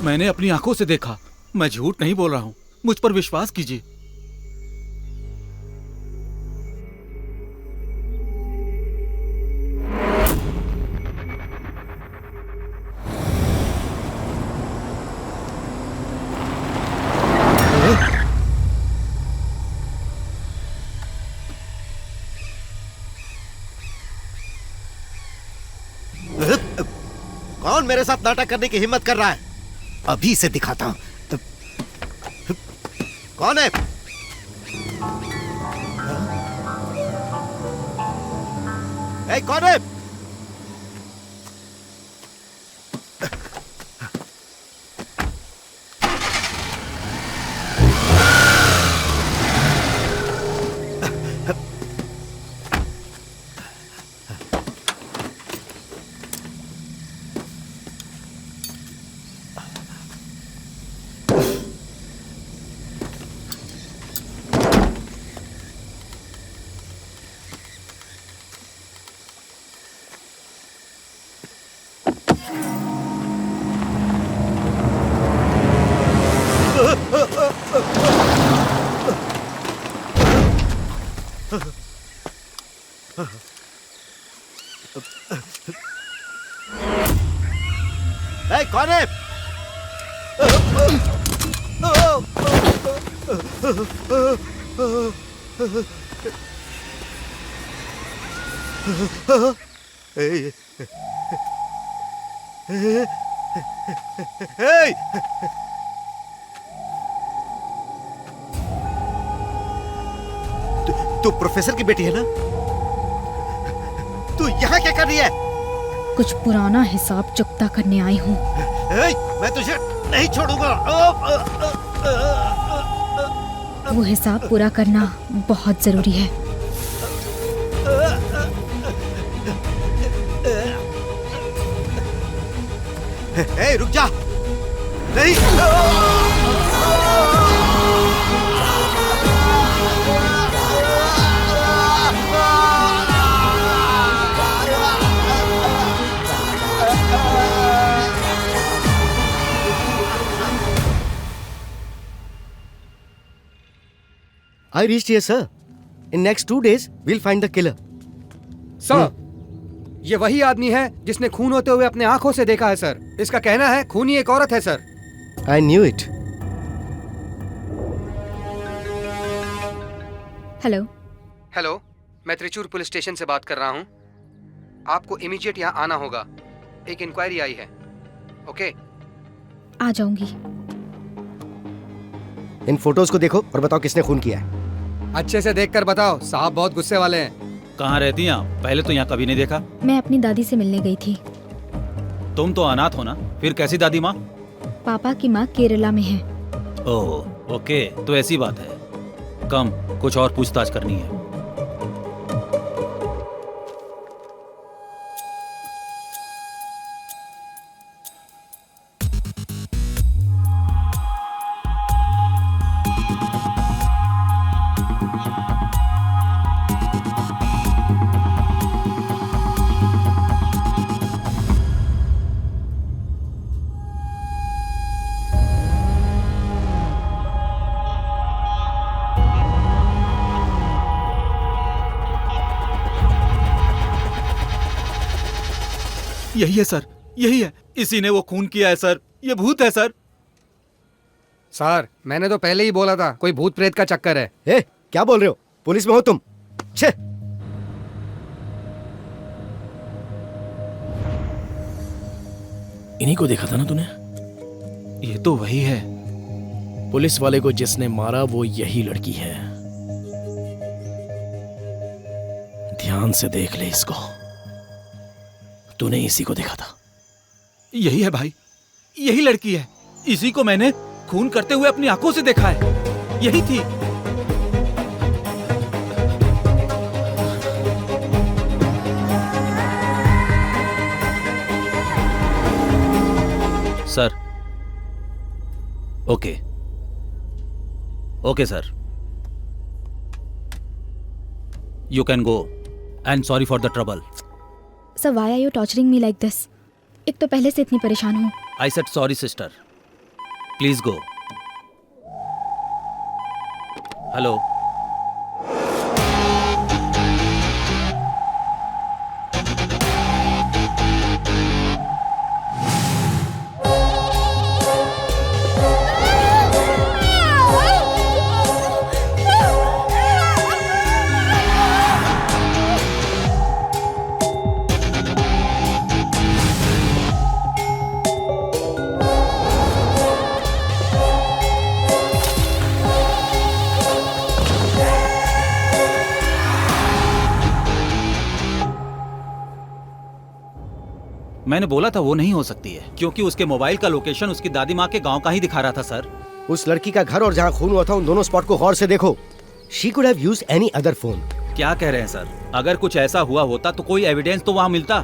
मैंने अपनी आंखों से देखा, मैं झूठ नहीं बोल रहा हूँ, मुझ पर विश्वास कीजिए। कौन मेरे साथ नाटक करने की हिम्मत कर रहा है? अभी से दिखाता हूं। कौन है? कौन है? कौन है? तू प्रोफेसर की बेटी है ना? तू यहाँ क्या कर रही है? कुछ पुराना हिसाब चुकता करने आई हूँ। मैं तुझे नहीं छोड़ूंगा। वो हिसाब पूरा करना बहुत जरूरी है। ए, रुक जा। नहीं। I reached here, sir. In next 2 days, we'll find the killer. Sir, ये वही आदमी है जिसने खून होते हुए अपने आंखों से देखा है सर। इसका कहना है खूनी एक औरत है sir. I knew it. Hello. Hello, मैं त्रिचूर पुलिस स्टेशन से बात कर रहा हूँ। आपको इमीडिएट यहाँ आना होगा। एक इंक्वायरी आई है। ओके? आ जाऊंगी। इन फोटोज को देखो और बताओ किसने खून किया है। अच्छे से देखकर बताओ, साहब बहुत गुस्से वाले हैं। कहाँ रहती हैं आप? पहले तो यहाँ कभी नहीं देखा। मैं अपनी दादी से मिलने गई थी। तुम तो अनाथ हो ना, फिर कैसी दादी माँ? पापा की माँ केरला में है। ओह, ओके, तो ऐसी बात है। कम, कुछ और पूछताछ करनी है। यही है सर, यही है। इसी ने वो खून किया है सर। ये भूत है सर। सर, मैंने तो पहले ही बोला था कोई भूत प्रेत का चक्कर है। ए, क्या बोल रहे हो? पुलिस में हो तुम? छे! इन्हीं को देखा था ना तूने? ये तो वही है। पुलिस वाले को जिसने मारा वो यही लड़की है। ध्यान से देख ले इसको। तूने इसी को देखा था। यही है भाई, यही लड़की है। इसी को मैंने खून करते हुए अपनी आंखों से देखा है। यही थी। Sir, okay okay sir, you can go and sorry for the trouble. Sir, why are you torturing me like this? एक तो पहले से इतनी परेशान हूँ। I said sorry sister, please go. Hello, मैंने बोला था वो नहीं हो सकती है, क्योंकि उसके मोबाइल का लोकेशन उसकी दादी माँ के गांव का ही दिखा रहा था सर। उस लड़की का घर और जहाँ खून हुआ था उन दोनों स्पॉट को गौर से देखो। She could have used any other phone. क्या कह रहे हैं सर? अगर कुछ ऐसा हुआ होता तो कोई एविडेंस तो वहाँ मिलता।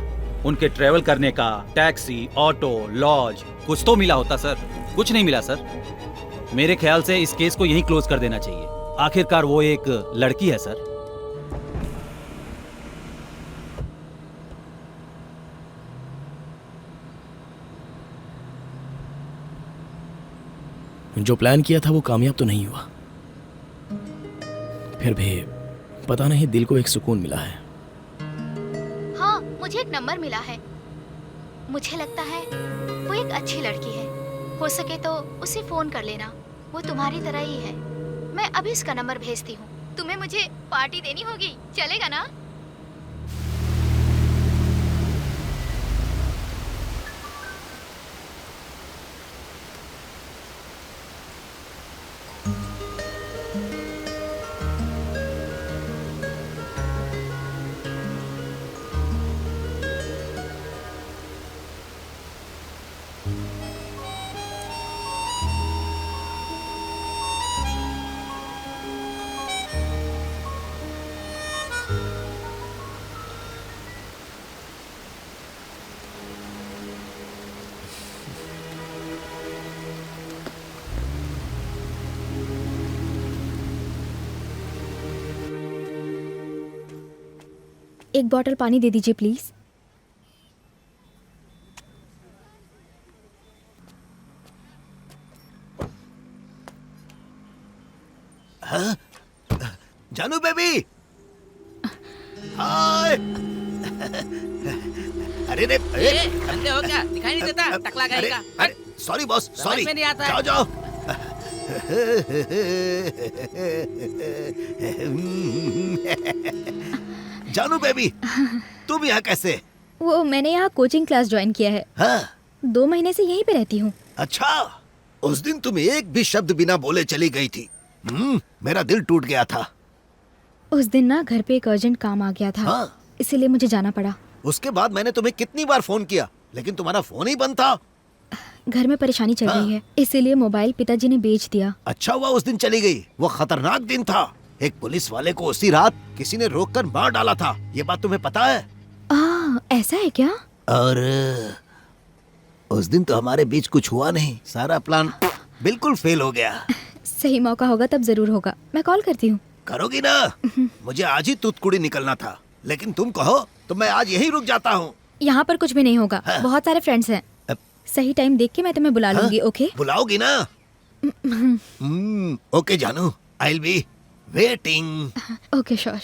उनके ट्रेवल करने का, टैक्सी, ऑटो, लॉज, कुछ तो मिला होता सर। कुछ नहीं मिला सर। मेरे ख्याल से इस केस को यहीं क्लोज कर देना चाहिए। आखिरकार वो एक लड़की है सर। जो प्लान किया था वो कामयाब तो नहीं हुआ। फिर भी पता नहीं दिल को एक सुकून मिला है। हाँ, मुझे एक नंबर मिला है। मुझे लगता है वो एक अच्छी लड़की है। हो सके तो उसे फोन कर लेना, वो तुम्हारी तरह ही है। मैं अभी उसका नंबर भेजती हूँ। तुम्हें मुझे पार्टी देनी होगी, चलेगा ना? एक बॉटल पानी दे दीजिए प्लीज। हाँ? जानू बेबी, हाय। अरे रे, अंधे हो क्या? दिखाई नहीं देता? टकला अरे, का। अरे, सॉरी बॉस, सॉरी। में नहीं आता है। जाओ जाओ। जानू बेबी, तुम यहाँ कैसे? वो मैंने यहाँ कोचिंग क्लास ज्वाइन किया है। हाँ? 2 महीने से यहीं पे रहती हूँ। अच्छा, उस दिन तुम एक भी शब्द बिना बोले चली गई थी। मेरा दिल टूट गया था। उस दिन ना घर पे एक अर्जेंट काम आ गया था। हाँ? इसीलिए मुझे जाना पड़ा। उसके बाद मैंने तुम्हें कितनी बार फोन किया, लेकिन तुम्हारा फोन ही बंद था। घर में परेशानी चल रही है, इसीलिए मोबाइल पिताजी ने बेच दिया। अच्छा हुआ उस दिन चली गई। वो खतरनाक दिन था। एक पुलिस वाले को उसी रात किसी ने रोककर मार डाला था। ये बात तुम्हें पता है? ऐसा है क्या? और उस दिन तो हमारे बीच कुछ हुआ नहीं। सारा प्लान बिल्कुल फेल हो गया। सही मौका होगा तब जरूर होगा। मैं कॉल करती हूँ। करोगी ना? मुझे आज ही तूतकुड़ी निकलना था, लेकिन तुम कहो तो मैं आज यही रुक जाता हूँ। यहाँ पर कुछ भी नहीं होगा। बहुत सारे फ्रेंड्स हैं। सही टाइम देख के मैं तुम्हें बुला लूंगी। ओके? बुलाओगी ना? ओके जानू, I will be waiting. Okay sure.